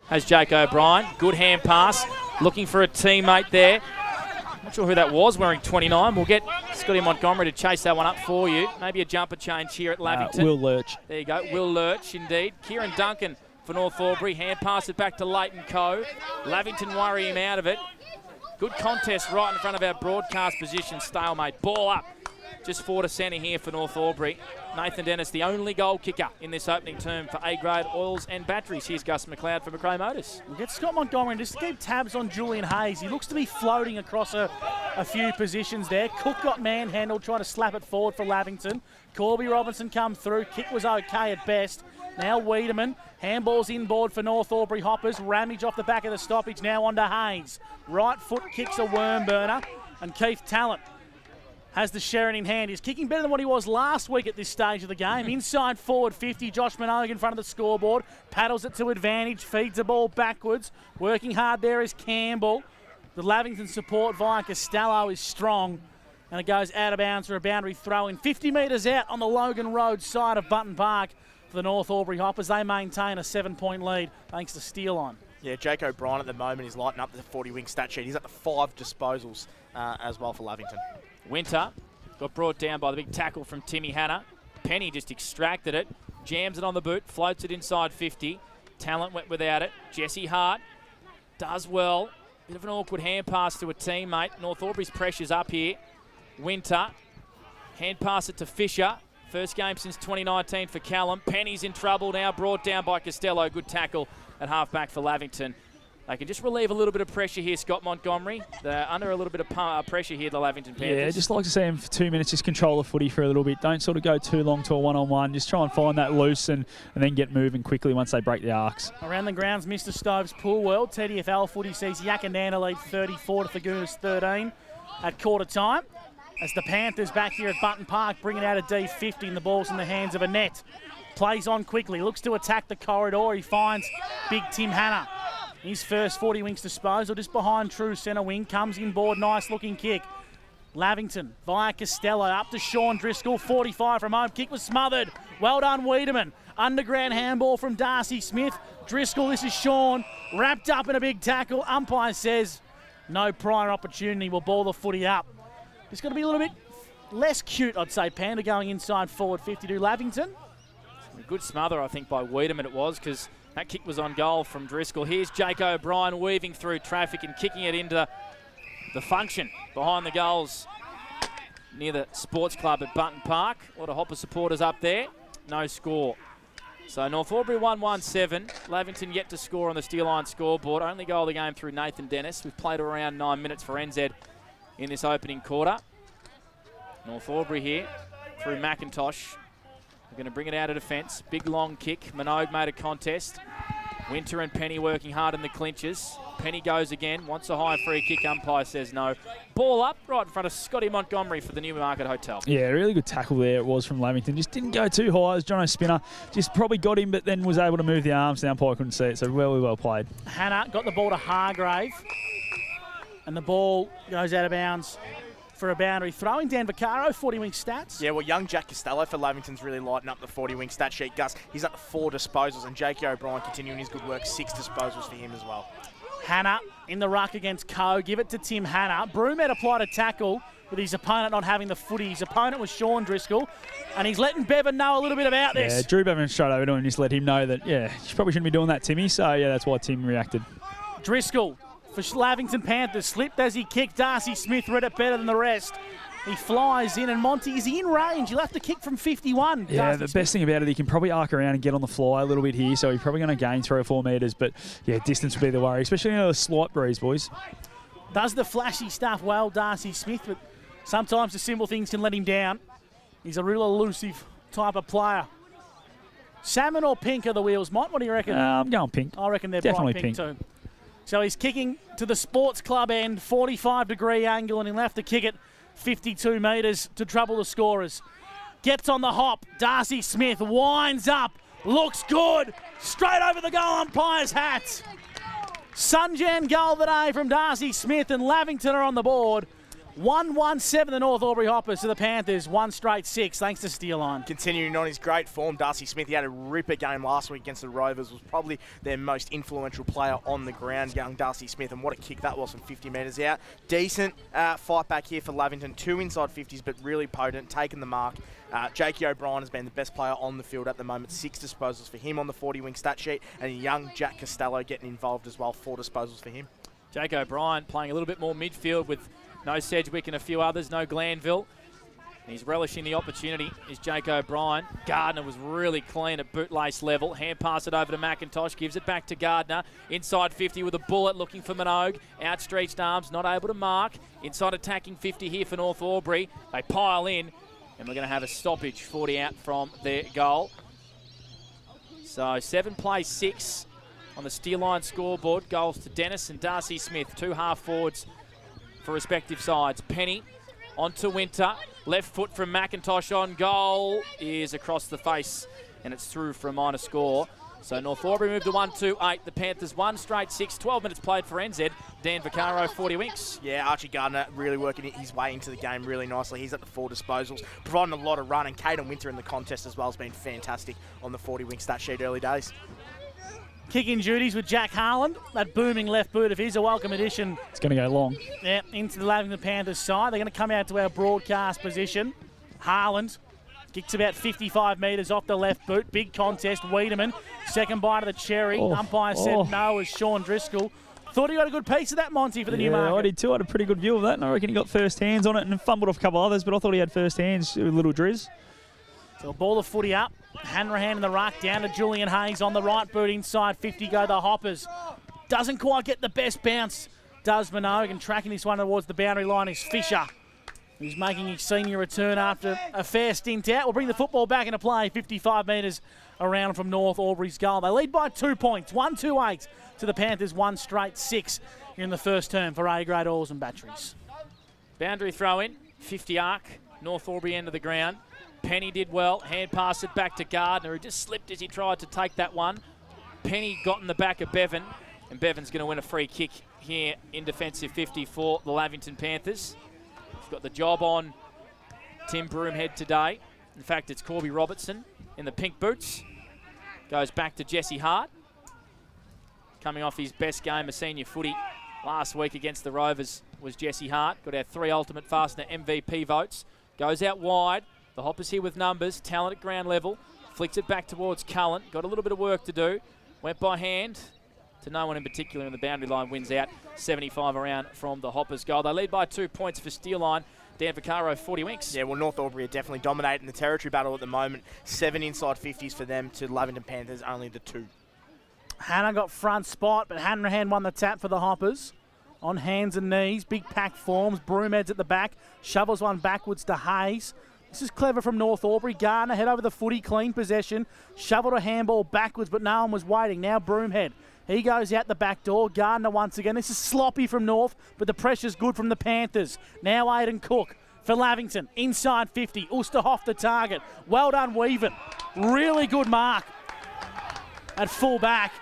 has Jake O'Brien. Good hand pass, looking for a teammate there. Not sure who that was, wearing 29. We'll get Scotty Montgomery to chase that one up for you. Maybe a jumper change here at Lavington. Will Lurch. There you go, Will Lurch indeed. Kieran Duncan for North Albury. Hand pass it back to Leighton Coe. Lavington worry him out of it. Good contest right in front of our broadcast position. Stalemate. Ball up. Just 4 to centre here for North Albury. Nathan Dennis, the only goal kicker in this opening term for A-grade oils and batteries. Here's Gus McLeod for McRae Motors. We'll get Scott Montgomery just to keep tabs on Julian Hayes. He looks to be floating across a few positions there. Cook got manhandled, trying to slap it forward for Lavington. Corby Robinson come through. Kick was okay at best. Now Wiedemann. Handball's inboard for North Albury Hoppers. Ramage off the back of the stoppage. Now on to Hayes. Right foot kicks a worm burner. And Keith Talent has the Sherrin in hand. He's kicking better than what he was last week at this stage of the game. Inside forward 50. Josh Minogue in front of the scoreboard. Paddles it to advantage. Feeds the ball backwards. Working hard there is Campbell. The Lavington support via Costello is strong. And it goes out of bounds for a boundary throw in. 50 metres out on the Logan Road side of Button Park for the North Albury Hoppers. They maintain a 7-point lead thanks to Steele on. Yeah, Jake O'Brien at the moment is lighting up the 40-wing stat sheet. He's at the 5 disposals as well for Lavington. Winter got brought down by the big tackle from Timmy Hanna. Penny just extracted it, jams it on the boot, floats it inside 50. Talent went without it. Jesse Hart does well. Bit of an awkward hand pass to a teammate. North Albury's pressure's up here. Winter, hand pass it to Fisher. First game since 2019 for Callum. Penny's in trouble now, brought down by Costello. Good tackle at half-back for Lavington. They can just relieve a little bit of pressure here, Scott Montgomery. They're under a little bit of pressure here, the Lavington Panthers. Yeah, just like to see him for 2 minutes, just control the footy for a little bit. Don't sort of go too long to a one-on-one. Just try and find that loose and then get moving quickly once they break the arcs. Around the grounds, Mr. Stove's Pool World. TDFL footy sees Yakananda lead 34 to Fagunas 13 at quarter time. As the Panthers back here at Button Park bring it out of D50 and the ball's in the hands of Annette. Plays on quickly, looks to attack the corridor. He finds big Tim Hanna. His first 40 wings disposal just behind true centre wing. Comes inboard, nice looking kick. Lavington via Costello up to Sean Driscoll. 45 from home. Kick was smothered. Well done, Wiedemann. Underground handball from Darcy Smith. Driscoll, this is Sean. Wrapped up in a big tackle. Umpire says no prior opportunity. Will ball the footy up. It's got to be a little bit less cute, I'd say, Panda going inside forward 50 to Lavington. A good smother, I think, by Wiedemann it was, because that kick was on goal from Driscoll. Here's Jake O'Brien weaving through traffic and kicking it into the function behind the goals near the sports club at Button Park. A lot of Hopper supporters up there. No score. So North Albury 1-1-7. Lavington yet to score on the Steel Line scoreboard. Only goal of the game through Nathan Dennis. We've played around 9 minutes for NZ in this opening quarter. North Albury here through McIntosh. We're going to bring it out of defence. Big long kick. Minogue made a contest. Winter and Penny working hard in the clinches. Penny goes again. Wants a high free kick. Umpire says no. Ball up right in front of Scotty Montgomery for the Newmarket Hotel. Yeah, really good tackle there it was from Lavington. Just didn't go too high as Jono Spinner. Just probably got him, but then was able to move the arms. The umpire couldn't see it, so well played. Hanna got the ball to Hargrave. And the ball goes out of bounds for a boundary throw in. Dan Vaccaro, 40-wing stats. Yeah, well, young Jack Costello for Lavington's really lighting up the 40-wing stat sheet. Gus, he's up to 4 disposals, and Jake O'Brien continuing his good work, 6 disposals for him as well. Hanna in the ruck against Coe. Give it to Tim Hanna. Broomhead applied a tackle with his opponent not having the footy. His opponent was Sean Driscoll, and he's letting Bevan know a little bit about this. Yeah, Drew Bevan straight over to him and just let him know that, yeah, you probably shouldn't be doing that, Timmy. So, yeah, that's why Tim reacted. Driscoll for Lavington Panthers. Slipped as he kicked. Darcy Smith read it better than the rest. He flies in, and Monty, is he in range? He'll have to kick from 51. Yeah, Darcy the Smith. best thing about it, he can probably arc around and get on the fly a little bit here, so he's probably going to gain 3 or 4 metres. But, yeah, distance will be the worry, especially in a slight breeze, boys. Does the flashy stuff well, Darcy Smith, but sometimes the simple things can let him down. He's a real elusive type of player. Salmon or pink are the wheels, Mike? What do you reckon? I'm going pink. I reckon they're Definitely bright pink too. So he's kicking to the sports club end, 45-degree angle, and he'll have to kick it 52 metres to trouble the scorers. Gets on the hop. Darcy Smith winds up. Looks good. Straight over the goal umpire's hat. Sunjan goal today from Darcy Smith, and Lavington are on the board. 1-1-7 the North Albury Hoppers to the Panthers, 1 straight 6 thanks to Steelline. Continuing on his great form, Darcy Smith, he had a ripper game last week against the Rovers, was probably their most influential player on the ground, young Darcy Smith, and what a kick that was from 50 metres out. Decent fight back here for Lavington, 2 inside 50s, but really potent, taking the mark. Jakey O'Brien has been the best player on the field at the moment, 6 disposals for him on the 40-wing stat sheet, and young Jack Costello getting involved as well, 4 disposals for him. Jake O'Brien playing a little bit more midfield with no Sedgwick and a few others, no Glanville. And he's relishing the opportunity, is Jake O'Brien. Gardner was really clean at bootlace level. Hand pass it over to McIntosh, gives it back to Gardner. Inside 50 with a bullet, looking for Minogue. Outstretched arms, not able to mark. Inside attacking 50 here for North Albury. They pile in, and we're going to have a stoppage, 40 out from their goal. So 7 plays 6 on the Steelline scoreboard. Goals to Dennis and Darcy Smith, 2 half forwards for respective sides. Penny onto Winter. Left foot from McIntosh on goal is across the face, and it's through for a minor score. So North Albury moved to 1-2-8. The Panthers 1 straight 6. 12 minutes played for NZ. Dan Vaccaro, 40 winks. Yeah, Archie Gardner really working his way into the game really nicely. He's at the 4 disposals, providing a lot of run, and Caden Winter in the contest as well has been fantastic on the 40-wing stat sheet early days. Kicking duties with Jack Harland. That booming left boot of his, a welcome addition. It's going to go long. Yeah, into the Lavington Panthers side. They're going to come out to our broadcast position. Harland kicks about 55 metres off the left boot. Big contest. Wiedemann, second bite of the cherry. Umpire said no as Sean Driscoll. Thought he got a good piece of that, Monty, for the Newmarket. Yeah, I did too. I had a pretty good view of that, and I reckon he got first hands on it and fumbled off a couple others, but I thought he had first hands with little Driz. So a ball of footy up. Hanrahan in the ruck, down to Julian Hayes on the right boot, inside 50 go the Hoppers. Doesn't quite get the best bounce, does Minogue, and tracking this one towards the boundary line is Fisher, who's making his senior return after a fair stint out. We'll bring the football back into play, 55 metres around from North Albury's goal. They lead by 2 points, 1-2-8 to the Panthers, 1 straight 6 here in the first term for A-grade oils and batteries. Boundary throw in, 50 arc, North Albury end of the ground. Penny did well, hand pass it back to Gardner, who just slipped as he tried to take that one. Penny got in the back of Bevan, and Bevan's going to win a free kick here in defensive 50 for the Lavington Panthers. He's got the job on Tim Broomhead today. In fact, it's Corby Robertson in the pink boots. Goes back to Jesse Hart. Coming off his best game of senior footy last week against the Rovers was Jesse Hart. Got our 3 Ultimate Fastener MVP votes. Goes out wide. The Hoppers here with numbers, talent at ground level. Flicks it back towards Cullen. Got a little bit of work to do. Went by hand to no one in particular, and the boundary line wins out. 75 around from the Hoppers goal. They lead by 2 points for Steelline. Dan Vaccaro, 40 winks. Yeah, well, North Albury are definitely dominating the territory battle at the moment. 7 inside 50s for them to Lavington Panthers, only the 2. Hannah got front spot, but Hanrahan won the tap for the Hoppers. On hands and knees, big pack forms. Broomhead's at the back. Shovels one backwards to Hayes. This is clever from North Albury. Gardner head over the footy, clean possession. Shoveled a handball backwards, but no one was waiting. Now Broomhead. He goes out the back door. Gardner once again. This is sloppy from North, but the pressure's good from the Panthers. Now Aidan Cook for Lavington. Inside 50. Oosterhoff the target. Well done, Weaven. Really good mark at full back.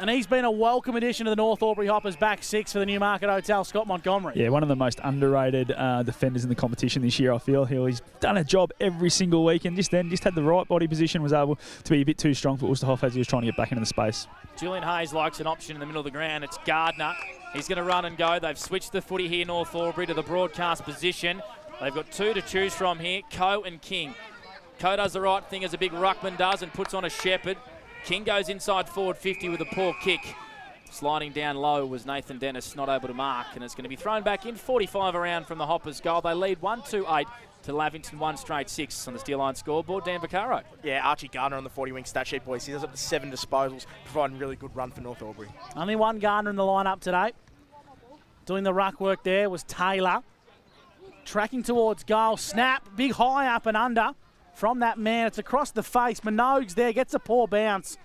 And he's been a welcome addition to the North Albury Hoppers back 6 for the Newmarket Hotel, Scott Montgomery. Yeah, one of the most underrated defenders in the competition this year, I feel. He's done a job every single week, and just had the right body position, was able to be a bit too strong for Oosterhoff as he was trying to get back into the space. Julian Hayes likes an option in the middle of the ground. It's Gardner. He's going to run and go. They've switched the footy here, North Albury, to the broadcast position. They've got 2 to choose from here, Coe and King. Coe does the right thing as a big ruckman does and puts on a shepherd. King goes inside forward 50 with a poor kick. Sliding down low was Nathan Dennis, not able to mark, and it's going to be thrown back in. 45 around from the Hoppers goal. They lead 1-2-8 to Lavington, 1 straight 6 on the Steelline scoreboard. Dan Vaccaro. Yeah, Archie Gardner on the 40-wing stat sheet, boys. He does up to 7 disposals, providing really good run for North Albury. Only one Gardner in the lineup today. Doing the ruck work there was Taylor. Tracking towards goal. Snap, big high up and under. From that man, it's across the face. Minogue's there, gets a poor bounce.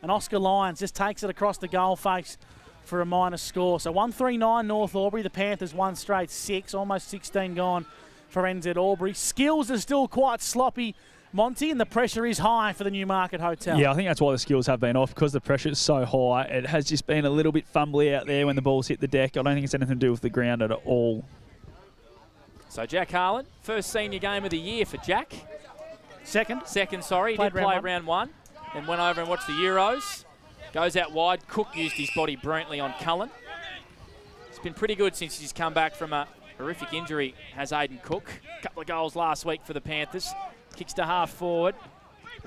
And Oscar Lyons just takes it across the goal face for a minor score. So 1-3-9 North Albury. The Panthers 1 straight 6, almost 16 gone for NZ Albury. Skills are still quite sloppy, Monty, and the pressure is high for the Newmarket Hotel. Yeah, I think that's why the skills have been off, because the pressure is so high. It has just been a little bit fumbly out there when the ball's hit the deck. I don't think it's anything to do with the ground at all. So Jack Harlan, first senior game of the year for Jack. Second, sorry. He did play round round one. Then went over and watched the Euros. Goes out wide. Cook used his body brilliantly on Cullen. It's been pretty good since he's come back from a horrific injury, has Aiden Cook. Couple of goals last week for the Panthers. Kicks to half forward.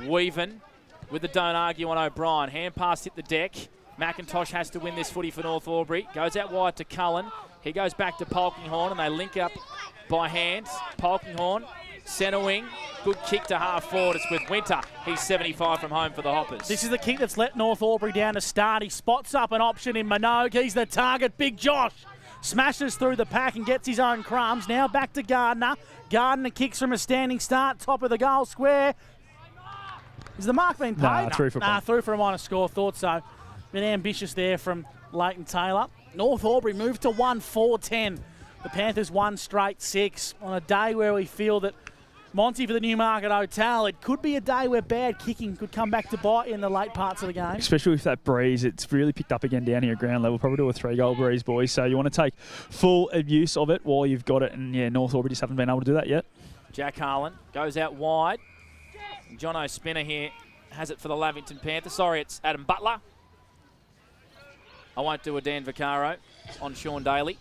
Weaven with the don't argue on O'Brien. Hand pass hit the deck. McIntosh has to win this footy for North Albury. Goes out wide to Cullen. He goes back to Polkinghorn and they link up by hand. Polkinghorn, centre wing. Good kick to half forward. It's with Winter. He's 75 from home for the Hoppers. This is the kick that's let North Albury down to start. He spots up an option in Minogue. He's the target. Big Josh smashes through the pack and gets his own crumbs. Now back to Gardner. Gardner kicks from a standing start. Top of the goal square. Is the mark being paid? Nah, through for a minor score. Thought so. Bit ambitious there from Leighton Taylor. North Albury moved to 1-4-10. The Panthers won straight 6 on a day where we feel that Monty for the Newmarket Hotel, it could be a day where bad kicking could come back to bite in the late parts of the game. Especially with that breeze, it's really picked up again down here at ground level. Probably do a 3-goal breeze, boys. So you want to take full use of it while you've got it. And yeah, North Albury just haven't been able to do that yet. Jack Harlan goes out wide. Jono Spinner here has it for the Lavington Panthers. Sorry, it's Adam Butler. I won't do a Dan Vaccaro on Sean Daly.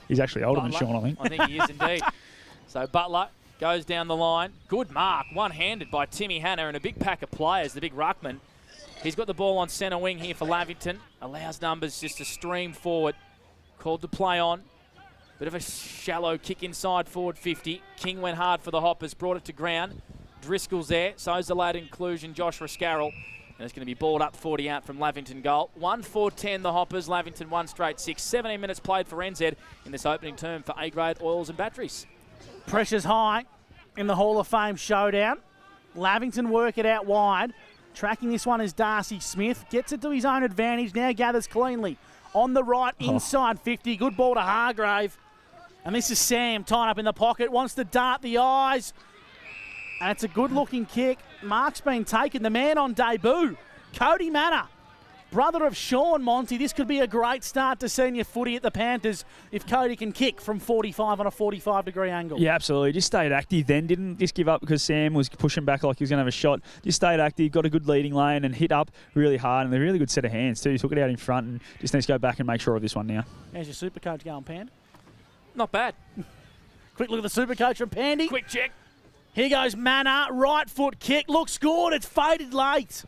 He's actually older than Sean, I think. I think he is indeed. So Butler goes down the line. Good mark, one-handed by Timmy Hanna and a big pack of players, the big ruckman. He's got the ball on centre wing here for Lavington. Allows numbers just to stream forward. Called to play on. Bit of a shallow kick inside forward 50. King went hard for the Hoppers, brought it to ground. Driscoll's there, so's the late inclusion, Josh Rascarroll. And it's going to be balled up 40 out from Lavington goal. 1-4-10 the Hoppers, Lavington 1 straight 6. 17 minutes played for NZ in this opening term for A-grade oils and batteries. Pressure's high in the Hall of Fame showdown. Lavington work it out wide. Tracking this one is Darcy Smith. Gets it to his own advantage. Now gathers cleanly. On the right, inside 50. Good ball to Hargrave. And this is Sam tied up in the pocket. Wants to dart the eyes. And it's a good-looking kick. Mark's been taken. The man on debut, Cody Manor, brother of Sean Monty. This could be a great start to senior footy at the Panthers if Cody can kick from 45 on a 45-degree angle. Yeah, absolutely. Just stayed active then. Didn't just give up because Sam was pushing back like he was going to have a shot. Just stayed active, got a good leading lane and hit up really hard. And a really good set of hands too. He took it out in front and just needs to go back and make sure of this one now. How's your super coach going, Pand? Not bad. Quick look at the super coach from Pandy. Quick check. Here goes Manor, right foot kick, looks good, it's faded late.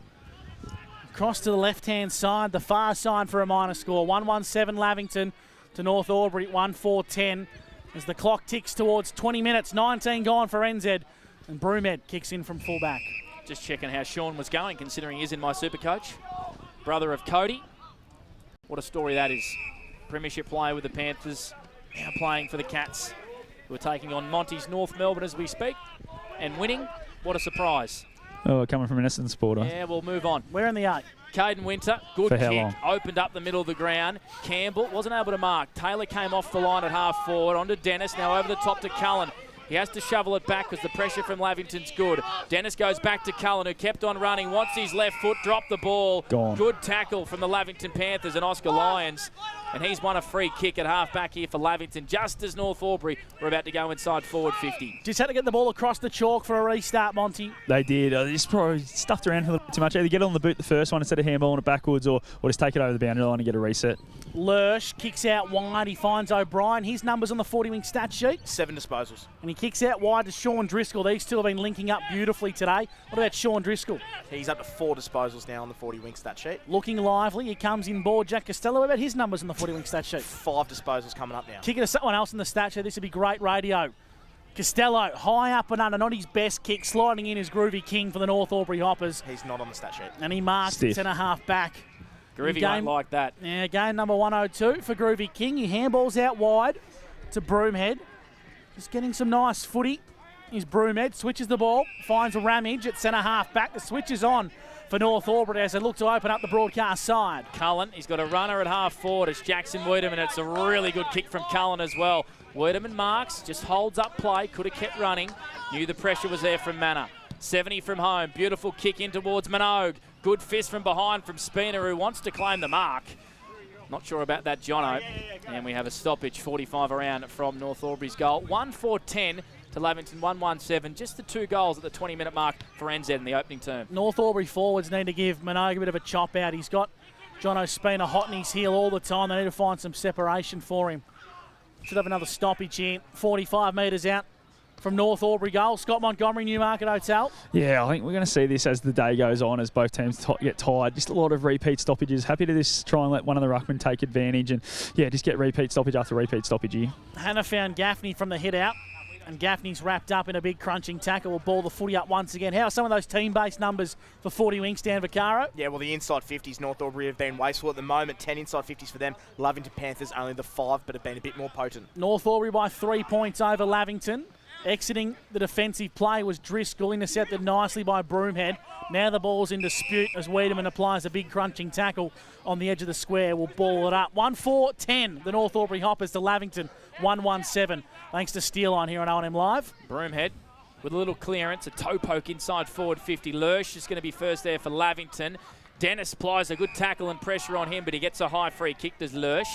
Across to the left-hand side, the far side for a minor score. 1-1-7 Lavington to North Albury, 1-4-10. As the clock ticks towards 20 minutes, 19 gone for NZ. And Brewmed kicks in from fullback. Just checking how Sean was going, considering he's in my super coach. Brother of Cody. What a story that is. Premiership player with the Panthers, now playing for the Cats, who are taking on Monty's North Melbourne as we speak. And winning, what a surprise. Oh, coming from an Essendon supporter. Yeah, we'll move on. We're in the 8. Caden Winter, good For how kick, long? opened up the middle of the ground. Campbell wasn't able to mark. Taylor came off the line at half forward, onto Dennis, now over the top to Cullen. He has to shovel it back because the pressure from Lavington's good. Dennis goes back to Cullen, who kept on running, wants his left foot, dropped the ball. Gone. Good tackle from the Lavington Panthers and Oscar Lyons. And he's won a free kick at half back here for Lavington, just as North Albury were about to go inside forward 50. Just had to get the ball across the chalk for a restart, Monty. They did. They just probably stuffed around a little bit too much. Either get on the boot the first one instead of handballing it backwards or just take it over the boundary line and get a reset. Lurch kicks out wide. He finds O'Brien. His number's on the 40-wing stat sheet. 7 disposals. And he kicks out wide to Sean Driscoll. These two have been linking up beautifully today. What about Sean Driscoll? He's up to 4 disposals now on the 40-wing stat sheet. Looking lively. He comes in board. Jack Costello. What about his numbers on the 40-wing stat sheet? 5 disposals coming up now. Kick it to someone else in the stat sheet. This would be great radio. Costello, high up and under, not his best kick. Sliding in is Groovy King for the North Albury Hoppers. He's not on the stat sheet. And he marks it centre half back. Groovy won't like that. Yeah, game number 102 for Groovy King. He handballs out wide to Broomhead. Just getting some nice footy. Here's Broomhead, switches the ball, finds a Ramage at centre half back. The switch is on for North Albury as they look to open up the broadcast side. Cullen, he's got a runner at half forward. It's Jackson Wiedemann. It's a really good kick from Cullen as well. Wiedemann marks, just holds up play, could have kept running. Knew the pressure was there from Manor. 70 from home, beautiful kick in towards Minogue. Good fist from behind from Spina, who wants to claim the mark. Not sure about that, Jono. And we have a stoppage, 45 around from North Albury's goal. 1-4-10 to Lavington, 1-1-7. Just the 2 goals at the 20-minute mark for NZ in the opening term. North Albury forwards need to give Minogue a bit of a chop out. He's got Jono Spina hot in his heel all the time. They need to find some separation for him. Should have another stoppage here. 45 metres out from North Albury goal. Scott Montgomery, Newmarket Hotel. Yeah, I think we're going to see this as the day goes on, as both teams get tired. Just a lot of repeat stoppages. Happy to just try and let one of the ruckmen take advantage and, yeah, just get repeat stoppage after repeat stoppage here. Hannah found Gaffney from the hit out, and Gaffney's wrapped up in a big crunching tackle. Will ball the footy up once again. How are some of those team-based numbers for 40 Winks, Dan Vaccaro? Yeah, well, the inside 50s, North Albury have been wasteful at the moment. 10 inside 50s for them. Lavington Panthers only the 5, but have been a bit more potent. North Albury by 3 points over Lavington. Exiting the defensive play was Driscoll, intercepted nicely by Broomhead. Now the ball's in dispute as Wiedemann applies a big crunching tackle on the edge of the square. Will ball it up. 1-4-10, the North Albury Hoppers to Lavington, 1-1-7. Thanks to Steele on here on O&M Live. Broomhead with a little clearance, a toe poke inside forward 50. Lurch is going to be first there for Lavington. Dennis applies a good tackle and pressure on him, but he gets a high free kick. Does Lurch.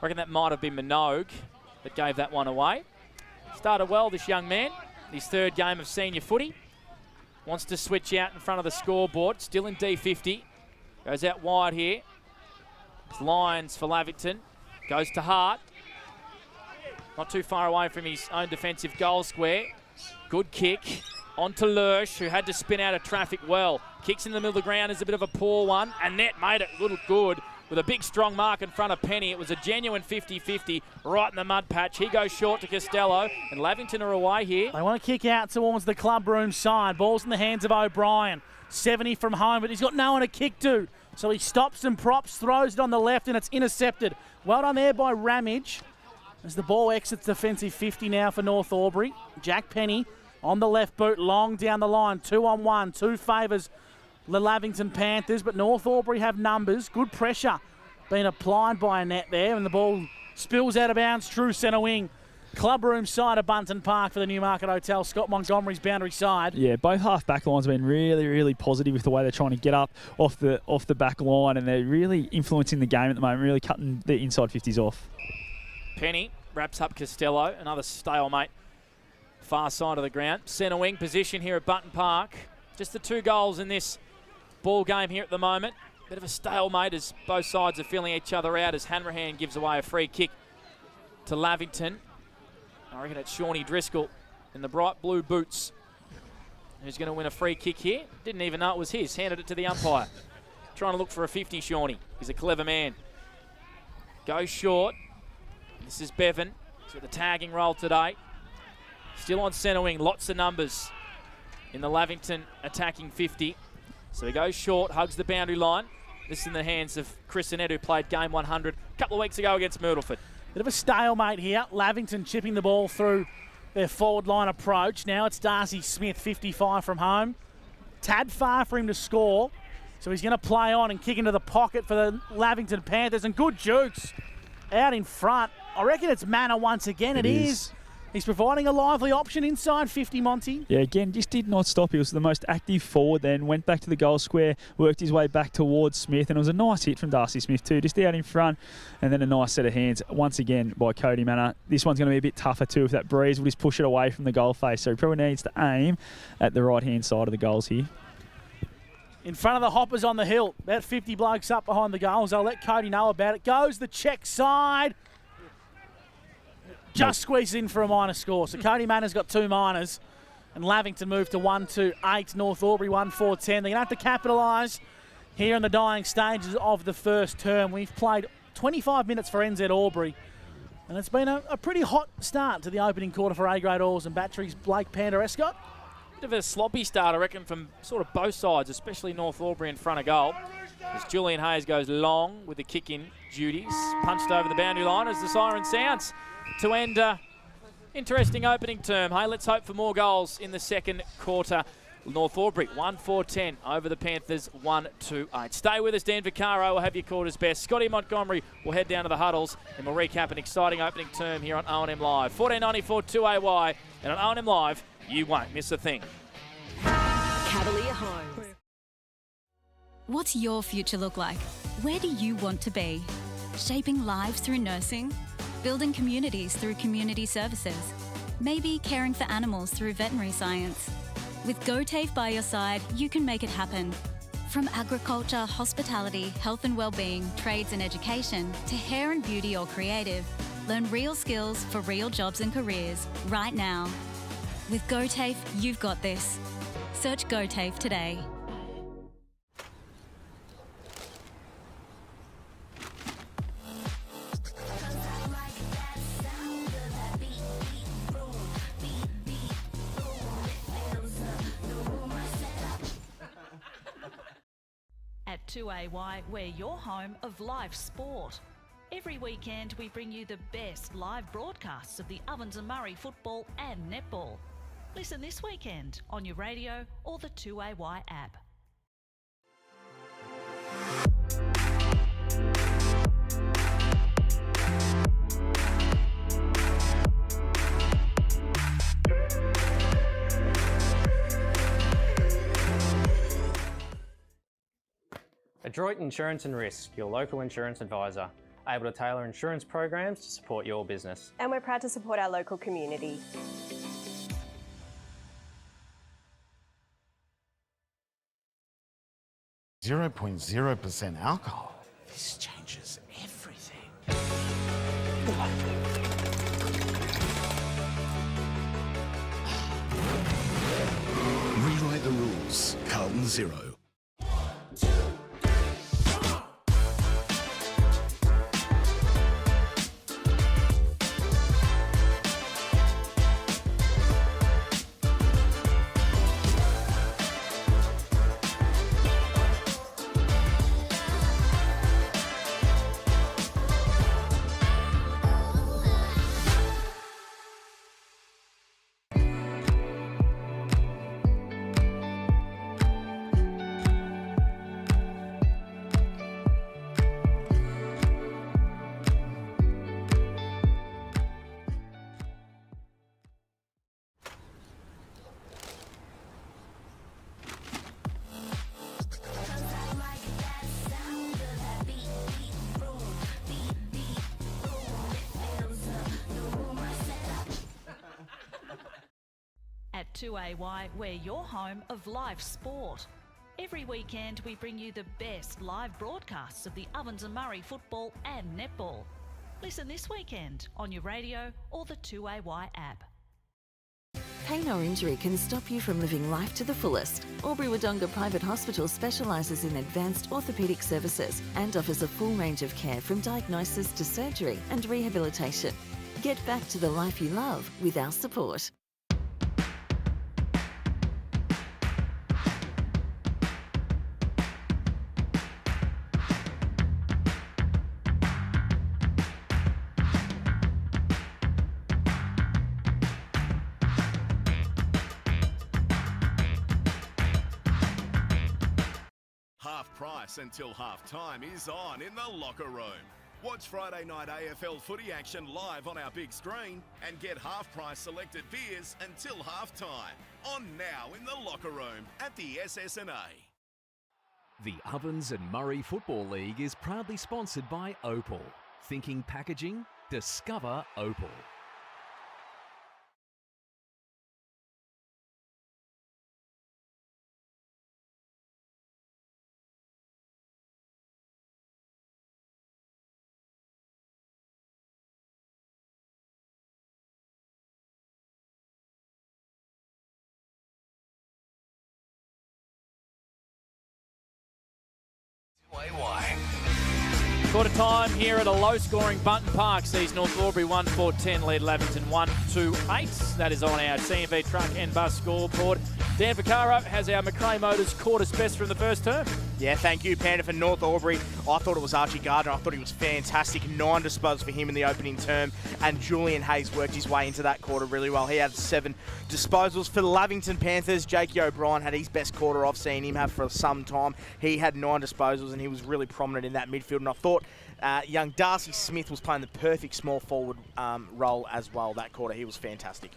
I reckon that might have been Minogue that gave that one away. Started well, this young man. His 3rd game of senior footy. Wants to switch out in front of the scoreboard. Still in D50. Goes out wide here. Lines for Lavington. Goes to Hart. Not too far away from his own defensive goal square. Good kick. On to Lurch, who had to spin out of traffic well. Kicks in the middle of the ground is a bit of a poor one. Annette made it look good with a big strong mark in front of Penny. It was a genuine 50-50 right in the mud patch. He goes short to Costello, and Lavington are away here. They want to kick out towards the club room side. Ball's in the hands of O'Brien. 70 from home, but he's got no one to kick to. So he stops and props, throws it on the left, and it's intercepted. Well done there by Ramage. As the ball exits defensive 50 now for North Albury. Jack Penny on the left boot, long down the line. 2-on-1, 2 favours the Lavington Panthers, but North Albury have numbers. Good pressure being applied by Annette there, and the ball spills out of bounds, true centre wing. Club room side of Bunton Park for the Newmarket Hotel. Scott Montgomery's boundary side. Yeah, both half-back lines have been really, really positive with the way they're trying to get up off the back line, and they're really influencing the game at the moment, really cutting the inside 50s off. Penny wraps up Costello. Another stalemate far side of the ground. Centre wing position here at Bunton Park. Just the 2 goals in this ball game here at the moment. Bit of a stalemate as both sides are feeling each other out as Hanrahan gives away a free kick to Lavington. I reckon it's Shawnee Driscoll in the bright blue boots who's going to win a free kick here. Didn't even know it was his. Handed it to the umpire. Trying to look for a 50, Shawnee. He's a clever man. Goes short. This is Bevan. He's got the tagging role today. Still on centre wing. Lots of numbers in the Lavington attacking 50. So he goes short, hugs the boundary line. This is in the hands of Chris Annette, who played game 100 a couple of weeks ago against Myrtleford. Bit of a stalemate here. Lavington chipping the ball through their forward line approach. Now it's Darcy Smith, 55 from home. Tad far for him to score. So he's going to play on and kick into the pocket for the Lavington Panthers. And good jukes out in front. I reckon it's Manor once again. It is. He's providing a lively option inside 50, Monty. Yeah, again, just did not stop. He was the most active forward then, went back to the goal square, worked his way back towards Smith, and it was a nice hit from Darcy Smith too, just out in front, and then a nice set of hands once again by Cody Manor. This one's going to be a bit tougher too if that breeze will just push it away from the goal face, so he probably needs to aim at the right-hand side of the goals here. In front of the Hoppers on the hill, about 50 blokes up behind the goals. I'll let Cody know about it. Goes the check side. Just squeezes in for a minor score. So Cody Manor's got 2 minors. And Lavington moved to 1-2-8. North Albury 1-4-10. They're going to have to capitalise here in the dying stages of the first term. We've played 25 minutes for NZ Albury. And it's been a pretty hot start to the opening quarter for A-grade Oars and Batteries. Blake Panderescott. Bit of a sloppy start, I reckon, from sort of both sides, especially North Albury in front of goal. As Julian Hayes goes long with the kick-in duties. Punched over the boundary line as the siren sounds to end interesting opening term. Hey, let's hope for more goals in the second quarter. North Albury 1-4-10 over the Panthers 1-2-8. Stay with us, Dan Vaccaro will have your quarters best. Scotty Montgomery will head down to the huddles and we'll recap an exciting opening term here on O&M Live. 1494 2AY, and on O&M Live you won't miss a thing. Cavalier Homes. What's your future look like? Where do you want to be? Shaping lives through nursing? Building communities through community services? Maybe caring for animals through veterinary science? With GoTAFE by your side, you can make it happen. From agriculture, hospitality, health and wellbeing, trades and education, to hair and beauty or creative, learn real skills for real jobs and careers right now. With GoTAFE, you've got this. Search GoTAFE today. At 2AY, we're your home of live sport. Every weekend we bring you the best live broadcasts of the Ovens and Murray football and netball. Listen this weekend on your radio or the 2AY app. Adroit Insurance and Risk, your local insurance advisor, able to tailor insurance programs to support your business. And we're proud to support our local community. .0% alcohol. This changes everything. Rewrite the rules. Carlton Zero. At 2AY, we're your home of live sport. Every weekend we bring you the best live broadcasts of the Ovens and Murray football and netball. Listen this weekend on your radio or the 2AY app. Pain or injury can stop you from living life to the fullest. Albury Wodonga Private Hospital specialises in advanced orthopaedic services and offers a full range of care from diagnosis to surgery and rehabilitation. Get back to the life you love with our support. Half price until half time is on in the locker room. Watch Friday night AFL footy action live on our big screen and get half price selected beers until half time. On now in the locker room at the SS&A. The Ovens and Murray Football League is proudly sponsored by Opal. Thinking packaging? Discover Opal. Quarter time here at a low-scoring Bunton Park sees North Albury 1-4-10 lead Lavington 1-2-8. That is on our CMV truck and bus scoreboard. Dan Vaccaro has our McRae Motors quarter's best from the first term. Yeah, thank you, Panda, for North Albury. I thought it was Archie Gardner. I thought he was fantastic. 9 disposals for him in the opening term, and Julian Hayes worked his way into that quarter really well. He had 7 disposals. For the Lavington Panthers, Jakey O'Brien had his best quarter I've seen him have for some time. He had 9 disposals, and he was really prominent in that midfield, and I thought young Darcy Smith was playing the perfect small forward role as well that quarter. He was fantastic.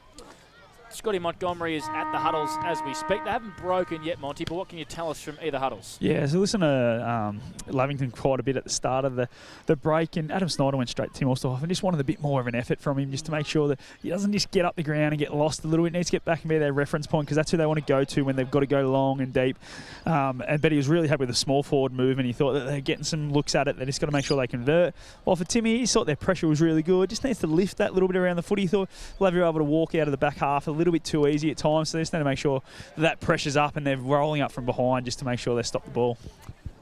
Scotty Montgomery is at the huddles as we speak. They haven't broken yet, Monty, but what can you tell us from either huddles? Yeah, so listen to Lavington quite a bit at the start of the break, and Adam Snyder went straight to Tim Osterhoff and just wanted a bit more of an effort from him just to make sure that he doesn't just get up the ground and get lost a little bit. He needs to get back and be their reference point because that's who they want to go to when they've got to go long and deep. But he was really happy with the small forward movement. He thought that they're getting some looks at it. They just got to make sure they convert. While for Timmy, he thought their pressure was really good. Just needs to lift that little bit around the foot. He thought Lavy were able to walk out of the back half a little bit too easy at times, so they just need to make sure that pressure's up and they're rolling up from behind just to make sure they stop the ball.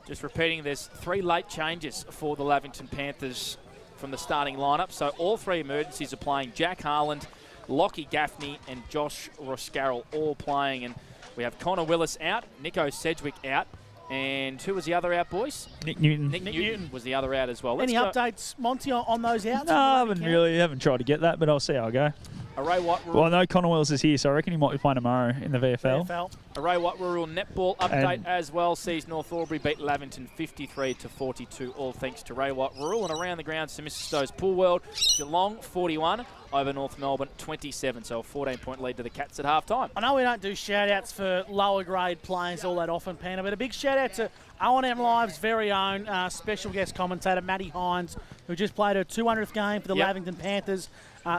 Just repeating, there's 3 late changes for the Lavington Panthers from the starting lineup. So all 3 emergencies are playing. Jack Harland, Lockie Gaffney and Josh Roscarroll all playing. And we have Connor Willis out, Nico Sedgwick out. And who was the other out, boys? Nick Newton. Nick Newton was the other out as well. Any updates, Monty, on those outs? No, I haven't tried to get that, but I'll see how I go. A Ray White Well, I know Connor Wells is here, so I reckon he might be playing tomorrow in the VFL. A Ray White Rural netball update as well sees North Albury beat Lavington 53-42, all thanks to Ray White Rural. And around the ground, St Mrs Stow's Pool World, Geelong 41 over North Melbourne 27, so a 14-point lead to the Cats at half-time. I know we don't do shout-outs for lower grade players all that often, Panda, but a big shout-out to O&M Live's very own special guest commentator, Maddie Hines, who just played her 200th game for the Lavington Panthers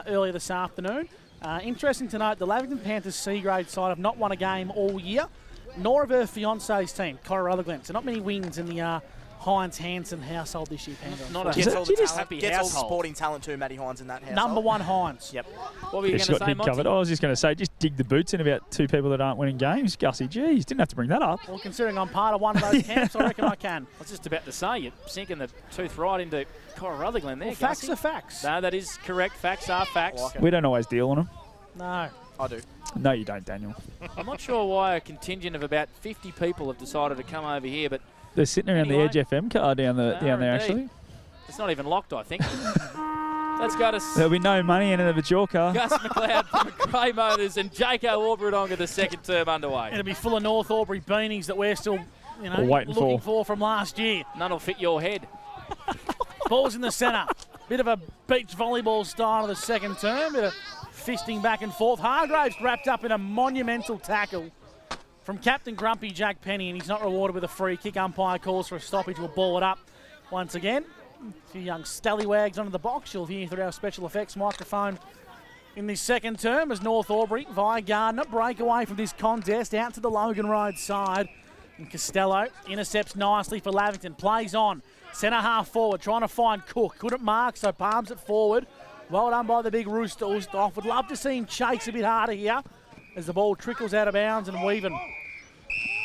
earlier this afternoon. Interesting to note, the Lavington Panthers C-grade side have not won a game all year, nor have her fiancé's team, Cora Rutherglen. So not many wins in the Hines-Hansen household this year, Panda. Not a gets all the sporting talent too, Matty Hines, in that household. Number 1 Hines. Yep. What were you going to say, Monty? I was just going to say, just dig the boots in about 2 people that aren't winning games. Gussie, geez, didn't have to bring that up. Well, considering I'm part of one of those camps, I reckon I can. I was just about to say, you're sinking the tooth right into Cora Rutherglen there, Well, facts Gussie. are facts. No, that is correct. Facts are facts. Like We don't always deal on them. No. I do. No, you don't, Daniel. I'm not sure why a contingent of about 50 people have decided to come over here, but They're sitting around the Edge FM car down there, actually. It's not even locked, I think. Let's go to There'll be no money in it if it's your car. Gus McLeod from Grey Motors and Jaco Aubrey the second term underway. It'll be full of North Albury beanies that we're still, looking for from last year. None will fit your head. Ball's in the centre. Bit of a beach volleyball style of the second term. Bit of fisting back and forth. Hargraves wrapped up in a monumental tackle from Captain Grumpy Jack Penny, and he's not rewarded with a free kick. Umpire calls for a stoppage. We'll ball it up once again. A few young scallywags onto the box. You'll hear through our special effects microphone in this second term as North Albury via Gardner break away from this contest out to the Logan Road side. And Costello intercepts nicely for Lavington. Plays on. Centre half forward, trying to find Cook. Couldn't mark, so palms it forward. Well done by the big Rooster Ulsdorf. Would love to see him chase a bit harder here as the ball trickles out of bounds, and Weaven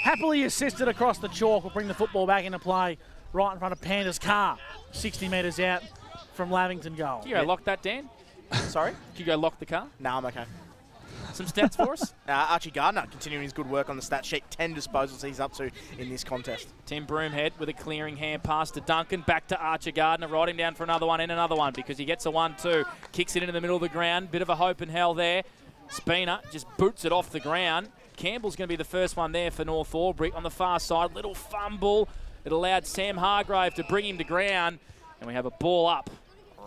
happily assisted across the chalk will bring the football back into play right in front of Panda's car, 60 metres out from Lavington goal. Can you go lock that, Dan? Sorry? Can you go lock the car? No, I'm okay. Some stats for us? Archie Gardner continuing his good work on the stat sheet. 10 disposals he's up to in this contest. Tim Broomhead with a clearing hand pass to Duncan. Back to Archer Gardner. Right him down for another one and another one because he gets a 1-2. Kicks it into the middle of the ground. Bit of a hope and hell there. Spina just boots it off the ground. Campbell's going to be the first one there for North Albury. On the far side, little fumble. It allowed Sam Hargrave to bring him to ground. And we have a ball up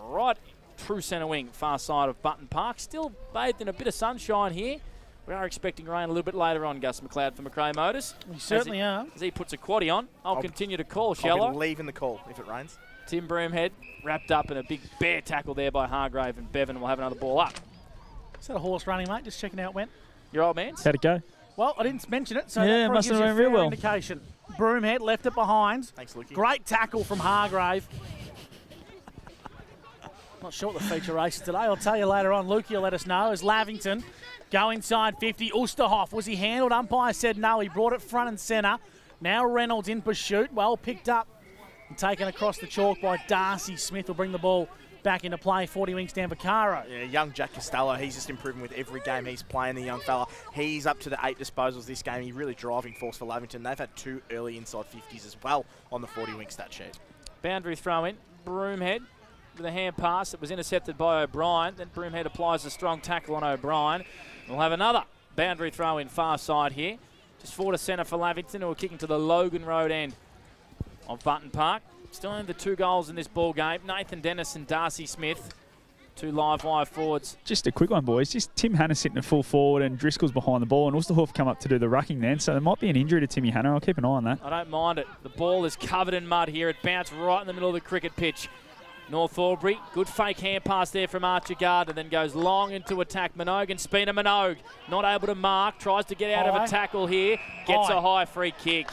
right through centre wing, far side of Button Park. Still bathed in a bit of sunshine here. We are expecting rain a little bit later on, Gus McLeod from McRae Motors. We certainly are. As he puts a quaddie on, I'll continue to call, shall I? I'll be leaving the call if it rains. Tim Broomhead wrapped up in a big bear tackle there by Hargrave, and Bevan will have another ball up. Is that a horse running, mate? Just checking how it went. Your old man's? How'd it go? Well, I didn't mention it, so yeah, that must have gives you went a real fair well. indication. Broomhead left it behind. Thanks, Lukey. Great tackle from Hargrave. Not sure what the feature race is today. I'll tell you later on. Lukey will let us know. As Lavington go inside 50. Ulsterhoff, was he handled? Umpire said no. He brought it front and centre. Now Reynolds in pursuit. Well picked up and taken across the chalk by Darcy Smith. Will bring the ball back into play. 40 wing stand for Caro. Yeah, young Jack Costello, he's just improving with every game he's playing, the young fella. He's up to the 8 disposals this game. He's really driving force for Lavington. They've had 2 early inside 50s as well on the 40 wing stat sheet. Boundary throw in. Broomhead with a hand pass that was intercepted by O'Brien. Then Broomhead applies a strong tackle on O'Brien. We'll have another boundary throw in far side here. Just forward to centre for Lavington, who are kicking to the Logan Road end of Button Park. Still only the 2 goals in this ball game. Nathan Dennis and Darcy Smith. Two live wire forwards. Just a quick one, boys. Just Tim Hanna sitting at full forward and Driscoll's behind the ball, and Oosterhoff come up to do the rucking then. So there might be an injury to Timmy Hanna. I'll keep an eye on that. I don't mind it. The ball is covered in mud here. It bounced right in the middle of the cricket pitch. North Albury, good fake hand pass there from Archer Gardner, then goes long into attack. Minogue and Spina. Minogue not able to mark, tries to get out of a tackle here, gets a high free kick.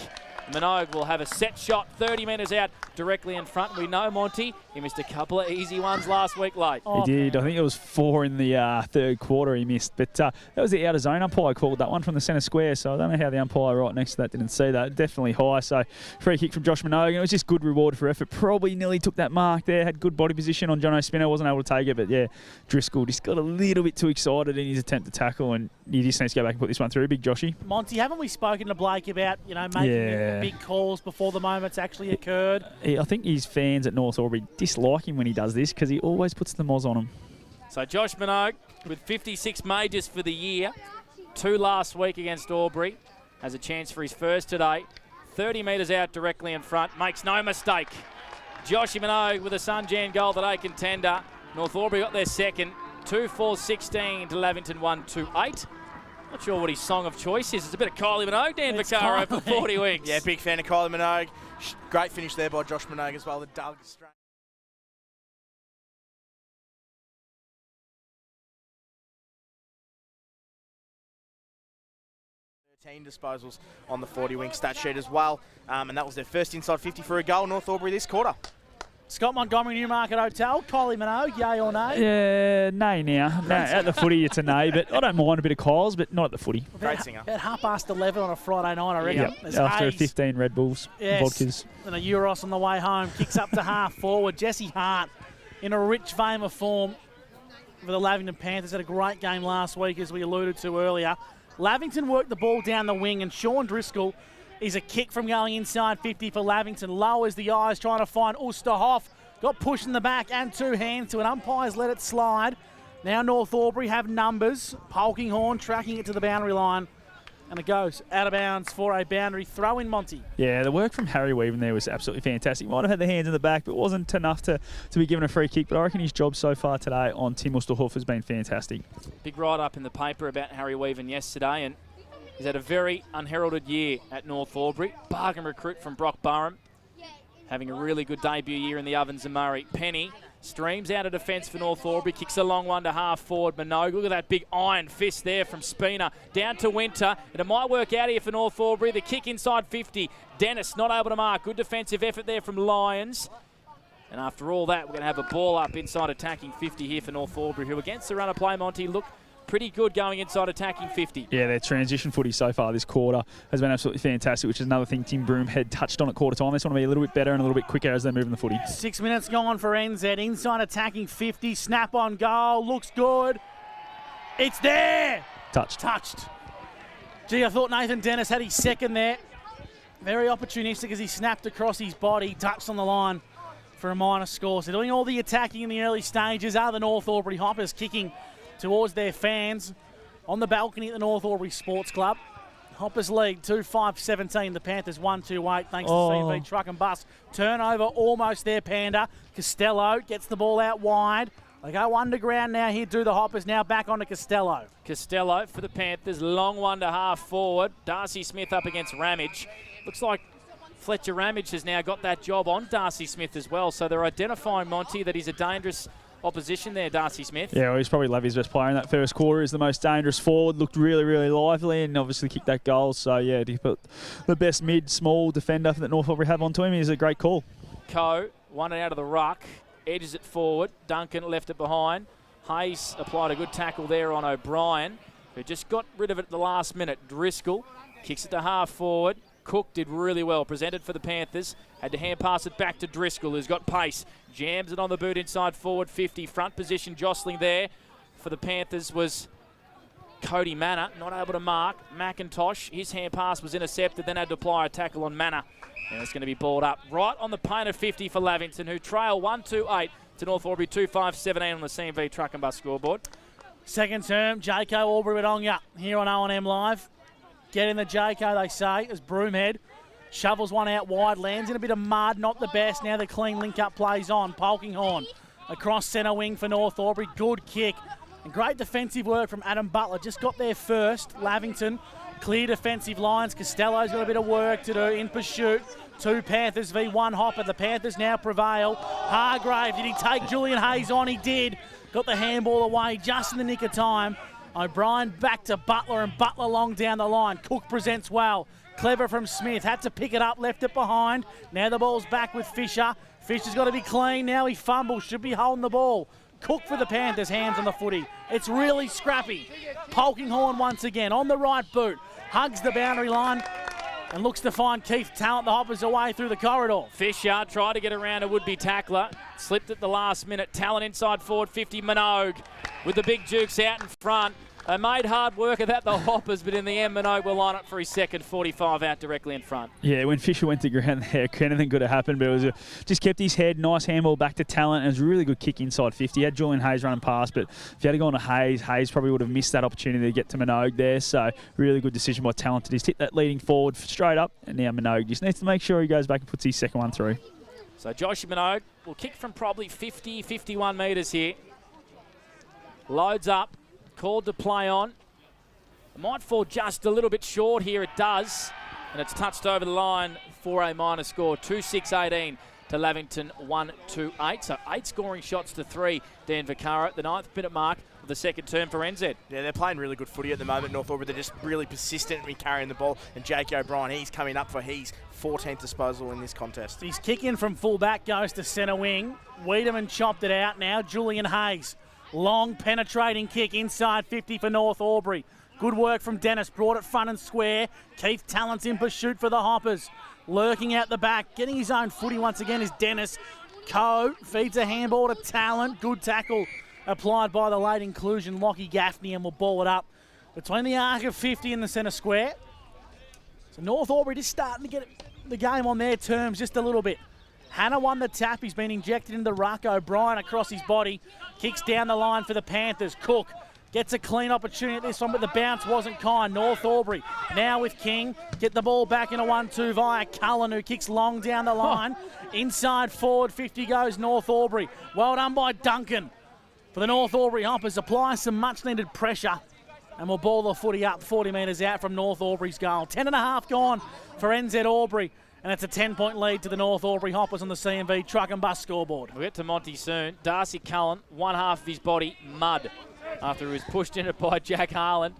Minogue will have a set shot 30 metres out directly in front. We know Monty, he missed a couple of easy ones last week late. He did. I think it was 4 in the third quarter he missed. But that was the out of zone umpire called that one from the centre square. So I don't know how the umpire right next to that didn't see that. Definitely high. So free kick from Josh Minogue. And it was just good reward for effort. Probably nearly took that mark there. Had good body position on Jono Spinner. Wasn't able to take it. But yeah, Driscoll just got a little bit too excited in his attempt to tackle. And he just needs to go back and put this one through. Big Joshy. Monty, haven't we spoken to Blake about, making big calls before the moments actually occurred? I think his fans at North Albury dislike him when he does this because he always puts the moz on him. So Josh Minogue with 56 majors for the year, 2 last week against Albury, has a chance for his first today. 30 metres out directly in front, makes no mistake. Joshy Minogue with a Sunjan goal today contender. North Albury got their second, 2-4-16 to Lavington 1-2-8. Not sure what his song of choice is. It's a bit of Kylie Minogue, Dan Vaccaro for 40 weeks. Yeah, big fan of Kylie Minogue. Great finish there by Josh Minogue as well. The Doug straight. 13 disposals on the 40-wing stat sheet as well. And that was their first inside 50 for a goal, North Albury this quarter. Scott Montgomery, Newmarket Hotel. Kylie Minogue, yay or nay? Yeah, nay now. No, at the footy, it's a nay, but I don't mind a bit of Kyles, but not at the footy. Great singer. About 11:30 on a Friday night, I reckon. Yep. After 15 Red Bulls, vodkas. And a Euros on the way home. Kicks up to half forward. Jesse Hart in a rich vein of form for the Lavington Panthers. Had a great game last week, as we alluded to earlier. Lavington worked the ball down the wing, and Sean Driscoll is a kick from going inside 50 for Lavington. Lowers the eyes, trying to find Oosterhoff. Got pushed in the back and 2 hands to an umpire's let it slide. Now North Albury have numbers. Polkinghorn tracking it to the boundary line. And it goes out of bounds for a boundary throw in, Monty. Yeah, the work from Harry Weaven there was absolutely fantastic. Might have had the hands in the back, but wasn't enough to be given a free kick. But I reckon his job so far today on Tim Oosterhoff has been fantastic. Big write-up in the paper about Harry Weaven yesterday, and he's had a very unheralded year at North Albury. Bargain recruit from Brock Burham, having a really good debut year in the Ovens and Murray. Penny streams out of defence for North Albury, kicks a long one to half forward. Minogue, look at that big iron fist there from Spina. Down to Winter, and it might work out here for North Albury. The kick inside 50. Dennis not able to mark. Good defensive effort there from Lyons. And after all that, we're going to have a ball up inside attacking 50 here for North Albury, who against the run of play, Monty, look pretty good going inside attacking 50. Yeah, their transition footy so far this quarter has been absolutely fantastic, which is another thing Tim Broom had touched on at quarter time. They just want to be a little bit better and a little bit quicker as they move in the footy. 6 minutes gone for NZ. Inside attacking 50. Snap on goal. Looks good. It's there. Touched. Gee, I thought Nathan Dennis had his second there. Very opportunistic as he snapped across his body. Touched on the line for a minor score. So doing all the attacking in the early stages are the North Albury Hoppers, kicking towards their fans on the balcony at the North Albury Sports Club. Hoppers lead 2-5-17. The Panthers 1-2-8 thanks to CV Truck and Bus. Turnover almost there, Panda. Costello gets the ball out wide. They go underground now here, do the Hoppers. Now back onto Costello. Costello for the Panthers. Long one to half forward. Darcy Smith up against Ramage. Looks like Fletcher Ramage has now got that job on Darcy Smith as well. So they're identifying, Monty, that he's a dangerous opposition there, Darcy Smith. Yeah, well, he's probably Levy's best player in that first quarter. He's the most dangerous forward. Looked really, really lively and obviously kicked that goal. So, yeah, to put the best mid-small defender that North Albury have onto him is a great call. Coe won it out of the ruck, edges it forward. Duncan left it behind. Hayes applied a good tackle there on O'Brien, who just got rid of it at the last minute. Driscoll kicks it to half forward. Cook did really well. Presented for the Panthers. Had to hand pass it back to Driscoll, who's got pace. Jams it on the boot inside forward 50. Front position jostling there for the Panthers was Cody Manor. Not able to mark. McIntosh, his hand pass was intercepted, then had to apply a tackle on Manor. And it's going to be balled up right on the paint of 50 for Lavington, who trail 1-2-8 to North Albury 2-5-17 on the CMV Truck and Bus scoreboard. Second term, J.K. Albury Wodonga here on O&M Live. Get in the J.K., they say, as Broomhead shovels one out wide, lands in a bit of mud, not the best. Now the clean link-up plays on. Polkinghorn across centre wing for North Albury. Good kick. And great defensive work from Adam Butler. Just got there first. Lavington, clear defensive lines. Costello's got a bit of work to do in pursuit. 2 Panthers v 1 Hopper. The Panthers now prevail. Hargrave, did he take Julian Hayes on? He did. Got the handball away just in the nick of time. O'Brien back to Butler, and Butler long down the line. Cook presents well. Clever from Smith. Had to pick it up, left it behind. Now the ball's back with Fisher. Fisher's got to be clean. Now he fumbles. Should be holding the ball. Cook for the Panthers, hands on the footy. It's really scrappy. Polkinghorne once again on the right boot. Hugs the boundary line and looks to find Keith Talent. The Hoppers away through the corridor. Fisher tried to get around a would-be tackler. Slipped at the last minute. Talent inside forward 50. Minogue with the big Dukes out in front. They made hard work of that, the Hoppers, but in the end, Minogue will line up for his second 45 out directly in front. Yeah, when Fisher went to ground there, anything could have happened, but it was just kept his head, nice handball back to Talent, and it was a really good kick inside 50. He had Julian Hayes running past, but if he had gone to Hayes probably would have missed that opportunity to get to Minogue there, so really good decision by Talent to just hit that leading forward straight up, and now Minogue just needs to make sure he goes back and puts his second one through. So Josh Minogue will kick from probably 50, 51 metres here. Loads up, called to play on. It might fall just a little bit short here, it does. And it's touched over the line for a minor score. 2-6-18 to Lavington 1-2-8. So 8 scoring shots to 3, Dan Vaccaro at the 9th minute mark of the second term for NZ. Yeah, they're playing really good footy at the moment, North Albury. They're just really persistent in carrying the ball. And Jake O'Brien, he's coming up for his 14th disposal in this contest. His kick in from full-back goes to centre wing. Wiedemann chopped it out. Now Julian Hayes. Long penetrating kick inside 50 for North Albury. Good work from Dennis, brought it front and square. Keith Talent's in pursuit for the Hoppers. Lurking out the back, getting his own footy once again is Dennis. Coe feeds a handball to Talent. Good tackle applied by the late inclusion, Lockie Gaffney, and will ball it up between the arc of 50 and the centre square. So North Albury just starting to get the game on their terms just a little bit. Hannah won the tap. He's been injected into the ruck. O'Brien across his body. Kicks down the line for the Panthers. Cook gets a clean opportunity at this one, but the bounce wasn't kind. North Albury now with King. Get the ball back in a 1-2 via Cullen, who kicks long down the line. Inside forward 50 goes North Albury. Well done by Duncan. For the North Albury Hoppers, apply some much-needed pressure and will ball the footy up 40 metres out from North Albury's goal. 10.5 gone for NZ Albury. And it's a 10-point lead to the North Albury Hoppers on the CMV truck and bus scoreboard. We'll get to Monty soon. Darcy Cullen, one half of his body, mud, after he was pushed in it by Jack Harlan.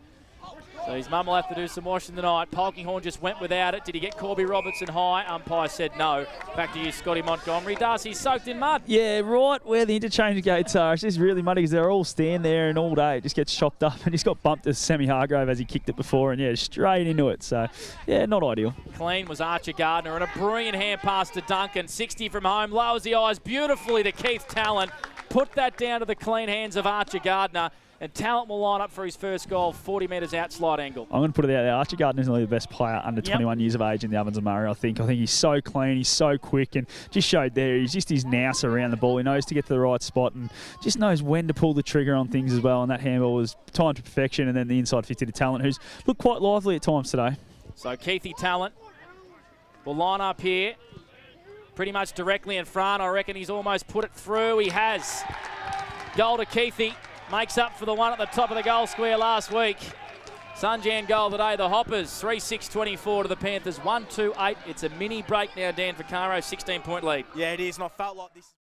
So his mum will have to do some washing tonight. Polkinghorne just went without it. Did he get Corby Robertson high? Umpire said no. Back to you, Scotty Montgomery. Darcy's soaked in mud. Yeah, right where the interchange gates are. It's just really muddy because they're all stand there and all day. It just gets chopped up, and he's got bumped as Sammy Hargrave as he kicked it before, and yeah, straight into it. So, yeah, not ideal. Clean was Archer Gardner, and a brilliant hand pass to Duncan. 60 from home, lowers the eyes beautifully to Keith Talent. Put that down to the clean hands of Archer Gardner. And Talent will line up for his first goal, 40 metres out, slide angle. I'm going to put it out there. Archer Gardner's nearly the best player under 21 years of age in the Ovens and Murray, I think. I think he's so clean, he's so quick, and just showed there, he's just his nous around the ball. He knows to get to the right spot and just knows when to pull the trigger on things as well. And that handball was timed to perfection, and then the inside 50 to Talent, who's looked quite lively at times today. So Keithy Talent will line up here, pretty much directly in front. I reckon he's almost put it through. He has. Goal to Keithy. Makes up for the one at the top of the goal square last week. Sunjan goal today, the Hoppers, 3-6-24 to the Panthers, 1-2-8. It's a mini break now, Dan Vaccaro, 16-point lead. Yeah, it is, and I felt like this.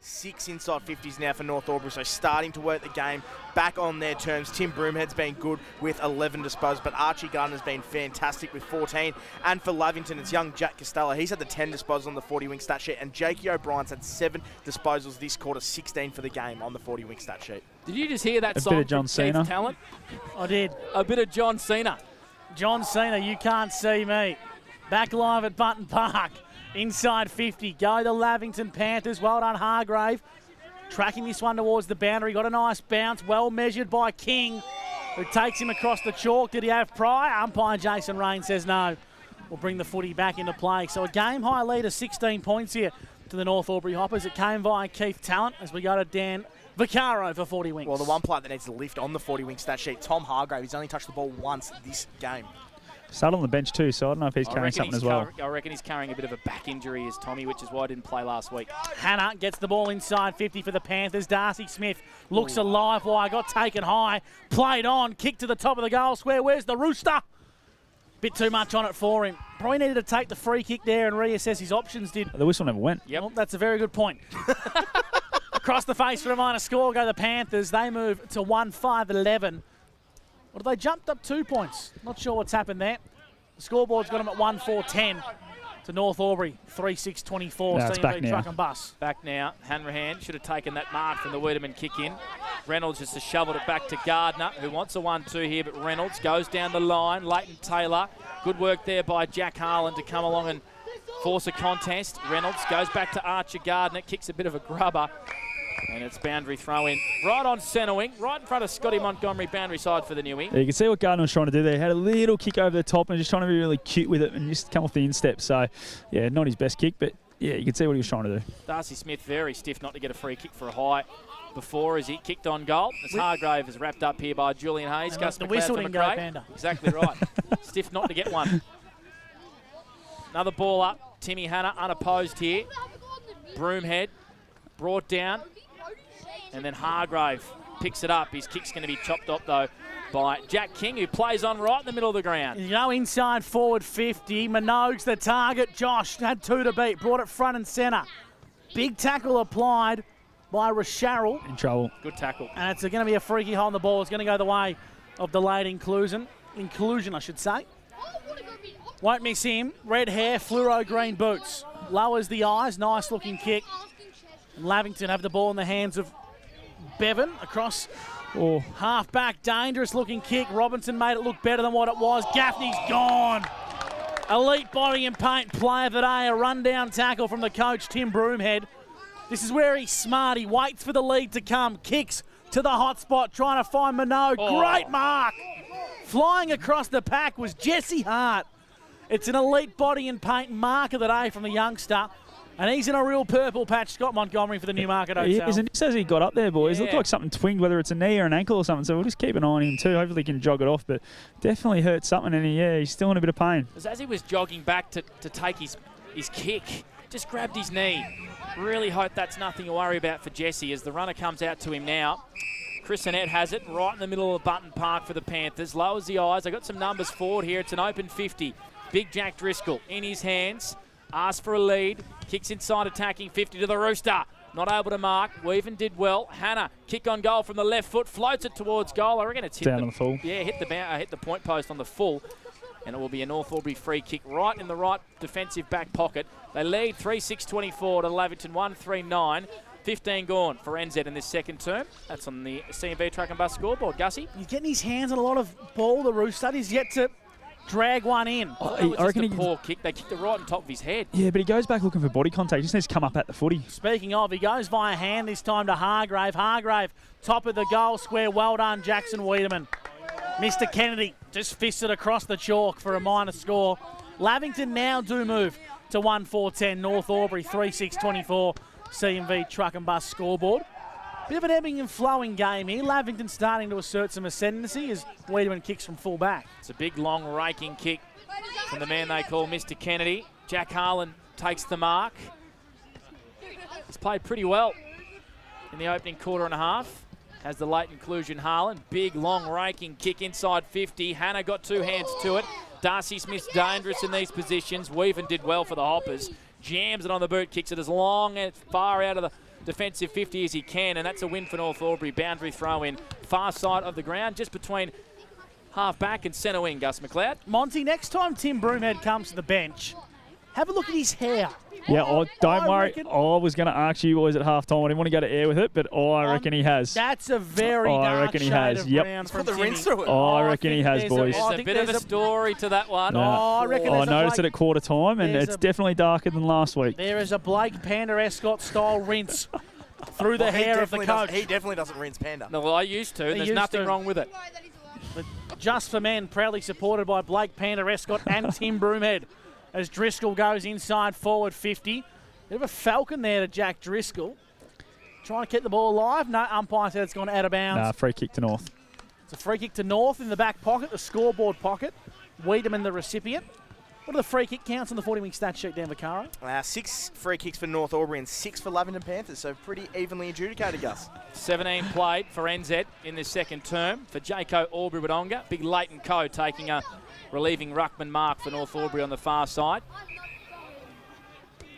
6 inside 50s now for North Albury, so starting to work the game back on their terms. Tim Broomhead's been good with 11 disposals, but Archie Gardner's been fantastic with 14. And for Lavington, it's young Jack Costello. He's had the 10 disposals on the 40-wing stat sheet, and Jakey O'Brien's had 7 disposals this quarter, 16 for the game on the 40-wing stat sheet. Did you just hear that a song bit of John Cena. Talent? I did. A bit of John Cena. John Cena, you can't see me. Back live at Button Park. Inside 50. Go the Lavington Panthers. Well done, Hargrave. Tracking this one towards the boundary. Got a nice bounce. Well measured by King, who takes him across the chalk. Did he have Pryor? Umpire Jason Rain says no. We'll bring the footy back into play. So a game-high lead of 16 points here to the North Albury Hoppers. It came via Keith Talent as we go to Dan Vaccaro for 40 wings. Well, the one player that needs to lift on the 40-wing stat sheet, Tom Hargrave. He's only touched the ball once this game. Started on the bench too, so I don't know if he's carrying something as well. I reckon he's carrying a bit of a back injury as Tommy, which is why I didn't play last week. Hannah gets the ball inside 50 for the Panthers. Darcy Smith looks alive. Why got taken high, played on, kicked to the top of the goal square. Where's the rooster? Bit too much on it for him. Probably needed to take the free kick there and reassess his options. Did the whistle never went? Yep, well, that's a very good point. Across the face for a minor score go the Panthers. They move to 1-5-11. Well, they jumped up 2 points. Not sure what's happened there. The scoreboard's got them at 1-4-10 to North Albury, 3-6-24. No, it's back now. Truck and bus. Back now. Hanrahan should have taken that mark from the Wiedemann kick in. Reynolds just shoveled it back to Gardner, who wants a 1-2 here, but Reynolds goes down the line. Leighton Taylor. Good work there by Jack Harlan to come along and force a contest. Reynolds goes back to Archer Gardner, kicks a bit of a grubber. And it's boundary throw in right on centre wing, right in front of Scotty Montgomery, boundary side for the Newey. Yeah, you can see what Gardner was trying to do there. He had a little kick over the top and just trying to be really cute with it and just come off the instep. So, yeah, not his best kick, but yeah, you can see what he was trying to do. Darcy Smith very stiff not to get a free kick for a high before as he kicked on goal. As Hargrave is wrapped up here by Julian Hayes. And Gus the McLeod whistle for didn't go, McRae. Panda. Exactly right. Stiff not to get one. Another ball up. Timmy Hannah unopposed here. Broomhead brought down. And then Hargrave picks it up. His kick's going to be chopped up, though, by Jack King, who plays on right in the middle of the ground. You know, inside forward 50. Minogue's the target. Josh had 2 to beat. Brought it front and centre. Big tackle applied by Rasharrell. In trouble. Good tackle. And it's going to be a freaky hole on the ball. It's going to go the way of delayed inclusion, I should say. Won't miss him. Red hair, fluoro green boots. Lowers the eyes. Nice looking kick. And Lavington have the ball in the hands of Bevan across half back. Dangerous looking kick. Robinson made it look better than what it was. Gaffney's gone. Elite body and paint play of the day. A rundown tackle from the coach, Tim Broomhead. This is where he's smart. He waits for the lead to come. Kicks to the hot spot, trying to find Minogue. Great mark. Flying across the pack was Jesse Hart. It's an elite body and paint mark of the day from the youngster. And he's in a real purple patch, Scott Montgomery for the Newmarket Hotel. Isn't it? As he got up there, boys. Yeah. Looked like something twinged, whether it's a knee or an ankle or something. So we'll just keep an eye on him too. Hopefully he can jog it off, but definitely hurt something. And he's still in a bit of pain. As he was jogging back to take his kick, just grabbed his knee. Really hope that's nothing to worry about for Jesse as the runner comes out to him now. Chris Annette has it right in the middle of Button Park for the Panthers. Lowers the eyes. I got some numbers forward here. It's an open 50. Big Jack Driscoll in his hands. Asks for a lead. Kicks inside attacking 50 to the Rooster. Not able to mark. Weaven did well. Hannah, kick on goal from the left foot. Floats it towards goal. I reckon it's hit down on the full. Yeah, hit the point post on the full. And it will be a North Albury free kick right in the right defensive back pocket. They lead 3-6-24 to Lavington 1-3-9. 15 gone for NZ in this second term. That's on the C&V Truck and Bus scoreboard. Gussie? He's getting his hands on a lot of ball, the Rooster. He's yet to drag one in. I reckon a poor kick. They kicked it right on top of his head. Yeah, but he goes back looking for body contact. He just needs to come up at the footy. Speaking of, he goes via hand this time to Hargrave. Hargrave, top of the goal square. Well done, Jackson Wiedemann. Mr. Kennedy just fisted across the chalk for a minor score. Lavington now do move to 1-4-10. North Albury 3-6-24. C&V Truck and Bus scoreboard. Bit of an ebbing and flowing game here. Lavington starting to assert some ascendancy as Wiedemann kicks from full back. It's a big, long, raking kick from the man they call Mr. Kennedy. Jack Harlan takes the mark. He's played pretty well in the opening quarter and a half. Has the late inclusion Harlan. Big, long, raking kick inside 50. Hannah got 2 hands to it. Darcy Smith's dangerous in these positions. Weaven did well for the Hoppers. Jams it on the boot, kicks it as long and far out of the defensive 50 as he can, and that's a win for North Albury. Boundary throw in far side of the ground, just between half back and centre wing. Gus McLeod. Monty, next time Tim Broomhead comes to the bench, have a look at his hair. Yeah, don't worry. I was going to ask you boys at halftime. I didn't want to go to air with it, but I reckon he has. That's a very dark shade of brown from the rinse through it. I reckon he has, boys. There's a bit of a story to that one. No. I reckon I noticed it at quarter time, and it's definitely darker than last week. There is a Blake Panda Escott style rinse through the hair of the coach. He definitely doesn't rinse Panda. No, well, I used to, and there's nothing wrong with it. But Just for Men, proudly supported by Blake Panda Escott and Tim Broomhead, as Driscoll goes inside forward 50. Bit of a falcon there to Jack Driscoll. Trying to keep the ball alive. No, umpire said it's gone out of bounds. Free kick to North. It's a free kick to North in the back pocket, the scoreboard pocket. Wiedemann the recipient. What are the free kick counts on the 40-wing stat sheet, Dan Vaccaro? 6 free kicks for North Albury and 6 for Lavington Panthers, so pretty evenly adjudicated, Gus. 17 played for NZ in this second term. For Jaco Albury-Wodonga, big Leighton Coe taking a relieving ruckman mark for North Albury on the far side.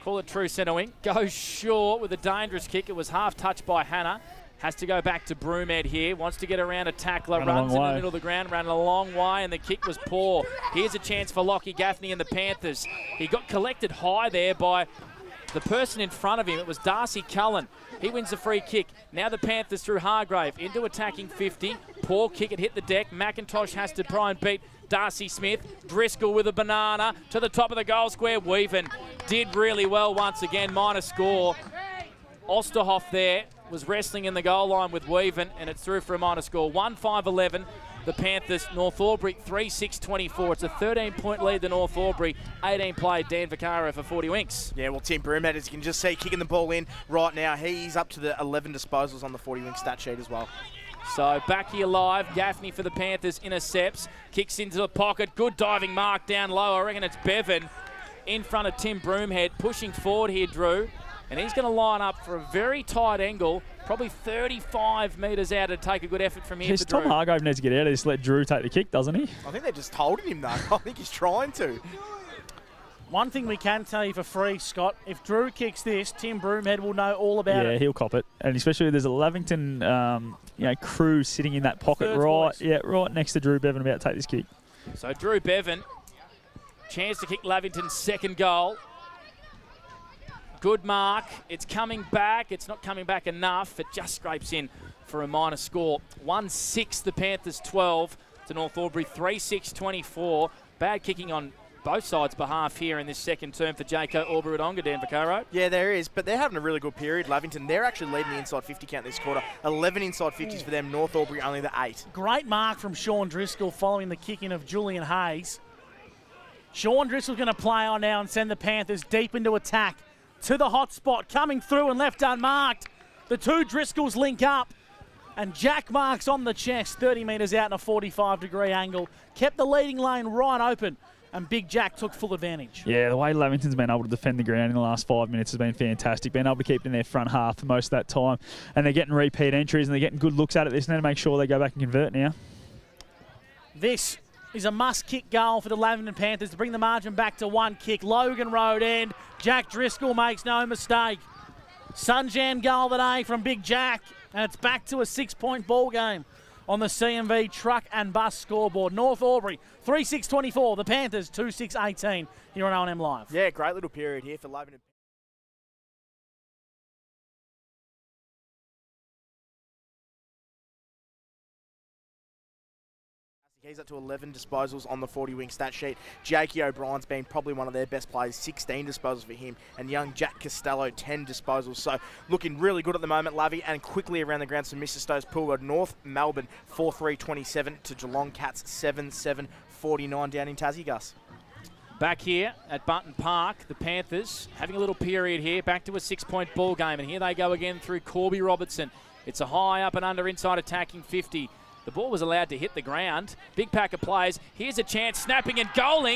Call it true centre wing. Goes short with a dangerous kick. It was half touched by Hannah. Has to go back to Broomhead here. Wants to get around a tackler. Runs in the middle of the ground. Ran a long way and the kick was poor. Here's a chance for Lockie Gaffney and the Panthers. He got collected high there by the person in front of him. It was Darcy Cullen. He wins the free kick. Now the Panthers through Hargrave into attacking 50. Poor kick. It hit the deck. McIntosh has to try and beat Darcy Smith. Driscoll with a banana to the top of the goal square. Weaven did really well once again. Minor score. Osterhoff there was wrestling in the goal line with Weaven, and it's through for a minor score. 1-5-11. The Panthers, North Albury 3-6-24. It's a 13-point lead to North Albury. 18 played. Dan Vaccaro for 40 Winks. Yeah, well, Tim Broomhead, as you can just see, kicking the ball in right now. He's up to the 11 disposals on the 40 Wink stat sheet as well. So back here live, Gaffney for the Panthers intercepts, kicks into the pocket, good diving mark down low. I reckon it's Bevan in front of Tim Broomhead, pushing forward here, Drew. And he's going to line up for a very tight angle, probably 35 metres out to take a good effort from here for Drew. Tom Hargrave needs to get out of this, let Drew take the kick, doesn't he? I think they're just holding him, though. I think he's trying to. One thing we can tell you for free, Scott, if Drew kicks this, Tim Broomhead will know all about it. Yeah, he'll cop it. And especially if there's a Lavington crew sitting in that pocket right next to Drew Bevan about to take this kick. So Drew Bevan, chance to kick Lavington's second goal. Good mark. It's coming back. It's not coming back enough. It just scrapes in for a minor score. 1-6, the Panthers 12 to North Albury 3-6-24. Bad kicking on both sides' behalf here in this second term for Jaco Albury-Wodonga, Dan Vaccaro. Yeah, there is, but they're having a really good period. Lavington, they're actually leading the inside 50 count this quarter. 11 inside 50s for them. North Albury only the 8. Great mark from Sean Driscoll following the kicking of Julian Hayes. Sean Driscoll's going to play on now and send the Panthers deep into attack. To the hot spot, coming through and left unmarked. The two Driscolls link up, and Jack marks on the chest, 30 metres out in a 45-degree angle. Kept the leading lane right open, and Big Jack took full advantage. Yeah, the way Lavington's been able to defend the ground in the last 5 minutes has been fantastic. Been able to keep it in their front half for most of that time, and they're getting repeat entries, and they're getting good looks at it. They just need to make sure they go back and convert now. This is a must-kick goal for the Lavington Panthers to bring the margin back to 1 kick. Logan Road end. Jack Driscoll makes no mistake. Sunjam goal today from Big Jack, and it's back to a 6-point ball game on the CMV truck and bus scoreboard. North Albury 3-6-24. The Panthers 2-6-18 here on OMFNL Live. Yeah, great little period here for Lavington. He's up to 11 disposals on the 40-wing stat sheet. Jakey O'Brien's been probably one of their best players, 16 disposals for him. And young Jack Costello, 10 disposals. So looking really good at the moment, Lavy. And quickly around the ground, some Mr. Stowe's Poolwood. North Melbourne 4-3-27 to Geelong Cats 7-7-49 down in Tassie, Gus. Back here at Button Park, the Panthers having a little period here, back to a 6-point ball game. And here they go again through Corby Robertson. It's a high up and under inside attacking 50. The ball was allowed to hit the ground. Big pack of players. Here's a chance, snapping and goaling.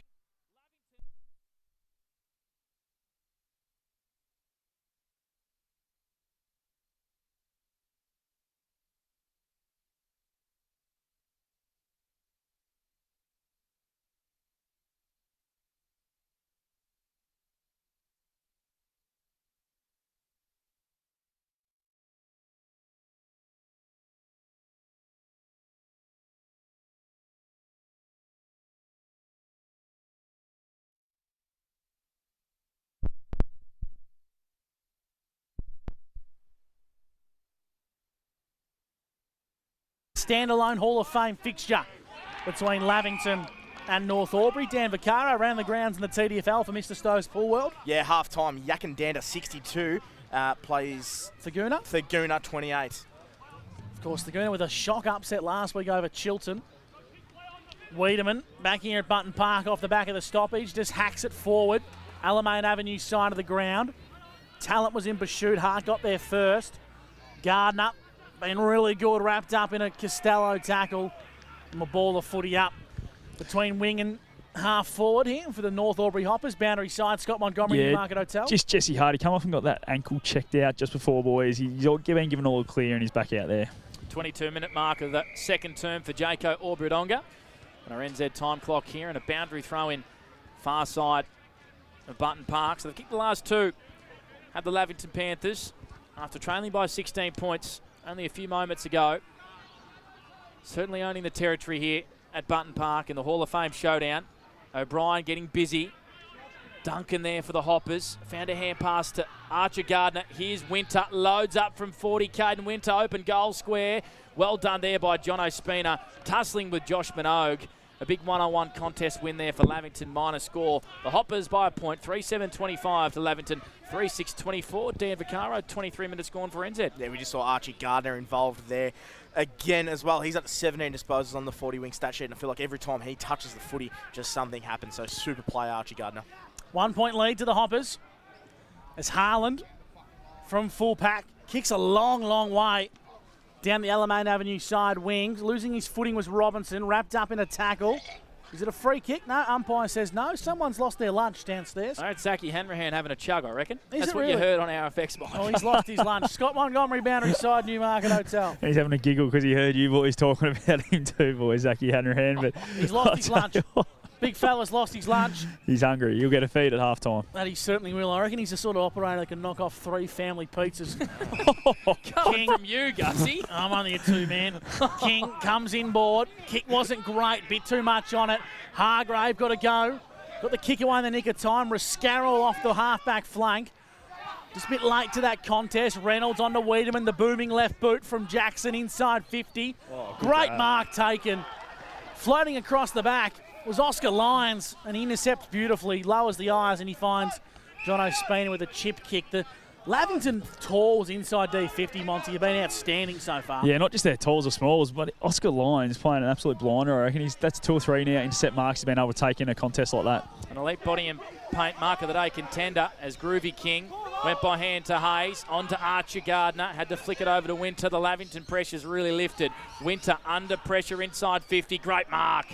Standalone Hall of Fame fixture between Lavington and North Albury. Dan Vaccaro around the grounds in the TDFL for Mr. Stowe's Pool World. Yeah, half-time. Yakandanda 62 plays Thaguna 28. Of course, Thaguna with a shock upset last week over Chilton. Wiedemann back here at Button Park off the back of the stoppage, just hacks it forward. Alamein Avenue side of the ground. Talent was in pursuit. Hart got there first. Gardner been really good, wrapped up in a Costello tackle. And the ball of footy up between wing and half forward here for the North Albury Hoppers. Boundary side, Scott Montgomery, Newmarket Hotel. Just Jesse Hardy come off and got that ankle checked out just before, boys. He's been given all clear and he's back out there. 22-minute mark of the second term for Jaco Aubrey-Wodonga. And our NZ time clock here and a boundary throw in far side of Button Park. So they've kicked the last two. Had the Lavington Panthers after trailing by 16 points only a few moments ago. Certainly owning the territory here at Button Park in the Hall of Fame showdown. O'Brien getting busy. Duncan there for the Hoppers. Found a hand pass to Archer Gardner. Here's Winter. Loads up from 40. Caden Winter, open goal square. Well done there by Jono Spina. Tussling with Josh Minogue. A big one-on-one contest win there for Lavington. Minor score. The Hoppers by a point. 3-7-25 to Lavington. 3-6-24. Dan Vaccaro, 23 minutes gone for NZ. Yeah, we just saw Archie Gardner involved there again as well. He's up to 17 disposals on the 40-wing stat sheet, and I feel like every time he touches the footy, just something happens. So super player, Archie Gardner. 1 point lead to the Hoppers as Haaland from full pack kicks a long, long way down the Alamein Avenue side wing. Losing his footing was Robinson, wrapped up in a tackle. Is it a free kick? No, umpire says no. Someone's lost their lunch downstairs. All right, Zachy Hanrahan having a chug, I reckon. Is That's what really? You heard on our FX box. Oh, he's lost his lunch. Scott Montgomery, boundary side, Newmarket Hotel. He's having a giggle because he heard you boys talking about him too, boys, Zachy Hanrahan. But He's lost his lunch. Big fella's lost his lunch. He's hungry. He'll get a feed at half-time. That he certainly will. I reckon he's the sort of operator that can knock off 3 family pizzas. Coming from you, Gussie. I'm only a 2-man. King comes inboard. Kick wasn't great. Bit too much on it. Hargrave got to go. Got the kick away in the nick of time. Rascaro off the half-back flank. Just a bit late to that contest. Reynolds on to Wiedemann. The booming left boot from Jackson inside 50. Great mark taken. Floating across the back was Oscar Lyons, and he intercepts beautifully, lowers the eyes, and he finds Jono Spina with a chip kick. The Lavington talls inside D50, Monty, have been outstanding so far. Yeah, not just their talls or smalls, but Oscar Lyons playing an absolute blinder. I reckon that's 2 or 3 now intercept marks he's been able to take in a contest like that. An elite body and paint mark of the day contender as Groovy King went by hand to Hayes, on to Archer Gardner, had to flick it over to Winter. The Lavington pressure's really lifted. Winter under pressure inside 50, great mark.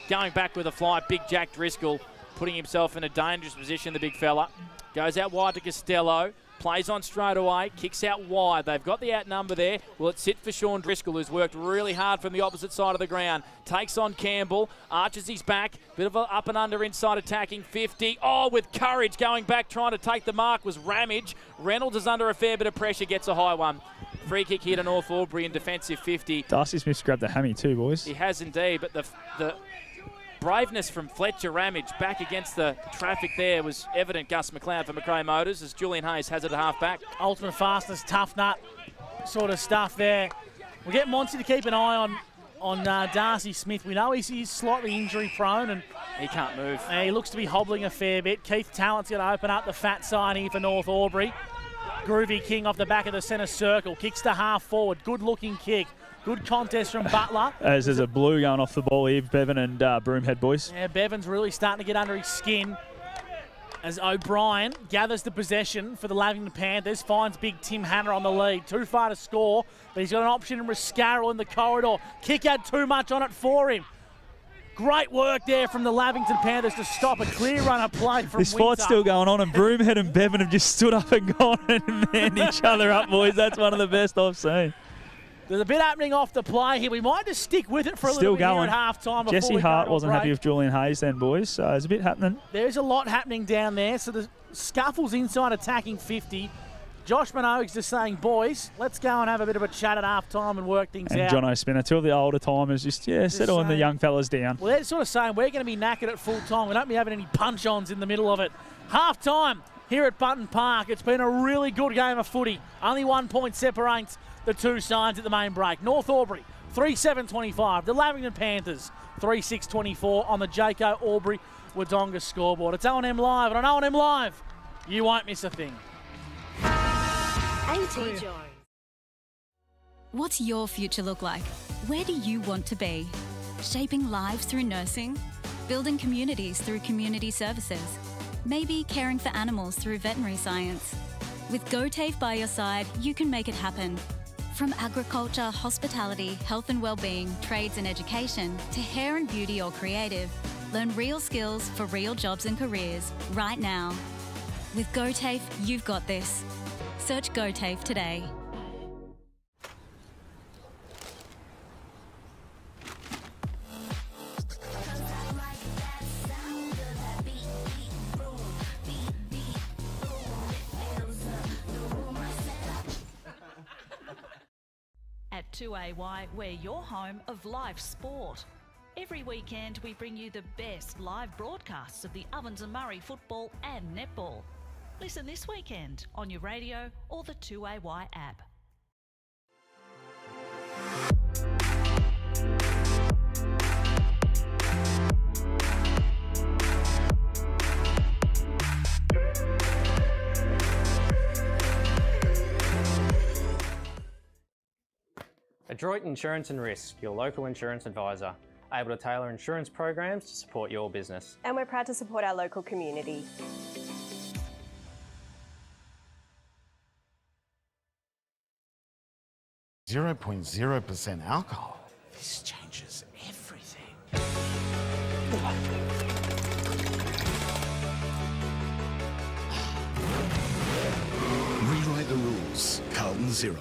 Going back with a fly, big Jack Driscoll, putting himself in a dangerous position, the big fella. Goes out wide to Costello, plays on straight away, kicks out wide. They've got the outnumber there. Will it sit for Sean Driscoll, who's worked really hard from the opposite side of the ground. Takes on Campbell, arches his back, bit of an up and under inside attacking 50. Oh, with courage going back, trying to take the mark was Ramage. Reynolds is under a fair bit of pressure, gets a high one. Free kick here to North Albury in defensive 50. Darcy Smith's grabbed the hammy too, boys. He has indeed, but the braveness from Fletcher Ramage back against the traffic there was evident. Gus McLeod for McRae Motors as Julian Hayes has it at half back. Ultimate fastness, tough nut sort of stuff there. We'll get Monty to keep an eye on Darcy Smith. We know he's slightly injury prone and he can't move. He looks to be hobbling a fair bit. Keith Tallent's going to open up the fat side here for North Albury. Groovy King off the back of the centre circle. Kicks to half forward. Good looking kick. Good contest from Butler. As there's a blue going off the ball here, Bevan and Broomhead, boys. Yeah, Bevan's really starting to get under his skin. As O'Brien gathers the possession for the Lavington Panthers, finds big Tim Hanna on the lead. Too far to score, but he's got an option in Rascaro in the corridor. Kick had too much on it for him. Great work there from the Lavington Panthers to stop a clear run of play from This fight's still going on, and Broomhead and Bevan have just stood up and gone and manned each other up, boys. That's one of the best I've seen. There's a bit happening off the play here. We might just stick with it for a little bit here at half-time. Jesse Hart wasn't happy with Julian Hayes then, boys, so there's a bit happening. There's a lot happening down there. So the scuffles inside attacking 50. Josh Minogue's just saying, boys, let's go and have a bit of a chat at half-time and work things out. And Jono Spina, two of the older timers, just settling the young fellas down. Well, they're sort of saying we're going to be knackered at full time. We don't be having any punch-ons in the middle of it. Half-time here at Button Park. It's been a really good game of footy. Only 1 point separates the two sides at the main break. North Albury, 3-7-25. The Lavington Panthers, 3-6-24 on the Jaco Aubrey-Wodonga scoreboard. It's O&M Live, and on O&M Live, you won't miss a thing. AT Jones. What's your future look like? Where do you want to be? Shaping lives through nursing? Building communities through community services? Maybe caring for animals through veterinary science? With GoTave by your side, you can make it happen. From agriculture, hospitality, health and wellbeing, trades and education, to hair and beauty or creative, Learn real skills for real jobs and careers right now. With GoTAFE, you've got this. Search GoTAFE today. At 2AY, we're your home of live sport. Every weekend we bring you the best live broadcasts of the Ovens and Murray football and netball. Listen this weekend on your radio or the 2AY app. Adroit Insurance and Risk, your local insurance advisor, able to tailor insurance programs to support your business. And we're proud to support our local community. .0% alcohol. This changes everything. Rewrite the rules. Carlton Zero.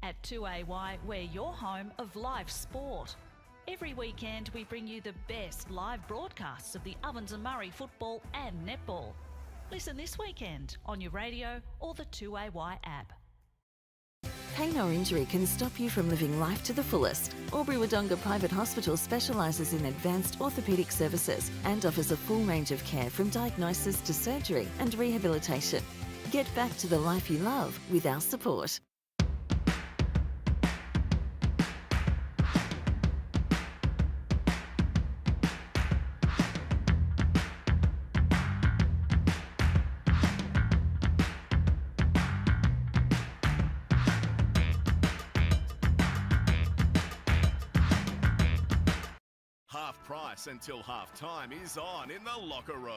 At 2AY, we're your home of live sport. Every weekend we bring you the best live broadcasts of the Ovens and Murray football and netball. Listen this weekend on your radio or the 2AY app. Pain or injury can stop you from living life to the fullest. Albury Wodonga Private Hospital specialises in advanced orthopaedic services and offers a full range of care from diagnosis to surgery and rehabilitation. Get back to the life you love with our support. Half price until half time is on in the locker room.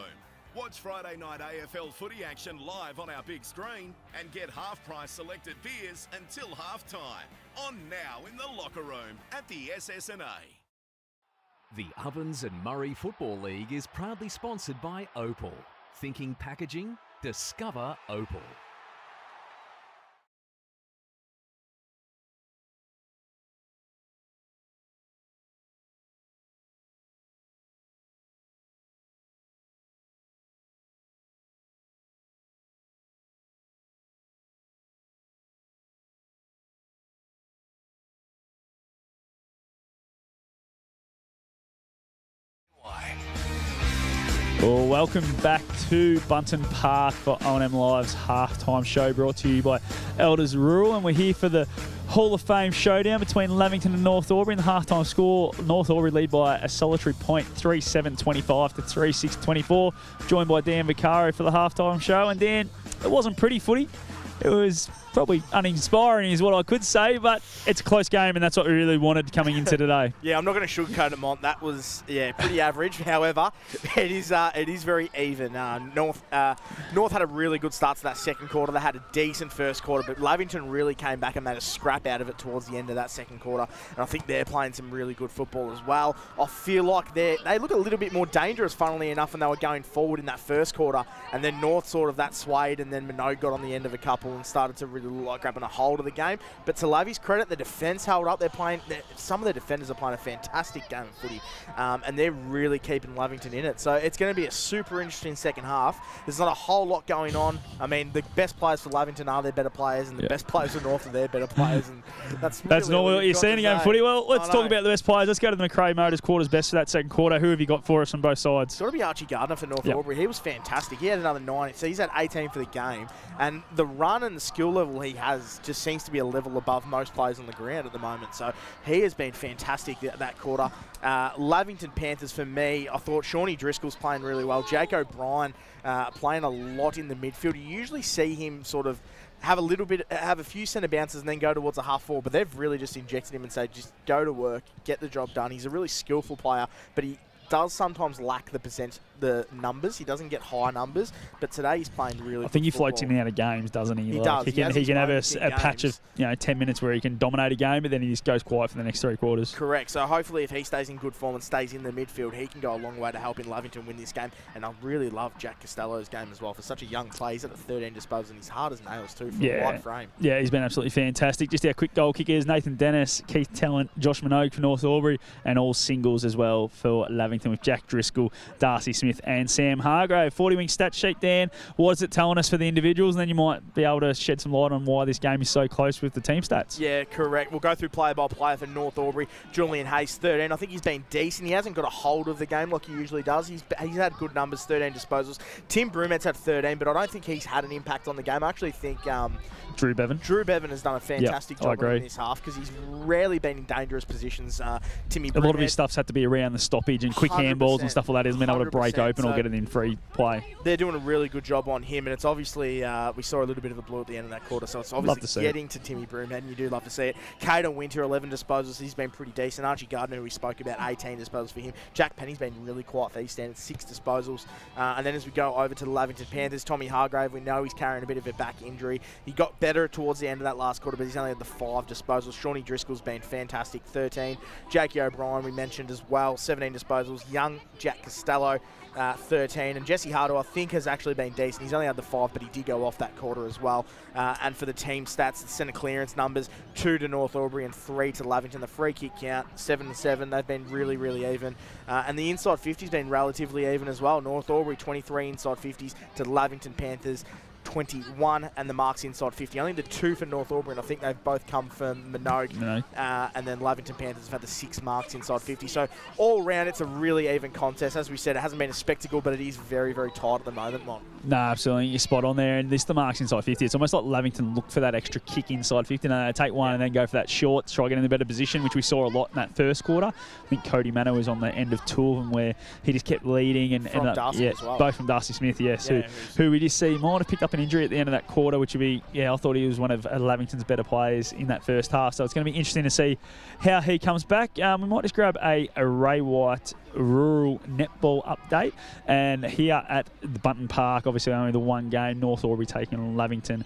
Watch Friday night AFL footy action live on our big screen and get half price selected beers until half time. On now in the locker room at the SS&A. The Ovens and Murray Football League is proudly sponsored by Opal. Thinking packaging? Discover Opal. Well, welcome back to Bunton Park for O&M Live's halftime show, brought to you by Elders Rural, and we're here for the Hall of Fame showdown between Lavington and North Albury. In the halftime score, North Albury lead by a solitary point, 3-7-25 to 3-6-24. Joined by Dan Vaccaro for the halftime show, and Dan, it wasn't pretty footy. It was probably uninspiring is what I could say, but it's a close game, and that's what we really wanted coming into today. Yeah, I'm not going to sugarcoat it, Mont. That was, pretty average. However, it is very even. North had a really good start to that second quarter. They had a decent first quarter, but Lavington really came back and made a scrap out of it towards the end of that second quarter, and I think they're playing some really good football as well. I feel like they look a little bit more dangerous, funnily enough, when they were going forward in that first quarter, and then North sort of that swayed, and then Minogue got on the end of a couple. level and started to really look like grabbing a hold of the game. But to Lavi's credit, the defence held up. Some of the defenders are playing a fantastic game of footy, and they're really keeping Lavington in it. So it's going to be a super interesting second half. There's not a whole lot going on. I mean, the best players for Lavington are their better players, and the best players for North are their better players. And that's really not what you're seeing in game of footy. Well, let's talk about the best players. Let's go to the McRae Motors quarters best for that second quarter. Who have you got for us on both sides? It's got to be Archie Gardner for North Albury. He was fantastic. He had another 9, so he's at 18 for the game. And the run and the skill level he has just seems to be a level above most players on the ground at the moment. So he has been fantastic that quarter. Lavington Panthers for me, I thought Shawnee Driscoll's playing really well. Jake O'Brien playing a lot in the midfield. You usually see him sort of have a few centre bounces and then go towards a half forward, but they've really just injected him and say, just go to work, get the job done. He's a really skillful player, but he does sometimes lack the numbers. He doesn't get high numbers, but today he's playing really good. I think he floats in and out of games, doesn't he? He does. He can have a patch of 10 minutes where he can dominate a game, but then he just goes quiet for the next 3 quarters. Correct. So hopefully if he stays in good form and stays in the midfield, he can go a long way to helping Lavington win this game. And I really love Jack Costello's game as well. For such a young player, he's at a 13 disposal and he's hard as nails too for a wide frame. Yeah, he's been absolutely fantastic. Just our quick goal kickers, Nathan Dennis, Keith Talent, Josh Minogue for North Albury, and all singles as well for Lavington with Jack Driscoll, Darcy Smith and Sam Hargrave. 40-wing stat sheet, Dan. What is it telling us for the individuals? And then you might be able to shed some light on why this game is so close with the team stats. Yeah, correct. We'll go through player by player for North Albury. Julian Hayes, 13. I think he's been decent. He hasn't got a hold of the game like he usually does. He's had good numbers, 13 disposals. Tim Brumets had 13, but I don't think he's had an impact on the game. I actually think Drew Bevan has done a fantastic job in this half because he's rarely been in dangerous positions. Timmy Brumet, a lot of his stuff's had to be around the stoppage and quick handballs and stuff like that. He hasn't been able to break open or get it in free play. They're doing a really good job on him, and it's obviously we saw a little bit of a blue at the end of that quarter, so it's obviously getting to Timmy Broomhead, and you do love to see it. Caden Winter, 11 disposals. He's been pretty decent. Archie Gardner, who we spoke about, 18 disposals for him. Jack Penny's been really quiet for his standards, 6 disposals. And then as we go over to the Lavington Panthers, Tommy Hargrave, we know he's carrying a bit of a back injury. He got better towards the end of that last quarter, but he's only had the 5 disposals. Shawnee Driscoll's been fantastic, 13. Jakey O'Brien, we mentioned as well, 17 disposals. Young Jack Costello, 13. And Jesse Hardo, I think, has actually been decent. He's only had the 5, but he did go off that quarter as well. And for the team stats, the centre clearance numbers, 2 to North Albury and 3 to Lavington. The free kick count, 7-7. They've been really, really even. And the inside 50's been relatively even as well. North Albury, 23 inside 50s to the Lavington Panthers, 21, and the marks inside 50. Only the 2 for North Albury, and I think they've both come from Minogue. And then Lavington Panthers have had the 6 marks inside 50. So all round, it's a really even contest. As we said, it hasn't been a spectacle, but it is very, very tight at the moment, Mon. No, absolutely. You're spot on there. And this the marks inside 50. It's almost like Lavington look for that extra kick inside 50. And they take one and then go for that short, try to get in a better position, which we saw a lot in that first quarter. I think Cody Manor was on the end of 2 of them where he just kept leading. And from Darcy as well. Both from Darcy Smith, yes. Who we just see might have picked up an injury at the end of that quarter, which would be, I thought he was one of Lavington's better players in that first half. So it's going to be interesting to see how he comes back. We might just grab a Ray White rural netball update. And here at the Bunton Park, obviously only the one game, North Albury taking on Lavington.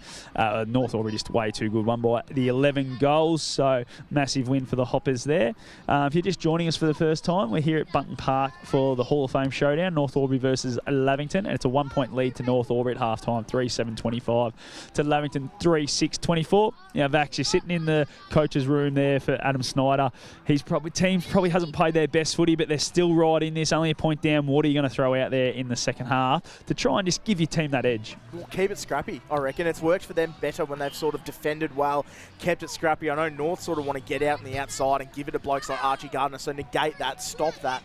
North Albury just way too good, won by the 11 goals. So massive win for the Hoppers there. If you're just joining us for the first time, we're here at Bunton Park for the Hall of Fame Showdown, North Albury versus Lavington. And it's a 1-point lead to North Albury at half-time, 3-7-25 to Lavington, 3-6-24. Now, Vax, you're sitting in the coach's room there for Adam Snyder. Teams probably hasn't played their best footy, but they're still right in this, only a point down. What are you going to throw out there in the second half to try and just give your team that edge? We'll keep it scrappy, I reckon. It's worked for them better when they've sort of defended well, kept it scrappy. I know North sort of want to get out on the outside and give it to blokes like Archie Gardner, so negate that, stop that,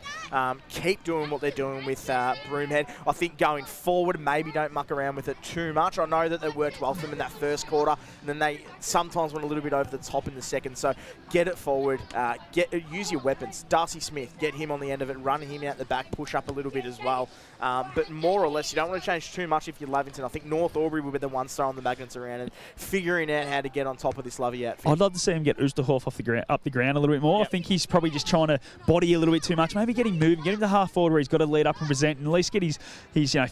keep doing what they're doing with Broomhead. I think going forward, maybe don't muck around with it too much. I know that they worked well for them in that first quarter, and then they sometimes went a little bit over the top in the second, so get it forward, use your weapons. Darcy Smith, get him on the end of it, run him out the back, push up a little bit as well. But more or less, you don't want to change too much if you're Lavington. I think North Albury will be the ones throwing the magnets around and figuring out how to get on top of this Lovey outfit. I'd love to see him get Oosterhoff up the ground a little bit more. I think he's probably just trying to body a little bit too much. Maybe get him moving, get him to half forward where he's got to lead up and present, and at least get his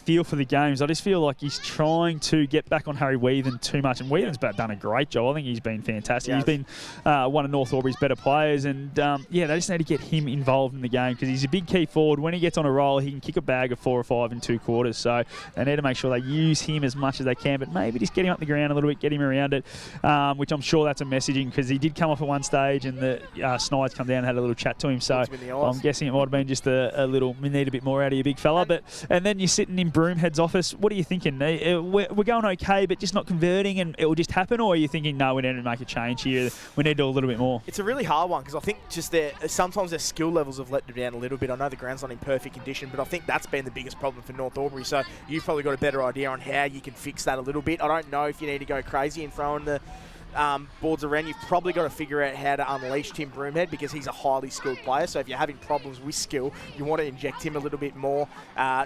feel for the games. I just feel like he's trying to get back on Harry Wheathen too much, and Wheathen's done a great job. I think he's been fantastic. He's been one of North Albury's better players, and they just need to get him involved in the game because he's a big key forward. When he gets on a roll, he can kick a bag of 4 or 5 in 2 quarters. So they need to make sure they use him as much as they can, but maybe just get him up the ground a little bit, get him around it, which I'm sure that's a messaging, because he did come off at one stage and the Snides come down and had a little chat to him. So I'm guessing it might have been just a little, we need a bit more out of you, big fella. And then you're sitting in Broomhead's office. What are you thinking? We're going okay, but just not converting, and it will just happen? Or are you thinking, no, we need to make a change here, we need to do a little bit more? It's a really hard one, because I think just sometimes their skill levels have let them down a little bit. I know the ground's not in perfect condition, but I think that's been the biggest problem for North Albury. So you've probably got a better idea on how you can fix that a little bit. I don't know if you need to go crazy and throwing the boards around. You've probably got to figure out how to unleash Tim Broomhead, because he's a highly skilled player. So if you're having problems with skill, you want to inject him a little bit more.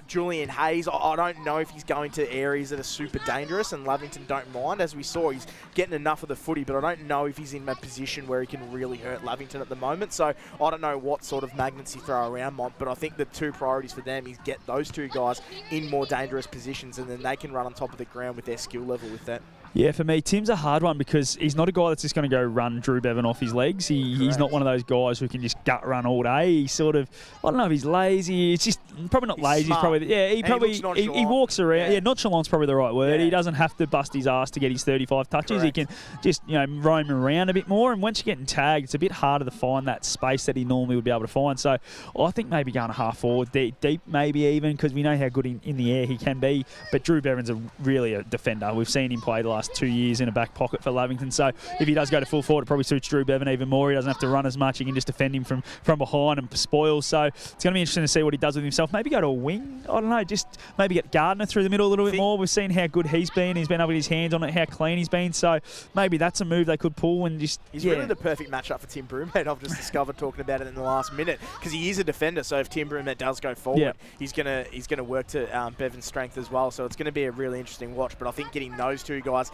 Julian Hayes, I don't know if he's going to areas that are super dangerous, and Lavington don't mind. As we saw, he's getting enough of the footy, but I don't know if he's in a position where he can really hurt Lavington at the moment. So I don't know what sort of magnets you throw around Mont, but I think the 2 priorities for them is get those 2 guys in more dangerous positions, and then they can run on top of the ground with their skill level with that. Yeah, for me, Tim's a hard one, because he's not a guy that's just going to go run Drew Bevan off his legs. He's not one of those guys who can just gut run all day. He's sort of, I don't know if he's lazy. It's just probably not lazy. He's probably, he walks around. Yeah, nonchalant's probably the right word. Yeah. He doesn't have to bust his ass to get his 35 touches. Correct. He can just roam around a bit more. And once you're getting tagged, it's a bit harder to find that space that he normally would be able to find. So I think maybe going a half forward, deep maybe even, because we know how good in the air he can be. But Drew Bevan's really a defender. We've seen him play the last 2 years in a back pocket for Lavington. So if he does go to full forward, it probably suits Drew Bevan even more. He doesn't have to run as much. He can just defend him from behind and spoil. So it's going to be interesting to see what he does with himself. Maybe go to a wing. I don't know. Just maybe get Gardner through the middle a little bit more. We've seen how good he's been. He's been able to get his hands on it, how clean he's been. So maybe that's a move they could pull. And just he's really the perfect matchup for Tim Broomhead. I've just discovered talking about it in the last minute, because he is a defender. So if Tim Broomhead does go forward, he's gonna work to Bevan's strength as well. So it's going to be a really interesting watch. But I think getting those 2 guys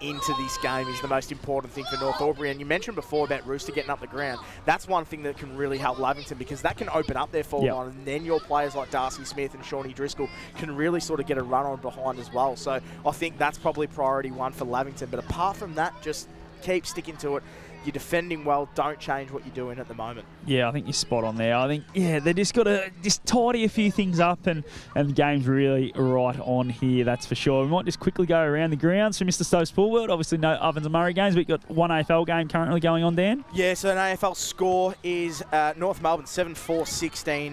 into this game is the most important thing for North Albury. And you mentioned before about Rooster getting up the ground. That's one thing that can really help Lavington, because that can open up their forward line, and then your players like Darcy Smith and Shawnee Driscoll can really sort of get a run on behind as well. So I think that's probably priority 1 for Lavington. But apart from that, just keep sticking to it. You're defending well. Don't change what you're doing at the moment. Yeah, I think you're spot on there. I think, they just got to just tidy a few things up, and the game's really right on here, that's for sure. We might just quickly go around the grounds for Mr. Stokes Pool World. Obviously, no Ovens and Murray games. We've got one AFL game currently going on, Dan. Yeah, so an AFL score is North Melbourne 7-4-16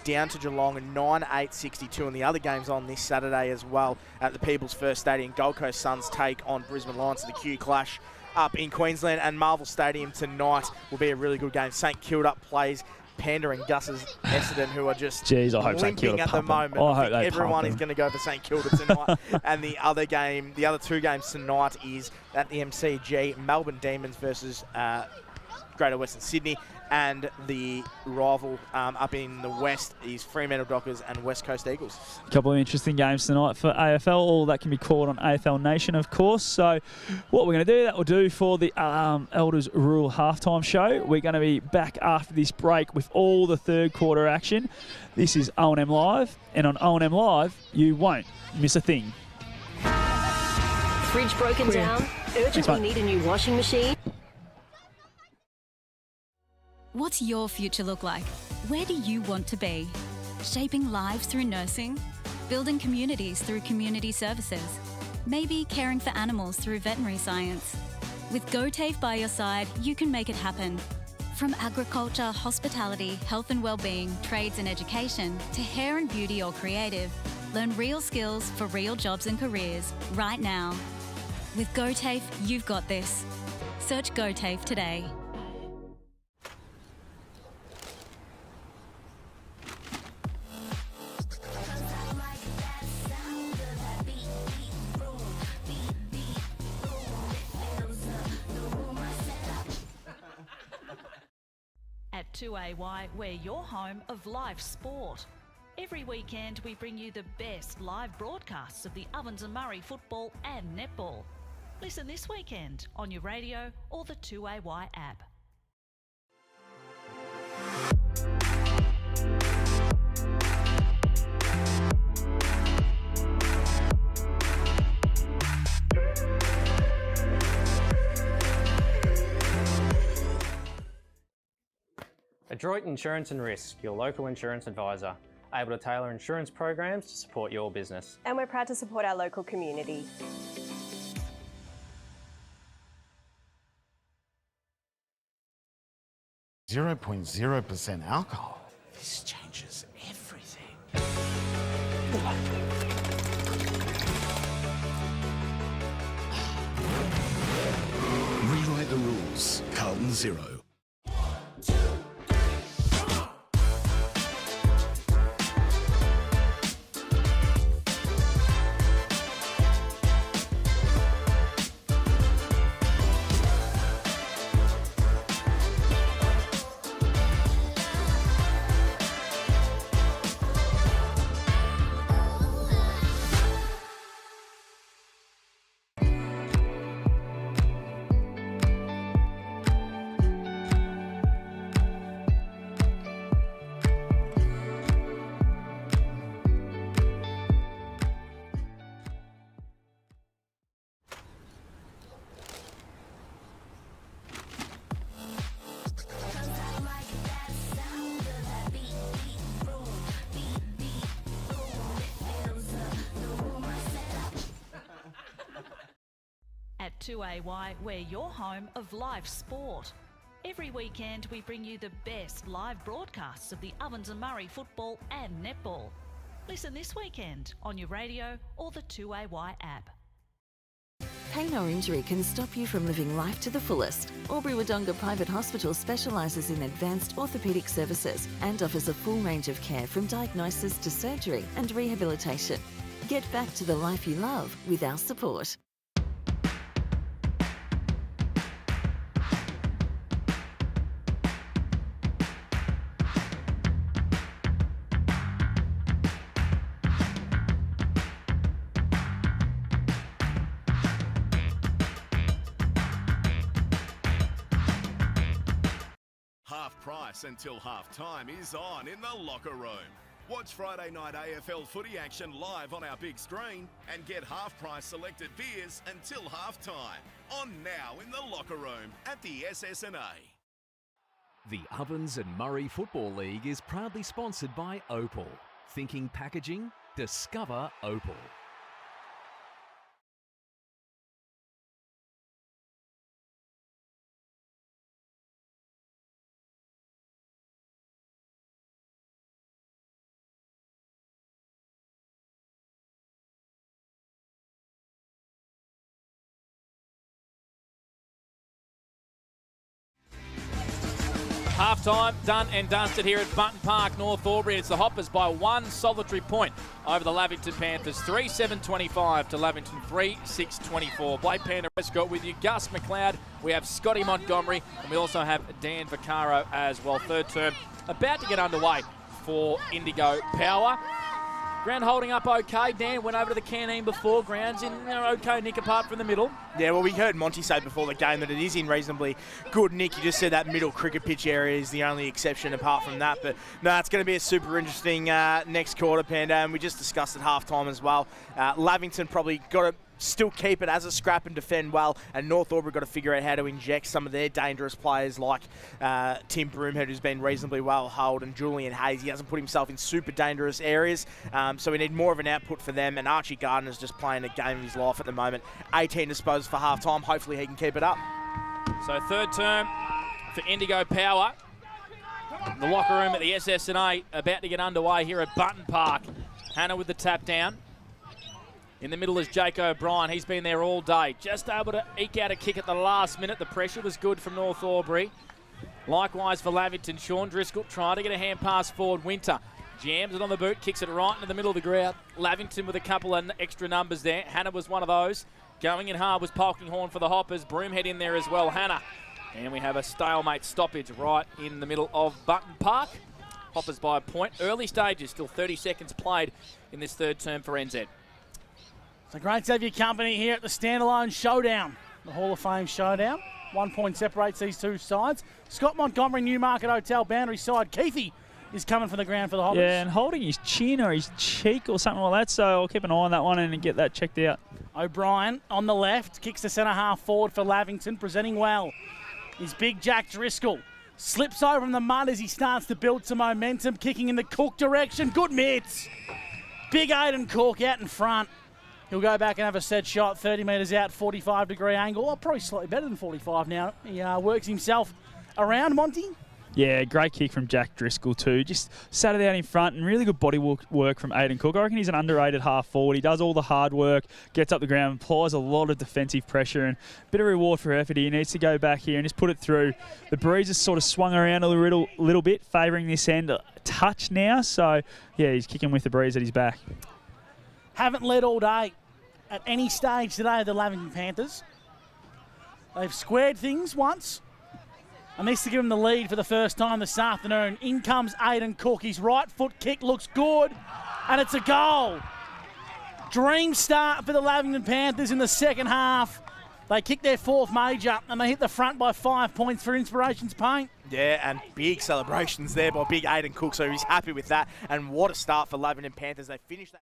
down to Geelong, and 9-8-62. And the other games on this Saturday as well at the People's First Stadium. Gold Coast Suns take on Brisbane Lions to the Q Clash up in Queensland, and Marvel Stadium tonight will be a really good game. St Kilda plays Panda and Gus's Essendon, who are just limping at the moment. I think everyone is going to go for St Kilda tonight. And the other 2 games tonight is at the MCG, Melbourne Demons versus Greater Western Sydney, and the rival up in the west is Fremantle Dockers and West Coast Eagles. A couple of interesting games tonight for AFL. All that can be called on AFL Nation, of course. So what we're going to do, that we'll do for the Elders Rural halftime show. We're going to be back after this break with all the 3rd quarter action. This is O&M Live, and on O&M Live, you won't miss a thing. Fridge broken down? Urgently need a new washing machine? What's your future look like? Where do you want to be? Shaping lives through nursing? Building communities through community services? Maybe caring for animals through veterinary science? With GoTAFE by your side, you can make it happen. From agriculture, hospitality, health and wellbeing, trades and education, to hair and beauty or creative, learn real skills for real jobs and careers right now. With GoTAFE, you've got this. Search GoTAFE today. At 2AY, we're your home of live sport. Every weekend we bring you the best live broadcasts of the Ovens and Murray football and netball. Listen this weekend on your radio or the 2AY app. A Adroit Insurance and Risk, your local insurance advisor, able to tailor insurance programs to support your business. And we're proud to support our local community. .0% alcohol. This changes everything. Rewrite the rules. Carlton 0. At 2AY, we're your home of live sport. Every weekend we bring you the best live broadcasts of the Ovens and Murray football and netball. Listen this weekend on your radio or the 2AY app. Pain or injury can stop you from living life to the fullest. Albury Wodonga Private Hospital specialises in advanced orthopaedic services and offers a full range of care from diagnosis to surgery and rehabilitation. Get back to the life you love with our support. Half price until half time is on in the locker room. Watch Friday night AFL footy action live on our big screen and get half price selected beers until half time. On now in the locker room at the SS&A. The Ovens and Murray Football League is proudly sponsored by Opal. Thinking packaging? Discover Opal. Half-time, done and dusted here at Button Park, North Albury. It's the Hoppers by one solitary point over the Lavington Panthers. 3-7-25 to Lavington 3-6-24. Blake Panda with you, Gus McLeod. We have Scotty Montgomery, and we also have Dan Vaccaro as well. Third term about to get underway for Indigo Power. Ground holding up okay. Dan went over to the canteen before. Ground's in okay nick apart from the middle. Yeah, well, we heard Monty say before the game that it is in reasonably good nick. You just said that middle cricket pitch area is the only exception apart from that. But no, it's going to be a super interesting next quarter, Panda. And we just discussed at halftime as well. Lavington probably got to still keep it as a scrap and defend well, and North Albury got to figure out how to inject some of their dangerous players like Tim Broomhead, who's been reasonably well held, and Julian Hayes. He hasn't put himself in super dangerous areas, so we need more of an output for them, and Archie Gardner's just playing a game of his life at the moment. 18 disposed for half-time. Hopefully he can keep it up. So third term for Indigo Power. The locker room at the SS&A about to get underway here at Button Park. Hannah with the tap down. In the middle is Jake O'Brien. He's been there all day. Just able to eke out a kick at the last minute. The pressure was good from North Albury. Likewise for Lavington. Sean Driscoll trying to get a hand pass forward. Winter jams it on the boot, kicks it right into the middle of the ground. Lavington with a couple of extra numbers there. Hannah was one of those. Going in hard was Polkinghorn for the Hoppers. Broomhead in there as well. Hannah. And we have a stalemate stoppage right in the middle of Button Park. Hoppers by a point. Early stages, still 30 seconds played in this third term for NZ. So great to have your company here at the standalone Showdown, the Hall of Fame Showdown. 1 point separates these two sides. Scott Montgomery, Newmarket Hotel, boundary side. Keithy is coming from the ground for the Hoppers. Yeah, and holding his chin or his cheek or something like that, so I'll keep an eye on that one and get that checked out. O'Brien on the left, kicks to centre half forward for Lavington, presenting well. Is big Jack Driscoll. Slips over in the mud as he starts to build some momentum, kicking in the Cook direction. Good mitts. Big Aiden Cook out in front. He'll go back and have a set shot, 30 metres out, 45-degree angle. Oh, probably slightly better than 45 now. He works himself around, Monty. Yeah, great kick from Jack Driscoll too. Just sat it out in front and really good body work from Aiden Cook. I reckon he's an underrated half forward. He does all the hard work, gets up the ground, applies a lot of defensive pressure, and a bit of reward for effort. He needs to go back here and just put it through. The breeze has sort of swung around a little bit, favouring this end a touch now. So, yeah, he's kicking with the breeze at his back. Haven't led all day at any stage today, the Lavington Panthers. They've squared things once. And this to give him the lead for the first time this afternoon. In comes Aiden Cook. His right foot kick looks good, and it's a goal. Dream start for the Lavington Panthers in the second half. They kick their fourth major, and they hit the front by 5 points for Inspirations Paint. Yeah, and big celebrations there by big Aiden Cook, so he's happy with that. And what a start for Lavington Panthers. They finished that.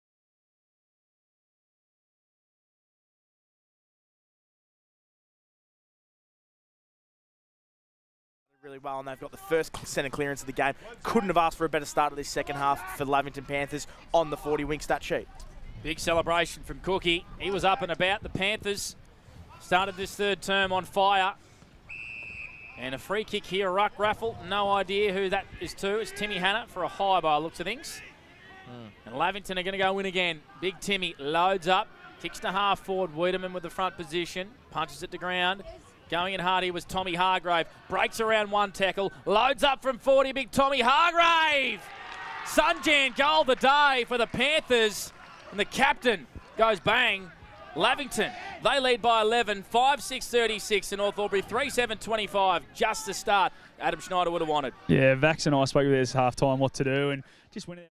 Really well, and they've got the first centre clearance of the game. Couldn't have asked for a better start of this second half for the Lavington Panthers on the 40-wing stat sheet. Big celebration from Cookie. He was up and about. The Panthers started this third term on fire. And a free kick here, a ruck raffle. No idea who that is to. It's Timmy Hanna for a high by the looks of things. And Lavington are going to go in again. Big Timmy loads up, kicks to half forward. Wiedemann with the front position, punches it to ground. Going in hard here was Tommy Hargrave. Breaks around one tackle. Loads up from 40. Big Tommy Hargrave. Sunjan goal of the day for the Panthers. And the captain goes bang. Lavington, they lead by 11. 5-6-36 to North Albury. 3-7-25 just to start. Adam Schneider would have wanted. Yeah, Vax and I spoke with this half-time what to do and just went out.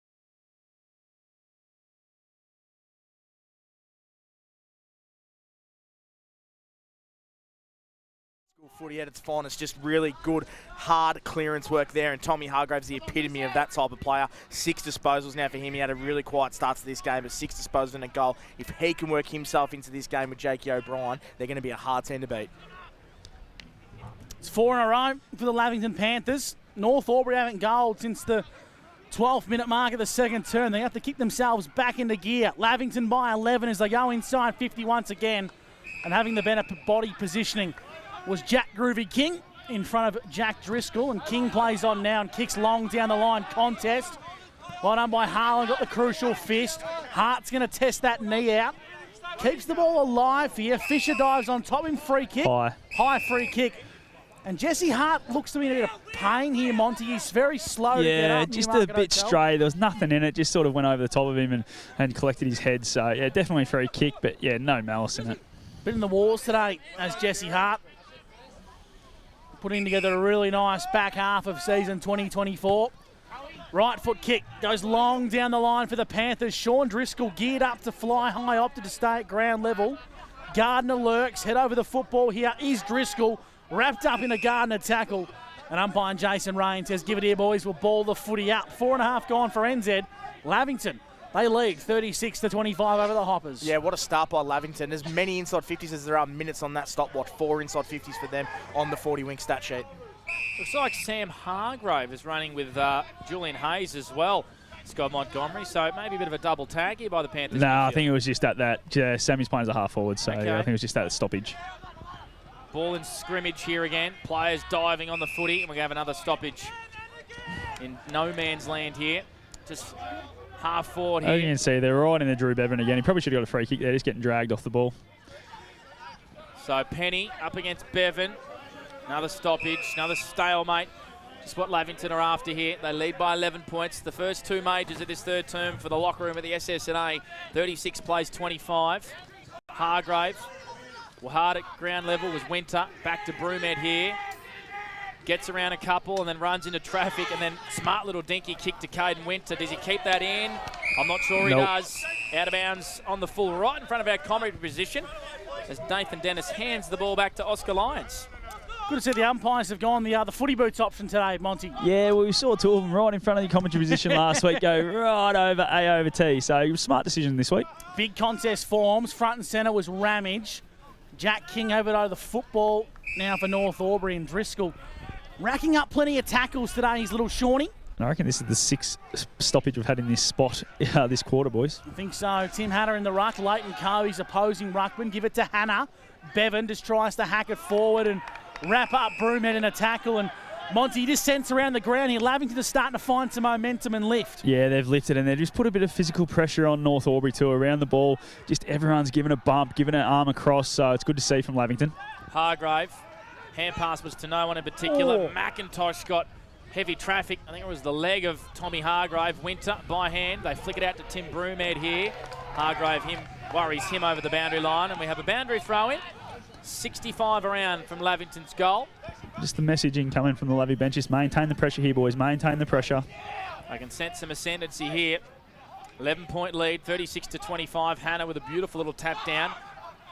Footy at its finest, just really good, hard clearance work there, and Tommy Hargrave's the epitome of that type of player. 6 disposals now for him. He had a really quiet start to this game, but 6 disposals and a goal. If he can work himself into this game with Jakey O'Brien, they're going to be a hard team to beat. It's 4 in a row for the Lavington Panthers. North Albury haven't goaled since the 12th minute mark of the second term. They have to kick themselves back into gear. Lavington by 11 as they go inside 50 once again, and having the better body positioning was Jack Groovy King in front of Jack Driscoll, and King plays on now and kicks long down the line. Contest. Well done by Harlan, got the crucial fist. Hart's going to test that knee out. Keeps the ball alive here. Fisher dives on top of him, free kick. High free kick. And Jesse Hart looks to be in a bit of pain here, Monty. He's very slow to get up. Yeah, just a bit stray. There was nothing in it. Just sort of went over the top of him and collected his head. So, yeah, definitely free kick, but, yeah, no malice in it. Bit in the wars today as Jesse Hart. Putting together a really nice back half of season 2024. Right foot kick goes long down the line for the Panthers. Sean Driscoll geared up to fly high, opted to stay at ground level. Gardner lurks, head over the football here is Driscoll, wrapped up in a Gardner tackle. And umpire Jason Rain says, give it here, boys, we'll ball the footy up. 4.5 gone for NZ. Lavington, they lead 36-25 over the Hoppers. Yeah, what a start by Lavington. As many inside 50s as there are minutes on that stopwatch. 4 inside 50s for them on the 40-wing stat sheet. Looks like Sam Hargrave is running with Julian Hayes as well. Scott Montgomery, so maybe a bit of a double tag here by the Panthers. No, I think it was just at that. Sammy's playing as a half forward, so yeah, I think it was just at the stoppage. Ball in scrimmage here again. Players diving on the footy, and we're going to have another stoppage in no man's land here. Just half forward here. As you can see, they're right in the Drew Bevan again. He probably should have got a free kick there, just getting dragged off the ball. So Penny up against Bevan. Another stoppage, another stalemate. Just what Lavington are after here. They lead by 11 points. The first 2 majors of this third term for the locker room at the SS&A. 36 plays 25. Hargrave. Well, hard at ground level was Winter. Back to Broomhead here. Gets around a couple and then runs into traffic, and then smart little dinky kick to Caden Winter. Does he keep that in? I'm not sure he does. Out of bounds on the full right in front of our commentary position as Nathan Dennis hands the ball back to Oscar Lyons. Good to see the umpires have gone the footy boots option today, Monty. Yeah, well, we saw 2 of them right in front of the commentary position last week go right over A over T. So it was a smart decision this week. Big contest forms. Front and centre was Ramage. Jack King over to the football now for North Albury, and Driscoll racking up plenty of tackles today, his little Shawnee. I reckon this is the 6th stoppage we've had in this spot this quarter, boys. I think so. Tim Hanna in the ruck. Leighton Coe, he's opposing ruckman. Give it to Hanna. Bevan just tries to hack it forward and wrap up Broomhead in a tackle. And Monty just sends around the ground here. Lavington is starting to find some momentum and lift. Yeah, they've lifted and they just put a bit of physical pressure on North Albury too around the ball. Just everyone's giving a bump, giving an arm across. So it's good to see from Lavington. Hargrave. Hand pass was to no one in particular. McIntosh got heavy traffic. I think it was the leg of Tommy Hargrave. Winter by hand. They flick it out to Tim Broomhead here. Hargrave worries him over the boundary line, and we have a boundary throw in. 65 around from Lavington's goal. Just the messaging coming from the Lavy bench. Just maintain the pressure here, boys. Maintain the pressure. I can sense some ascendancy here. 11-point lead, 36-25. Hanna with a beautiful little tap down.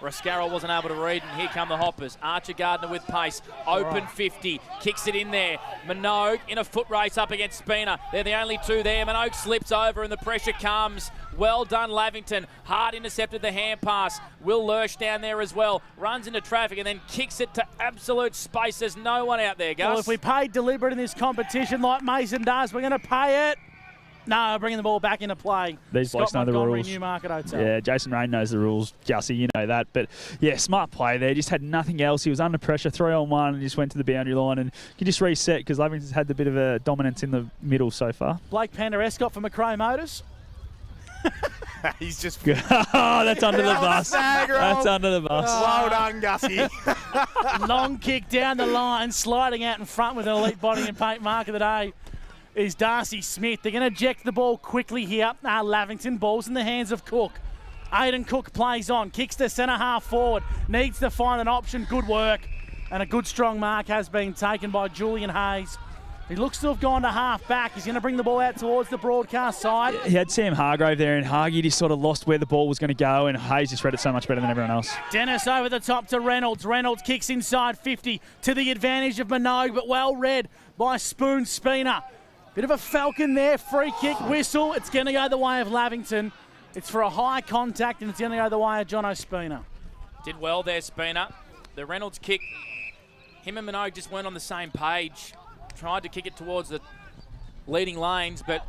Rascaro wasn't able to read, and here come the Hoppers. Archer Gardner with pace, open 50, kicks it in there. Minogue in a foot race up against Spina. They're the only two there. Minogue slips over and the pressure comes. Well done, Lavington. Hard intercepted the hand pass. Will Lurch down there as well. Runs into traffic and then kicks it to absolute space. There's no one out there, Gus. Well, if we paid deliberate in this competition like Mason does, we're going to pay it. No, bringing the ball back into play. These blokes know the rules. Newmarket Hotel. Yeah, Jason Rain knows the rules. Gussie, you know that. But yeah, smart play there. Just had nothing else. He was under pressure, 3-on-1, and just went to the boundary line. And you just reset because Lavington's had a bit of a dominance in the middle so far. Blake Panda-Escott for McRae Motors. He's just... Oh, that's under the bus. That's under the bus. Well done, Gussie. Long kick down the line, sliding out in front with an elite body and paint mark of the day is Darcy Smith. They're going to eject the ball quickly here. Lavington, ball's in the hands of Cook. Aidan Cook plays on, kicks to centre half forward, needs to find an option. Good work. And a good strong mark has been taken by Julian Hayes. He looks to have gone to half back. He's going to bring the ball out towards the broadcast side. He had Sam Hargrave there, and Hargy just sort of lost where the ball was going to go, and Hayes just read it so much better than everyone else. Dennis over the top to Reynolds. Reynolds kicks inside 50 to the advantage of Minogue, but well read by Spoon Spina. Bit of a falcon there, free kick, whistle. It's going to go the way of Lavington. It's for a high contact, and it's going to go the way of Jono Spina. Did well there, Spina. The Reynolds kick, him and Minogue just weren't on the same page. Tried to kick it towards the leading lanes, but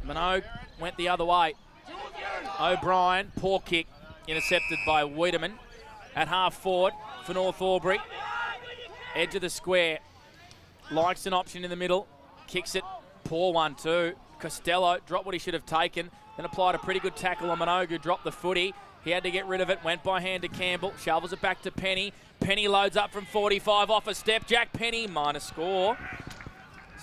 Minogue went the other way. O'Brien, poor kick, intercepted by Wiedemann at half forward for North Albury. Edge of the square, likes an option in the middle, kicks it. Poor one too. Costello dropped what he should have taken, then applied a pretty good tackle on Minogue, who dropped the footy. He had to get rid of it, went by hand to Campbell, shovels it back to Penny. Penny loads up from 45 off a step. Jack Penny, minus score.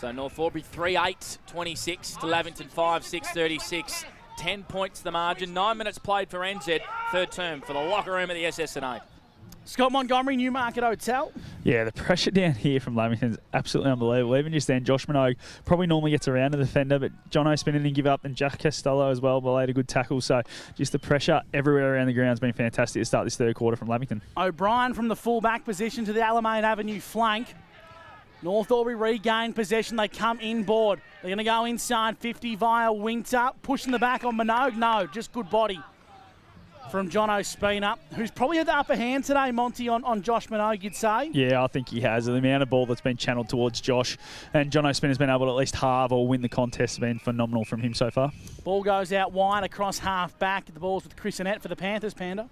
So North Albury 3-8-26 to Lavington 5-6-36. 10 points the margin. 9 minutes played for NZ. Third term for the locker room at the SS&A. Scott Montgomery, Newmarket Hotel. Yeah, the pressure down here from Lavington is absolutely unbelievable. Even just then, Josh Minogue probably normally gets around the defender, but Jono Spina didn't give up, and Jack Costello as well laid a good tackle. So just the pressure everywhere around the ground has been fantastic to start this third quarter from Lavington. O'Brien from the full-back position to the Alamein Avenue flank. North Albury regain possession. They come inboard. They're going to go inside 50 via Winter. Pushing the back on Minogue. No, just good body from Jono Spina, who's probably had the upper hand today, Monty, on Josh Minogue, you'd say? Yeah, I think he has. The amount of ball that's been channeled towards Josh, and Jono Spina's been able to at least halve or win the contest has been phenomenal from him so far. Ball goes out wide across half back. The ball's with Chris Annette for the Panthers, Panda.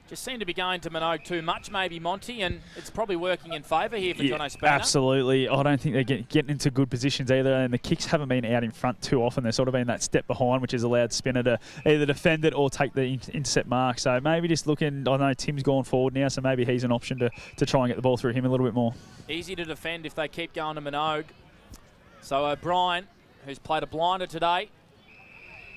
Just seemed to be going to Minogue too much, maybe, Monty, and it's probably working in favour here for Jono Spina. Absolutely. I don't think they're getting into good positions either, and the kicks haven't been out in front too often. They've sort of been that step behind, which has allowed Spina to either defend it or take the intercept mark. So maybe just looking, I know Tim's gone forward now, so maybe he's an option to try and get the ball through him a little bit more. Easy to defend if they keep going to Minogue. So O'Brien, who's played a blinder today,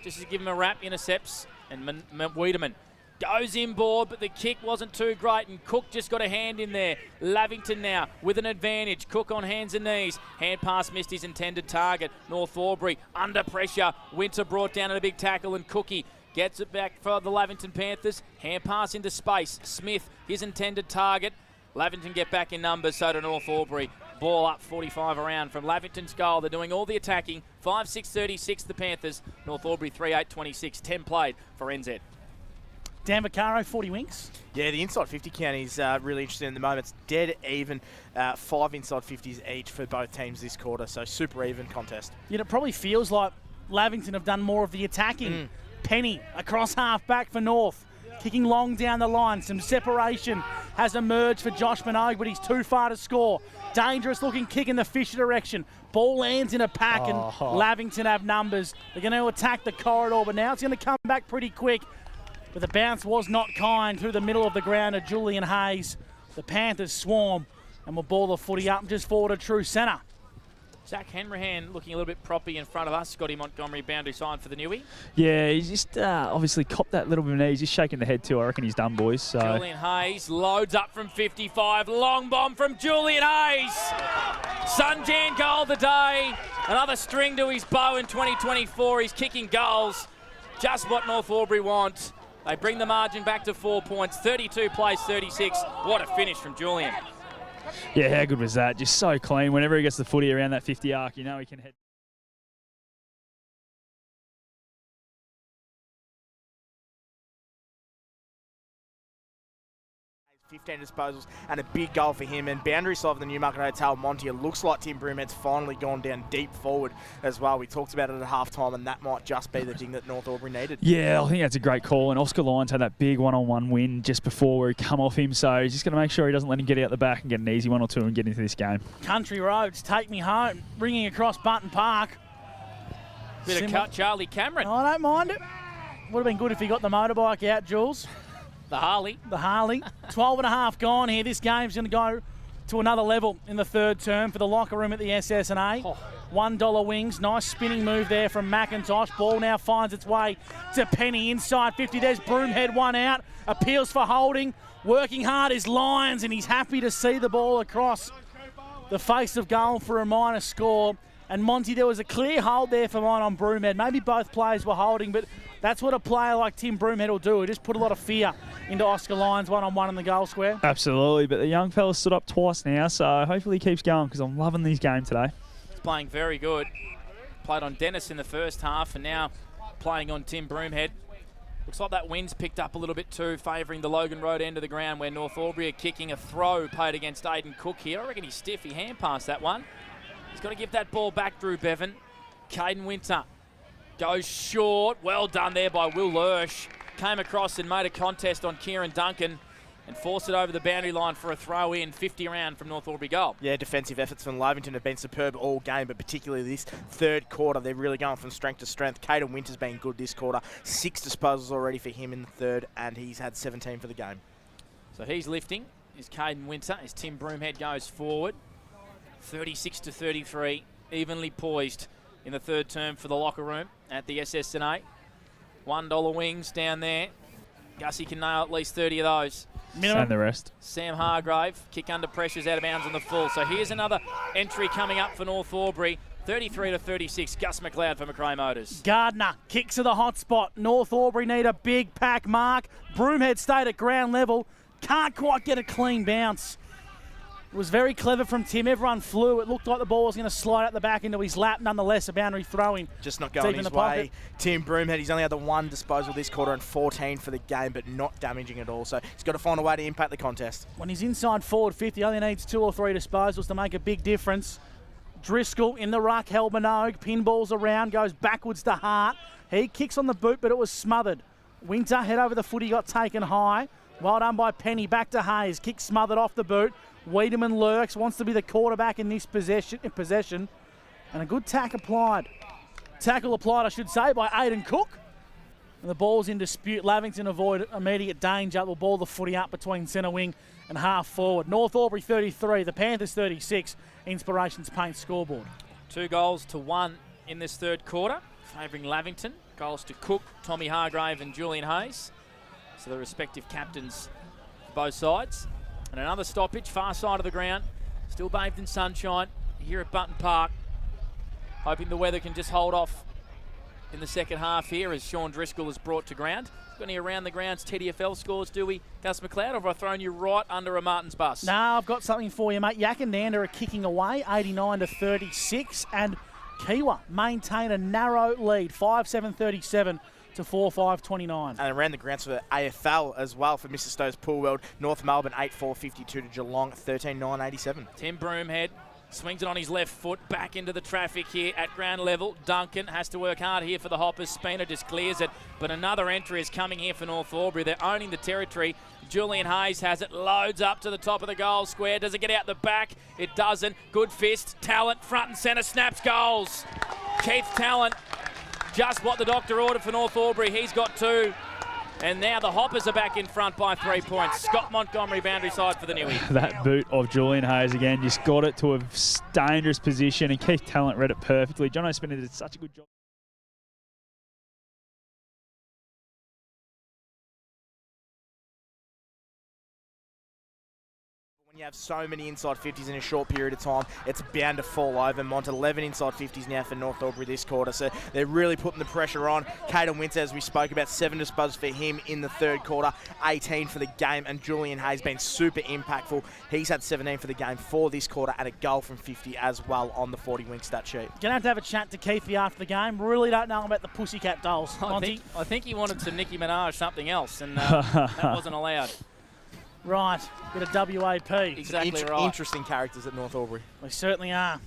just to give him a wrap, intercepts, and Wiedemann goes inboard, but the kick wasn't too great, and Cook just got a hand in there. Lavington now with an advantage. Cook on hands and knees. Hand pass missed his intended target. North Albury under pressure. Winter brought down at a big tackle, and Cookie gets it back for the Lavington Panthers. Hand pass into space. Smith, his intended target. Lavington get back in numbers, so to North Albury. Ball up 45 around from Lavington's goal. They're doing all the attacking. 5-6-36 the Panthers. North Albury 3-8-26. 10 played for NZ. Dan Vaccaro, 40 winks. Yeah, the inside 50 count is really interesting at the moment. It's dead even, 5 inside 50s each for both teams this quarter, so super even contest. Yet it probably feels like Lavington have done more of the attacking. Penny across half back for North, kicking long down the line. Some separation has emerged for Josh Minogue, but he's too far to score. Dangerous looking kick in the Fisher direction. Ball lands in a pack and Lavington have numbers. They're going to attack the corridor, but now it's going to come back pretty quick. But the bounce was not kind through the middle of the ground to Julian Hayes. The Panthers swarm and will ball the footy up just forward to true centre. Zach Hanrahan looking a little bit proppy in front of us. Scotty Montgomery boundary sign for the newie. Yeah, he's just obviously copped that little bit of knee. He's just shaking the head too. I reckon he's done, boys. So. Julian Hayes loads up from 55. Long bomb from Julian Hayes. Sunjan goal of the day. Another string to his bow in 2024. He's kicking goals. Just what North Albury want. They bring the margin back to 4 points. 32 plays 36. What a finish from Julian. Yeah, how good was that? Just so clean. Whenever he gets the footy around that 50 arc, you know he can head. 15 disposals and a big goal for him. And boundary side of the Newmarket Hotel, Monty, it looks like Tim Broomhead's finally gone down deep forward as well. We talked about it at half-time, and that might just be the thing that North Albury needed. Yeah, I think that's a great call. And Oscar Lyons had that big one-on-one win just before where he come off him. So he's just going to make sure he doesn't let him get out the back and get an easy 1 or 2 and get into this game. Country Roads, take me home. Ringing across Button Park. Bit of cut, Charlie Cameron. I don't mind it. Would have been good if he got the motorbike out, Jules. The Harley. 12 and a half gone here. This game's going to go to another level in the third term for the locker room at the SS&A. $1 wings. Nice spinning move there from McIntosh. Ball now finds its way to Penny inside 50. There's Broomhead, one out. Appeals for holding. Working hard is Lyons, and he's happy to see the ball across the face of goal for a minor score. And Monty, there was a clear hold there for mine on Broomhead. Maybe both players were holding, but that's what a player like Tim Broomhead will do. He'll just put a lot of fear into Oscar Lyons one-on-one in the goal square. Absolutely, but the young fella stood up twice now, so hopefully he keeps going because I'm loving these games today. He's playing very good. Played on Dennis in the first half and now playing on Tim Broomhead. Looks like that wind's picked up a little bit too, favouring the Logan Road end of the ground where North Albury are kicking. A throw paid against Aiden Cook here. I reckon he's stiff. He hand passed that one. He's got to give that ball back, Drew Bevan. Caden Winter goes short. Well done there by Will Lurch. Came across and made a contest on Kieran Duncan and forced it over the boundary line for a throw in. 50 around from North Albury goal. Yeah, defensive efforts from Lavington have been superb all game, but particularly this third quarter, they're really going from strength to strength. Caden Winter's been good this quarter. 6 disposals already for him in the third, and he's had 17 for the game. So he's lifting, is Caden Winter, as Tim Broomhead goes forward. 36-33, evenly poised in the third term for the locker room at the SS&A. $1 wings down there. Gussie can nail at least 30 of those. Minimum. And the rest. Sam Hargrave, kick under pressure, is out of bounds on the full. So here's another entry coming up for North Albury. 33-36, Gus McLeod for McRae Motors. Gardner kicks to the hot spot. North Albury need a big pack mark. Broomhead stayed at ground level. Can't quite get a clean bounce. It was very clever from Tim. Everyone flew. It looked like the ball was going to slide out the back into his lap. Nonetheless, a boundary throw-in. Just not going his way. Tim Broomhead, he's only had the 1 disposal this quarter and 14 for the game, but not damaging at all. So he's got to find a way to impact the contest. When he's inside forward 50, only needs 2 or 3 disposals to make a big difference. Driscoll in the ruck, held Minogue. Pinballs around, goes backwards to Hart. He kicks on the boot, but it was smothered. Winter, head over the footy, got taken high. Well done by Penny. Back to Hayes. Kick smothered off the boot. Wiedemann lurks, wants to be the quarterback in this possession, and a good tackle applied, I should say, by Aiden Cook. And the ball's in dispute. Lavington avoid immediate danger. Will ball the footy up between centre wing and half forward. North Albury 33, the Panthers 36. Inspirations Paint scoreboard. 2-1 in this third quarter, favouring Lavington. Goals to Cook, Tommy Hargrave and Julian Hayes. So the respective captains for both sides. And another stoppage, far side of the ground. Still bathed in sunshine here at Button Park. Hoping the weather can just hold off in the second half here as Sean Driscoll is brought to ground. Got any around the grounds TDFL scores, do we, Gus McLeod, or have I thrown you right under a Martin's bus? No, I've got something for you, mate. Yakandanda are kicking away, 89-36, and Kiwa maintain a narrow lead, 5-7-37 to 4-5-29. And around the grounds for the AFL as well for Mr. Stowe's Pool World. North Melbourne 8-4-52 to Geelong 13-9-87. Tim Broomhead swings it on his left foot back into the traffic here at ground level. Duncan has to work hard here for the Hoppers. Spina just clears it, but another entry is coming here for North Albury. They're owning the territory. Julian Hayes has it, loads up to the top of the goal square. Does it get out the back? It doesn't. Good fist. Talent front and centre, snaps goals. Keith Talent, just what the doctor ordered for North Albury. He's got 2. And now the Hoppers are back in front by 3 points. Scott Montgomery, boundary side for the Newie. That boot of Julian Hayes again just got it to a dangerous position, and Keith Talent read it perfectly. Jono Spinner did such a good job. You have so many inside 50s in a short period of time, it's bound to fall over. Mont 11 inside 50s now for North Albury this quarter, so they're really putting the pressure on. Caden Winter, as we spoke about, 7 disposals for him in the third quarter, 18 for the game, and Julian Hayes been super impactful. He's had 17 for the game for this quarter and a goal from 50 as well on the 40-wing stat sheet. Going to have a chat to Keithy after the game. Really don't know about the Pussycat dolls, Monty. I think he wanted some Nicki Minaj something else, and that wasn't allowed. Right, bit of WAP. Exactly right. Interesting characters at North Albury. They certainly are.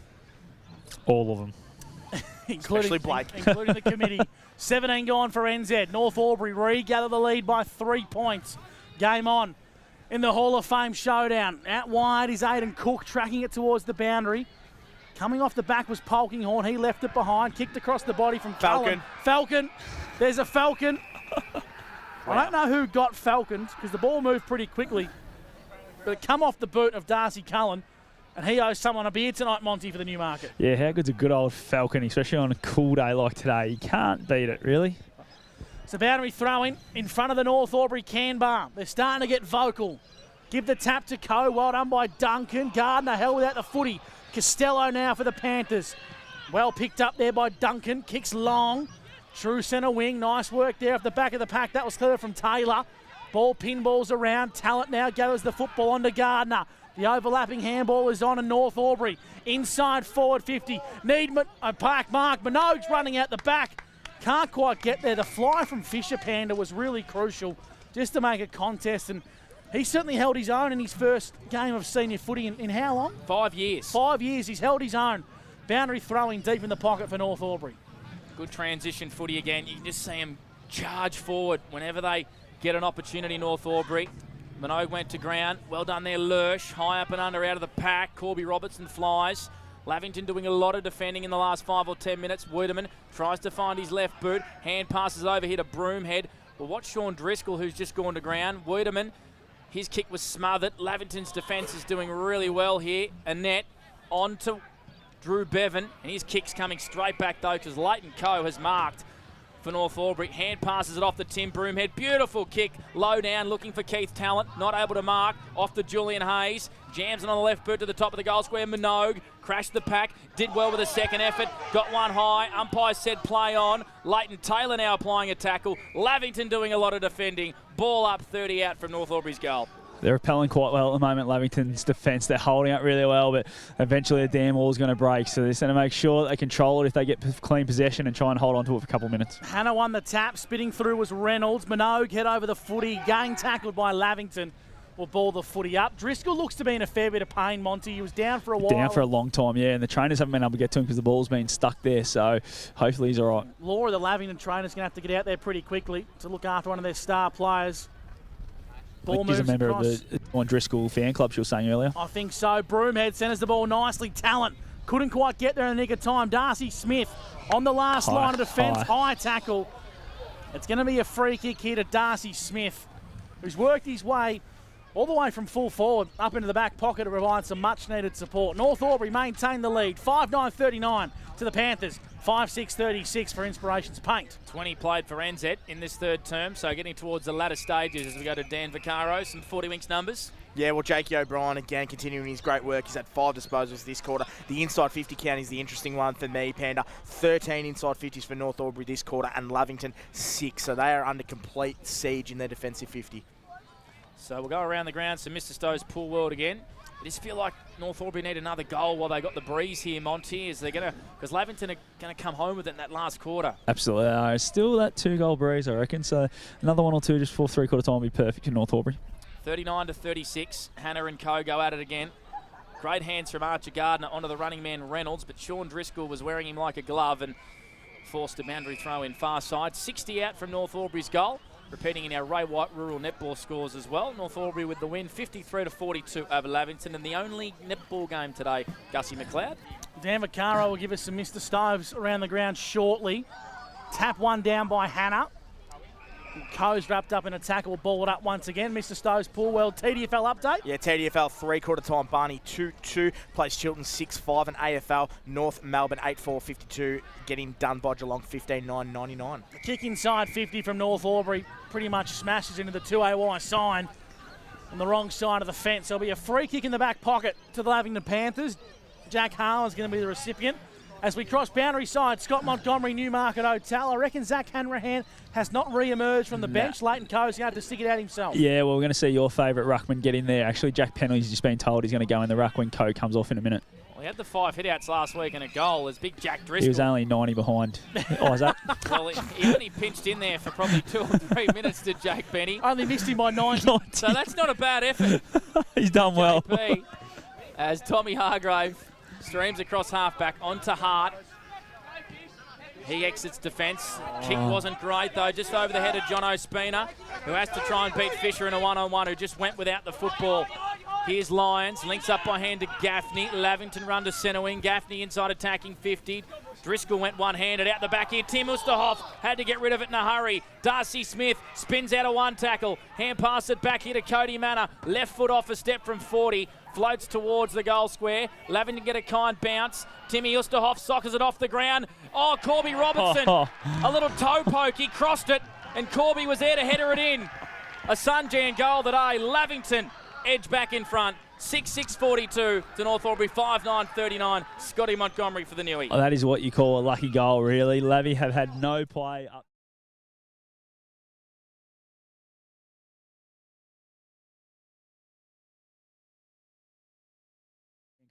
All of them. Especially Blake. Including the committee. 17 gone for NZ. North Albury regather the lead by 3 points. Game on in the Hall of Fame showdown. Out wide is Aidan Cook, tracking it towards the boundary. Coming off the back was Polkinghorn. He left it behind, kicked across the body from Falcon. Falcon. There's a Falcon. Wow. I don't know who got Falcons because the ball moved pretty quickly. But it come off the boot of Darcy Cullen, and he owes someone a beer tonight, Monty, for the Newmarket. Yeah, how good's a good old Falcon, especially on a cool day like today. You can't beat it, really. It's a boundary throw-in front of the North Albury can bar. They're starting to get vocal. Give the tap to Coe. Well done by Duncan. Gardner held without the footy. Costello now for the Panthers. Well picked up there by Duncan. Kicks long. True centre wing. Nice work there off the back of the pack. That was clever from Taylor. Ball pinballs around. Talent now gathers the football onto Gardner. The overlapping handball is on, and North Albury inside forward 50. Park mark. Minogue's running out the back. Can't quite get there. The fly from Fisher Panda was really crucial just to make a contest, and he certainly held his own in his first game of senior footy in how long? 5 years. 5 years. He's held his own. Boundary throwing deep in the pocket for North Albury. Good transition footy again. You can just see him charge forward whenever they get an opportunity, North Albury. Minogue went to ground. Well done there, Lurch. High up and under out of the pack. Corby Robertson flies. Lavington doing a lot of defending in the last 5 or 10 minutes. Wiedemann tries to find his left boot. Hand passes over here to Broomhead. Well, watch Sean Driscoll, who's just gone to ground. Wiedemann, his kick was smothered. Lavington's defence is doing really well here. Annette on to Drew Bevan, and his kick's coming straight back though because Leighton Coe has marked for North Albury. Hand passes it off to Tim Broomhead. Beautiful kick, low down, looking for Keith Talent. Not able to mark. Off to Julian Hayes. Jams it on the left boot to the top of the goal square. Minogue crashed the pack. Did well with a second effort. Got one high. Umpire said play on. Leighton Taylor now applying a tackle. Lavington doing a lot of defending. Ball up, 30 out from North Albury's goal. They're repelling quite well at the moment, Lavington's defence. They're holding up really well, but eventually the damn wall's going to break. So they're going to make sure that they control it if they get clean possession and try and hold on to it for a couple of minutes. Hannah won the tap. Spitting through was Reynolds. Minogue head over the footy. Getting tackled by Lavington. Will ball the footy up. Driscoll looks to be in a fair bit of pain, Monty. He was down for a while. Down for a long time, yeah, and the trainers haven't been able to get to him because the ball's been stuck there, so hopefully he's all right. Laura, the Lavington trainer's going to have to get out there pretty quickly to look after one of their star players. Ball moves He's a member across. of the Driscoll fan club she was saying earlier. I think so. Broomhead centres the ball nicely. Talent couldn't quite get there in the nick of time. Darcy Smith on the last line of defence. High tackle. It's going to be a free kick here to Darcy Smith, who's worked his way all the way from full forward up into the back pocket to provide some much-needed support. North Albury maintain the lead. 5-9-39 to the Panthers. 5-6-36 for Inspirations Paint. 20 played for NZ in this third term, so getting towards the latter stages as we go to Dan Vaccaro. Some 40 winks numbers. Yeah, well, Jakey O'Brien, again, continuing his great work. He's had 5 disposals this quarter. The inside 50 count is the interesting one for me, Panda. 13 inside 50s for North Albury this quarter, and Lavington 6. So they are under complete siege in their defensive 50. So we'll go around the ground. So Mr. Stowe's Pool World again. I just feel like North Albury need another goal while they got the breeze here, Monty. Because Lavington are going to come home with it in that last quarter. Absolutely. Still that 2-goal breeze, I reckon. So another 1 or 2 just before 3/4 time will be perfect for North Albury. 39-36. Hannah and Co go at it again. Great hands from Archer Gardner onto the running man Reynolds, but Sean Driscoll was wearing him like a glove and forced a boundary throw in far side. 60 out from North Albury's goal. Repeating in our Ray White rural netball scores as well. North Albury with the win, 53-42 over Lavington, and the only netball game today, Gussie McLeod. Dan Vaccaro will give us some Mr. Stoves around the ground shortly. Tap one down by Hannah. Coe's wrapped up in a tackle, ball it up once again. Mr. Stoves, Poolwell, TDFL update. Yeah, TDFL 3/4 time, Barney 2-2, plays Chilton 6-5, and AFL North Melbourne 8-4-52, getting done by Geelong 15-9-99. The kick inside 50 from North Albury pretty much smashes into the 2AY sign on the wrong side of the fence. There'll be a free kick in the back pocket to the Lavington Panthers. Jack Harlan's going to be the recipient. As we cross boundary side, Scott Montgomery, Newmarket Hotel. I reckon Zach Hanrahan has not re-emerged from the bench. Leighton Coe's going to have to stick it out himself. Yeah, well, we're going to see your favourite ruckman get in there. Actually, Jack Penley's just been told he's going to go in the ruck when Coe comes off in a minute. Well, he had the 5 hit-outs last week and a goal as big Jack Driscoll. He was only 90 behind Isaac. Well, he only pinched in there for probably 2 or 3 minutes to Jake Benny. Only missed him by 90. So that's not a bad effort. He's done well. JP, as Tommy Hargrave streams across halfback onto Hart. He exits defence. Kick wasn't great, though, just over the head of John Ospina, who has to try and beat Fisher in a one-on-one, who just went without the football. Here's Lyons, links up by hand to Gaffney. Lavington run to centre wing. Gaffney inside attacking 50. Driscoll went one-handed out the back here. Tim Usterhoff had to get rid of it in a hurry. Darcy Smith spins out of one tackle. Hand pass it back here to Cody Manor. Left foot off a step from 40. Floats towards the goal square. Lavington get a kind bounce. Timmy Usterhoff sockers it off the ground. Oh, Corby Robertson. A little toe poke. He crossed it, and Corby was there to header it in. A Sunjan goal today. Lavington edge back in front. 6-6-42 to North Albury, 5-9-39. Scotty Montgomery for the Newie. Well, that is what you call a lucky goal, really. Lavy have had no play up.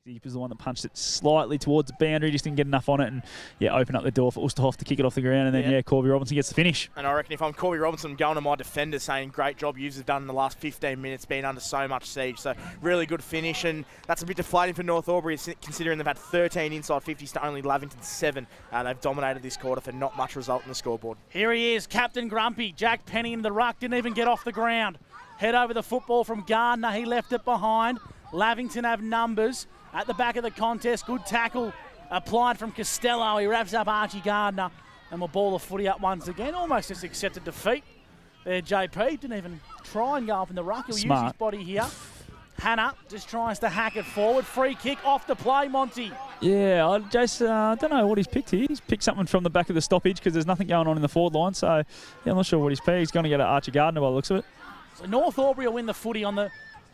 He was the one that punched it slightly towards the boundary, just didn't get enough on it, and open up the door for Usterhoff to kick it off the ground, and then Corby Robinson gets the finish. And I reckon if I'm Corby Robinson, I'm going to my defenders saying great job you've done in the last 15 minutes, been under so much siege. So really good finish, and that's a bit deflating for North Albury considering they've had 13 inside 50s to only Lavington 7. They've dominated this quarter for not much result in the scoreboard. Here he is, Captain Grumpy. Jack Penny in the ruck, didn't even get off the ground. Head over the football from Gardner, he left it behind. Lavington have numbers. At the back of the contest, good tackle applied from Costello. He wraps up Archie Gardner and will ball the footy up once again. Almost just accepted defeat there, JP. Didn't even try and go up in the ruck. He'll use his body here. Hannah just tries to hack it forward. Free kick off the play, Monty. Yeah, I don't know what he's picked here. He's picked something from the back of the stoppage because there's nothing going on in the forward line. So, I'm not sure what he's picked. He's going to get at Archie Gardner by the looks of it. So North Albury will win the footy on the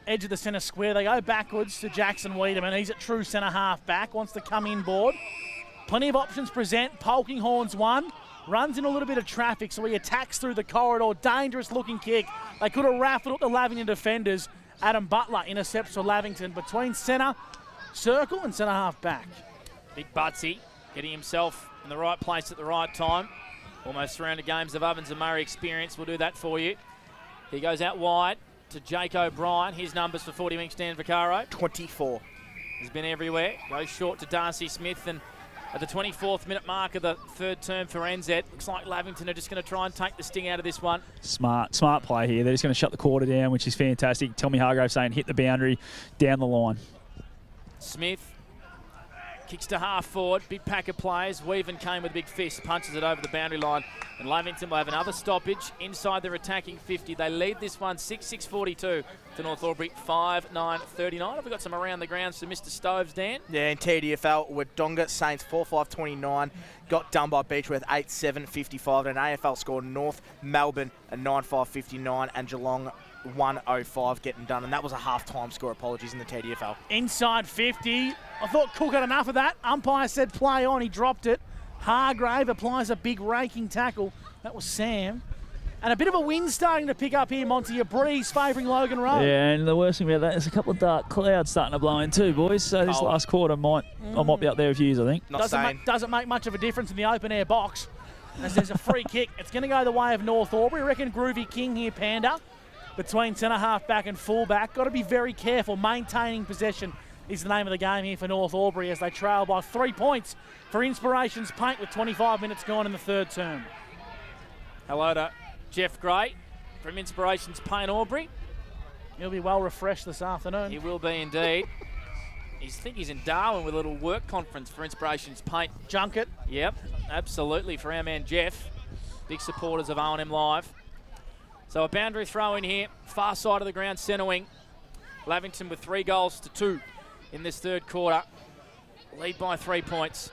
edge of the centre square. They go backwards to Jackson Wiedemann. He's at true centre half back, wants to come inboard. Plenty of options present. Polkinghorn's one. Runs in a little bit of traffic, so he attacks through the corridor. Dangerous looking kick. They could have raffled up the Lavington defenders. Adam Butler intercepts for Lavington between centre circle and centre half back. Big Butsy getting himself in the right place at the right time. Almost 300 games of Ovens and Murray experience will do that for you. He goes out wide to Jake O'Brien. His numbers for 40 Winks Dan Vaccaro. 24. He's been everywhere. Goes short to Darcy Smith, and at the 24th minute mark of the third term for NZ, looks like Lavington are just going to try and take the sting out of this one. Smart play here. They're just going to shut the quarter down, which is fantastic. Tommy Hargrave saying hit the boundary, down the line. Smith kicks to half forward. Big pack of players. Weaven came with a big fist, punches it over the boundary line. And Lavington will have another stoppage inside their attacking 50. They lead this one 6-6-42 to North Albury, 5-9-39. Have we got some around the grounds to Mr. Stoves, Dan? Yeah, in TDFL, Wodonga Saints 4-5-29. Got done by Beechworth 8-7-55. And an AFL scored North Melbourne at 9-5-59 and Geelong 1-05 getting done, and that was a half-time score, apologies, in the TDFL. Inside 50. I thought Cook had enough of that. Umpire said play on, he dropped it. Hargrave applies a big raking tackle. That was Sam. And a bit of a wind starting to pick up here, Monty. A breeze favouring Logan Road. Yeah, and the worst thing about that, there's a couple of dark clouds starting to blow in too, boys. So this last quarter I might be up there with yous, I think. Doesn't make much of a difference in the open air box. As there's a free kick. It's going to go the way of North Albury. I reckon Groovy King here, Panda, between centre half back and full back. Got to be very careful. Maintaining possession is the name of the game here for North Albury as they trail by 3 points for Inspirations Paint with 25 minutes gone in the third term. Hello to Jeff Gray from Inspirations Paint Albury. He'll be well refreshed this afternoon. He will be indeed. I think he's in Darwin with a little work conference for Inspirations Paint. Junket. Yep, absolutely, for our man Jeff. Big supporters of O&M Live. So a boundary throw in here, far side of the ground, centre wing. Lavington with 3-2 in this third quarter. Lead by 3 points.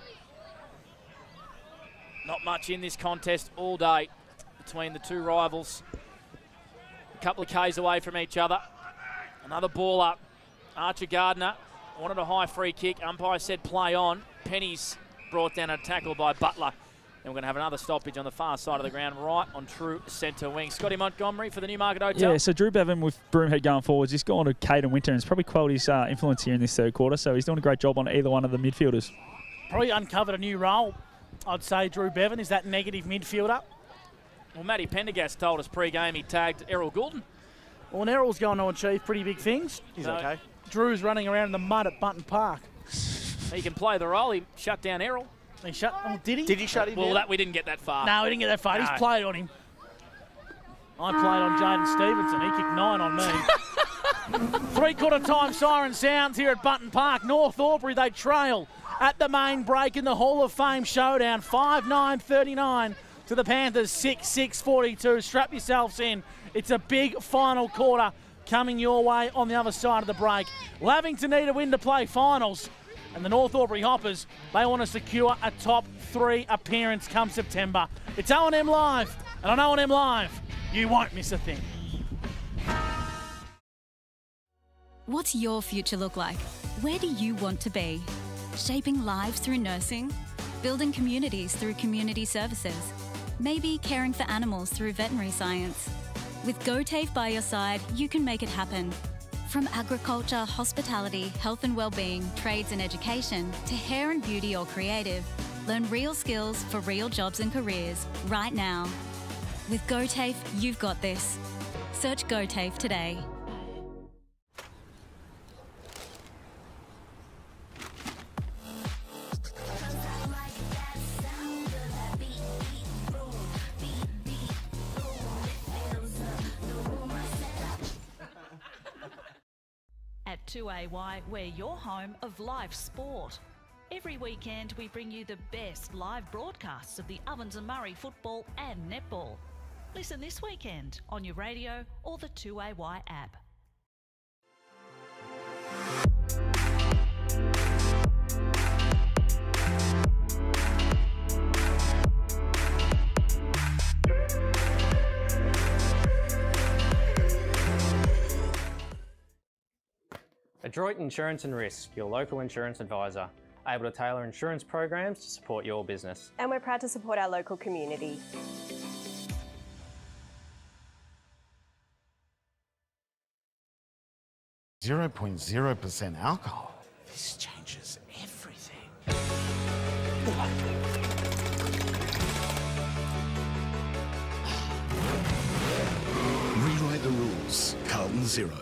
Not much in this contest all day between the two rivals. A couple of Ks away from each other. Another ball up. Archer Gardner wanted a high free kick. Umpire said play on. Penny's brought down a tackle by Butler. And we're going to have another stoppage on the far side of the ground, right on true centre wing. Scotty Montgomery for the Newmarket Hotel. Yeah, so Drew Bevan with Broomhead going forwards. He's gone to Caden Winter and it's probably quelled his influence here in this third quarter. So he's doing a great job on either one of the midfielders. Probably uncovered a new role, I'd say, Drew Bevan. Is that negative midfielder? Well, Matty Pendergast told us pre-game he tagged Errol Goulden. Well, and Errol's going to achieve pretty big things. He's okay. Drew's running around in the mud at Button Park. He can play the role. He shut down Errol. He shut. Oh, did he? Did he shut him down? Well, we didn't get that far. No, we didn't get that far. No. He's played on him. I played on Jaden Stevenson. He kicked 9 on me. Three-quarter time siren sounds here at Button Park. North Albury, they trail at the main break in the Hall of Fame showdown. 5-9-39 to the Panthers, 6-6-42. Strap yourselves in. It's a big final quarter coming your way on the other side of the break. Lavington need a win to play finals. And the North Albury Hoppers, they want to secure a top 3 appearance come September. It's O&M Live. And on O&M Live, you won't miss a thing. What's your future look like? Where do you want to be? Shaping lives through nursing? Building communities through community services? Maybe caring for animals through veterinary science? With GoTAFE by your side, you can make it happen. From agriculture, hospitality, health and wellbeing, trades and education, to hair and beauty or creative, learn real skills for real jobs and careers right now. With GoTAFE, you've got this. Search GoTAFE today. At 2AY, we're your home of live sport. Every weekend we bring you the best live broadcasts of the Ovens and Murray football and netball. Listen this weekend on your radio or the 2AY app. Adroit Insurance and Risk, your local insurance advisor, able to tailor insurance programs to support your business. And we're proud to support our local community. .0% alcohol. This changes everything. Rewrite the rules. Carlton Zero.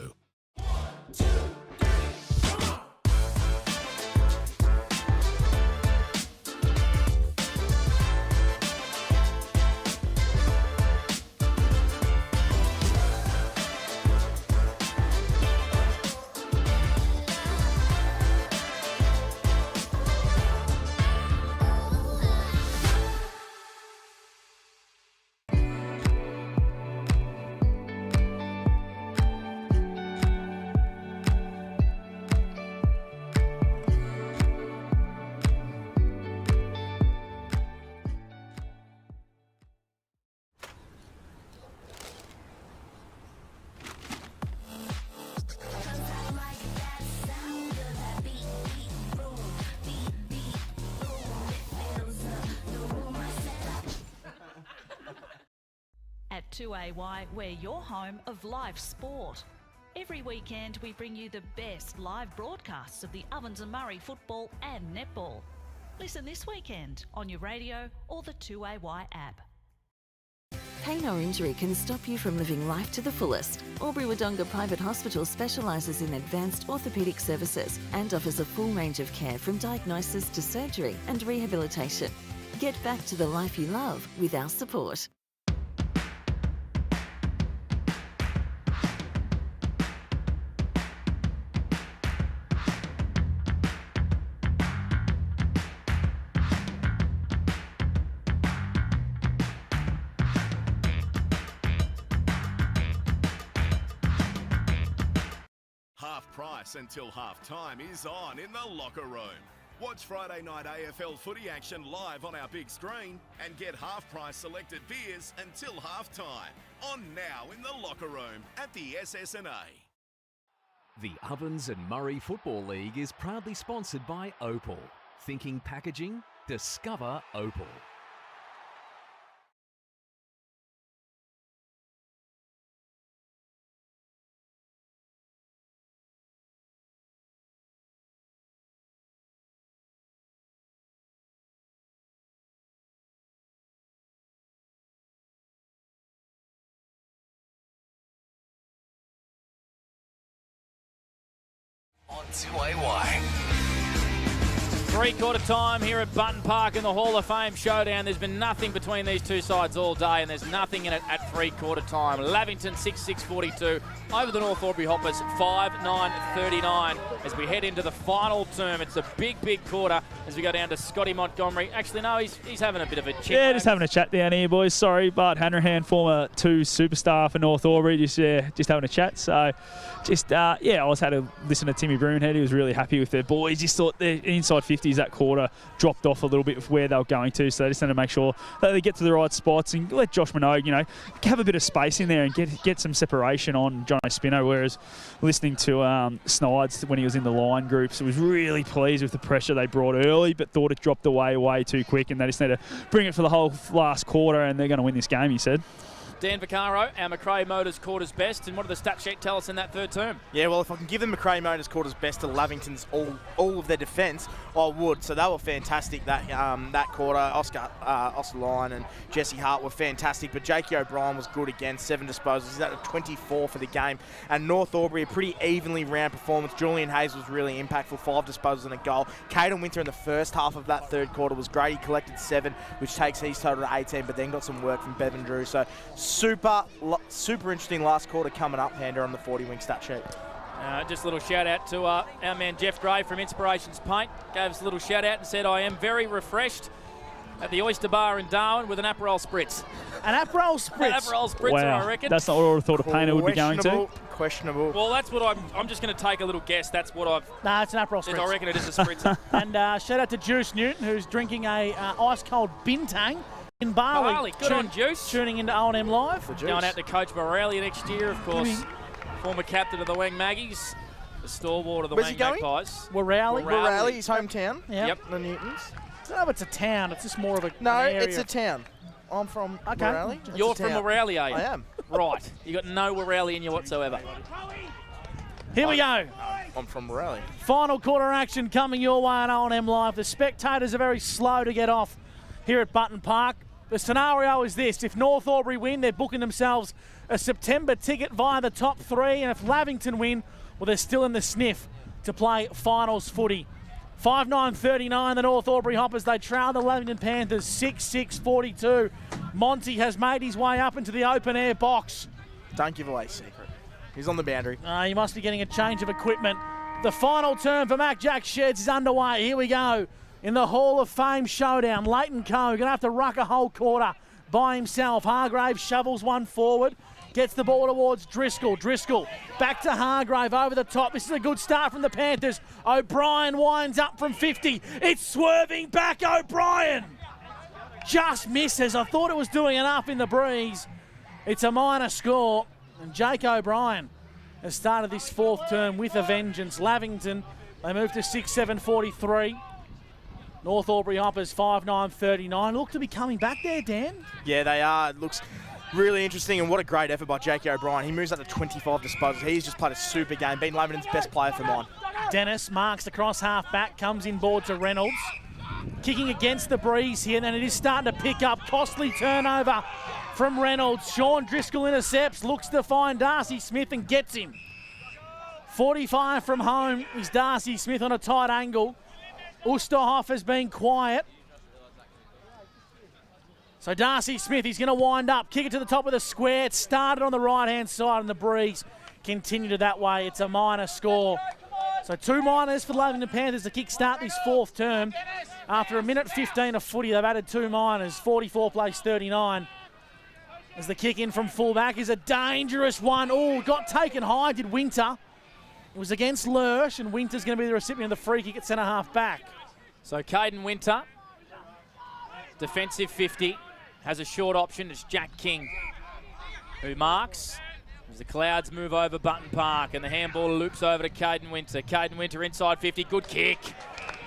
At 2AY, we're your home of live sport. Every weekend we bring you the best live broadcasts of the Ovens and Murray football and netball. Listen this weekend on your radio or the 2AY app. Pain or injury can stop you from living life to the fullest. Albury Wodonga Private Hospital specialises in advanced orthopaedic services and offers a full range of care from diagnosis to surgery and rehabilitation. Get back to the life you love with our support. Half price until half time is on in the locker room. Watch Friday night AFL footy action live on our big screen and get half price selected beers until half time. On now in the locker room at the SS&A. The Ovens and Murray Football League is proudly sponsored by Opal. Thinking packaging? Discover Opal. On 2AY. Three-quarter time here at Button Park in the Hall of Fame Showdown. There's been nothing between these two sides all day, and there's nothing in it at three-quarter time. Lavington 6-6-42 over the North Albury Hoppers 5-9-39 as we head into the final term. It's a big, big quarter as we go down to Scotty Montgomery. Actually, no, he's having a bit of a chin. Yeah, just having a chat down here, boys. Sorry, Bart Hanrahan, former 2 superstar for North Albury, just having a chat. So, I had to listen to Timmy Broomhead. He was really happy with their boys. Just thought the inside 50s that quarter dropped off a little bit with where they were going to, so they just had to make sure that they get to the right spots and let Josh Minogue, have a bit of space in there and get some separation on John Spino. Whereas listening to Snides when he was in the line groups, was really pleased with the pressure they brought early, but thought it dropped away way too quick, and they just need to bring it for the whole last quarter, and they're going to win this game, he said. Dan Vaccaro, our McRae Motors quarters best, and what did the stat sheet tell us in that third term? Yeah, well, if I can give the McRae Motors quarters best to Lavington's all of their defence, I would. So they were fantastic that quarter. Oscar Lyon and Jesse Hart were fantastic, but Jakey O'Brien was good again, 7 disposals. He's at a 24 for the game. And North Albury, a pretty evenly round performance. Julian Hayes was really impactful, 5 disposals and a goal. Caden Winter in the first half of that third quarter was great. He collected 7, which takes his total to 18, but then got some work from Bevan Drew. So super interesting last quarter coming up, Hander, on the 40-wing stat sheet. Just a little shout out to our man Jeff Gray from Inspirations Paint. Gave us a little shout out and said, I am very refreshed at the Oyster Bar in Darwin with an Aperol Spritz. An Aperol Spritz? An Aperol Spritzer, wow. I reckon. That's not what I would have thought a painter would be going to. Questionable. Well, that's what I'm just going to take a little guess. That's what I've... Nah, it's an Aperol Spritz. I reckon it is a Spritzer. And shout out to Juice Newton, who's drinking a ice-cold Bintang in Bali. Good on Juice. Tuning into O&M Live. Going out to Coach Morelli next year, of course. Former captain of the Wang Maggies. The stalwart of the Wang Magpies. Warrowley, his hometown. Yep. The Newtons. I don't know if it's a town. It's just more of a No, an area. it's a town. I'm from Warrowley. You're from Warrowley, are you? I am. Right. You got no Warrowley in you whatsoever. Here we go. I'm from Warrowley. Final quarter action coming your way on O&M Live. The spectators are very slow to get off here at Button Park. The scenario is this. If North Albury win, they're booking themselves a September ticket via the top 3. And if Lavington win, well, they're still in the sniff to play finals footy. 5-9-39, the North Albury Hoppers. They trail the Lavington Panthers 6-6-42. Monty has made his way up into the open air box. Don't give away secret. He's on the boundary. He must be getting a change of equipment. The final term for Mac Jack Sheds is underway. Here we go. In the Hall of Fame Showdown, Leighton Coe going to have to ruck a whole quarter by himself. Hargrave shovels one forward. Gets the ball towards Driscoll. Driscoll back to Hargrave over the top. This is a good start from the Panthers. O'Brien winds up from 50. It's swerving back, O'Brien. Just misses. I thought it was doing enough in the breeze. It's a minor score. And Jake O'Brien has started this fourth term with a vengeance. Lavington, they move to 6-7-43. North Albury Hoppers 5-9-39. Look to be coming back there, Dan. Yeah, they are. It looks Really interesting, and what a great effort by J.K. O'Brien. He moves up to 25 disposals. He's just played a super game, been Lavington's best player for mine. Dennis marks across half back, comes in board to Reynolds. Kicking against the breeze here, and it is starting to pick up. Costly turnover from Reynolds. Sean Driscoll intercepts, looks to find Darcy Smith and gets him. 45 from home is Darcy Smith on a tight angle. Oosterhoff has been quiet. So Darcy Smith, he's going to wind up, kick it to the top of the square. It started on the right-hand side and the breeze continued that way. It's a minor score. So 2 minors for the Lavington Panthers to kick-start this 4th term. After a minute 15 of footy, they've added 2 minors. 44 plays 39. As the kick in from fullback is a dangerous one. Oh, got taken high, did Winter. It was against Lurch, and Winter's going to be the recipient of the free kick at centre-half back. So Caden Winter, defensive 50, has a short option. It's Jack King who marks. As the Clouds move over Button Park, and the handball loops over to Caden Winter. Caden Winter inside 50, good kick.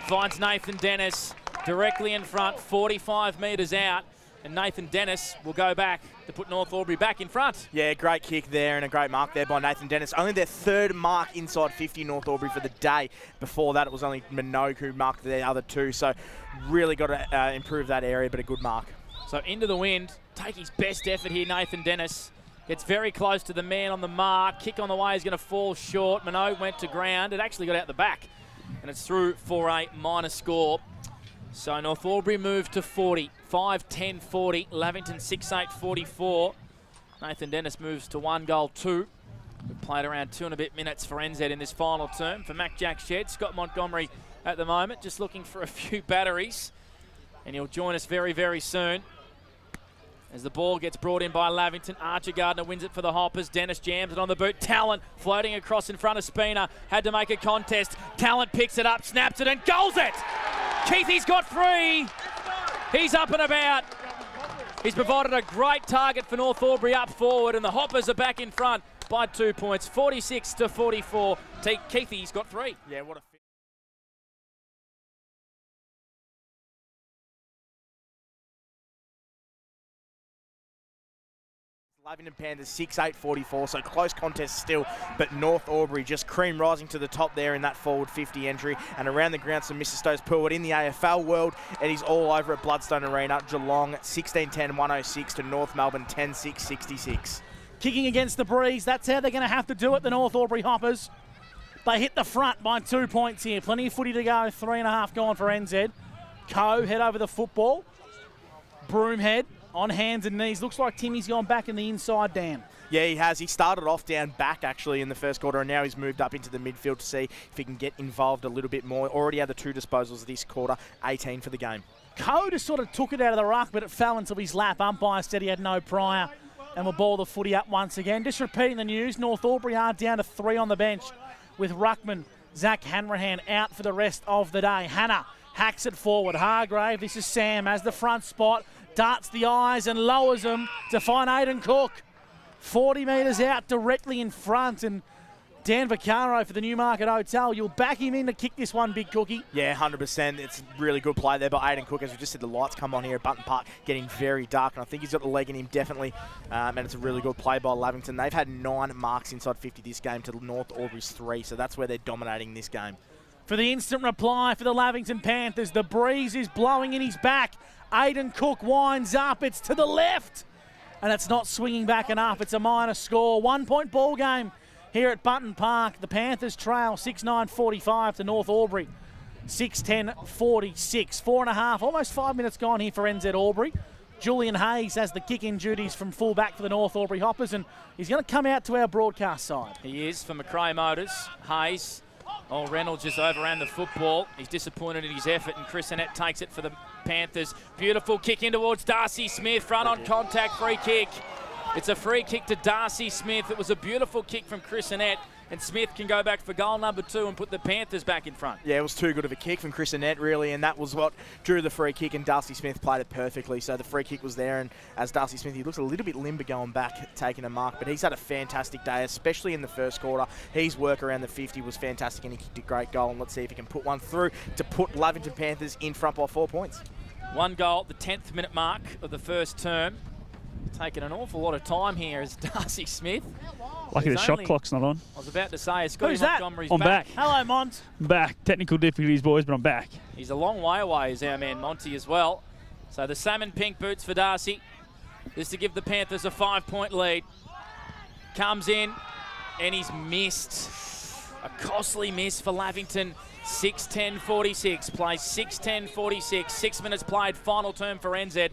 Finds Nathan Dennis directly in front, 45 metres out. And Nathan Dennis will go back to put North Albury back in front. Yeah, great kick there and a great mark there by Nathan Dennis. Only their 3rd mark inside 50 North Albury for the day. Before that, it was only Minogue who marked the other 2. So really got to improve that area, but a good mark. So into the wind, take his best effort here, Nathan Dennis. Gets very close to the man on the mark. Kick on the way is going to fall short. Minogue went to ground. It actually got out the back. And it's through for a minor score. So North Albury moved to 40. 5-10-40. Lavington 6-8-44. Nathan Dennis moves to 1 goal 2. We've played around 2 and a bit minutes for NZ in this final term. For Mac Jack Shed, Scott Montgomery at the moment, just looking for a few batteries. And he'll join us very, very soon. As the ball gets brought in by Lavington, Archer Gardner wins it for the Hoppers. Dennis jams it on the boot. Talent floating across in front of Spina. Had to make a contest. Talent picks it up, snaps it and goals it! Keithy's got 3. He's up and about. He's provided a great target for North Albury up forward, and the Hoppers are back in front by 2 points, 46-44. Keithy's got 3. Yeah, what a... Lavington Panthers 6-8-44, so close contest still, but North Albury just cream rising to the top there in that forward 50 entry, and around the ground some Mr. Stowe's Purwood in the AFL world. Eddie's all over at Bloodstone Arena. Geelong 16-10-106 to North Melbourne 10-6-66. Kicking against the breeze, that's how they're going to have to do it, the North Albury Hoppers. They hit the front by 2 points here. Plenty of footy to go, 3.5 gone for NZ. Coe head over the football. Broomhead on hands and knees. Looks like Timmy's gone back in the inside, Dan. Yeah, he has. He started off down back, actually, in the first quarter, and now he's moved up into the midfield to see if he can get involved a little bit more. Already had the 2 disposals this quarter, 18 for the game. Coe just sort of took it out of the ruck, but it fell into his lap. Umpire said he had no prior and will ball the footy up once again. Just repeating the news, North Albury are down to 3 on the bench with Ruckman, Zach Hanrahan out for the rest of the day. Hannah hacks it forward. Hargrave, this is Sam, has the front spot. Darts the eyes and lowers them to find Aidan Cook. 40 metres out directly in front, and Dan Vaccaro for the Newmarket Hotel. You'll back him in to kick this one, Big Cookie. Yeah, 100%. It's a really good play there by Aidan Cook. As we just said, the lights come on here at Button Park, getting very dark, and I think he's got the leg in him, definitely. And it's a really good play by Lavington. They've had 9 marks inside 50 this game to North Albury's 3, so that's where they're dominating this game. For the instant reply for the Lavington Panthers, the breeze is blowing in his back. Aidan Cook winds up. It's to the left. And it's not swinging back enough. It's a minor score. 1 point ball game here at Button Park. The Panthers trail 6-9-45 to North Albury. 6-10-46. 4.5, almost 5 minutes gone here for NZ Albury. Julian Hayes has the kick-in duties from full-back for the North Albury Hoppers, and he's going to come out to our broadcast side. He is for McRae Motors. Hayes. Oh, Reynolds just overran the football. He's disappointed in his effort, and Chris Annette takes it for the Panthers. Beautiful kick in towards Darcy Smith. Front on contact, free kick. It's a free kick to Darcy Smith. It was a beautiful kick from Chris Annette, and Smith can go back for goal number 2 and put the Panthers back in front. Yeah, it was too good of a kick from Chris Annette, really, and that was what drew the free kick, and Darcy Smith played it perfectly. So the free kick was there, and as Darcy Smith, he looks a little bit limber going back, taking a mark, but he's had a fantastic day, especially in the first quarter. His work around the 50 was fantastic, and he kicked a great goal, and let's see if he can put one through to put Lavington Panthers in front by 4 points. 1 goal, the 10th minute mark of the first term. taking an awful lot of time here is Darcy Smith. Lucky the shot clock's not on. I was about to say, Scotty Who's that? Montgomery's I'm back. Hello, Mont. I'm back. Technical difficulties, boys, but I'm back. He's a long way away, is our man Monty as well. So the salmon pink boots for Darcy. This to give the Panthers a 5-point lead. Comes in, and he's missed. A costly miss for Lavington. 6:10:46. Plays 6:10:46. 6 minutes played. Final term for NZ.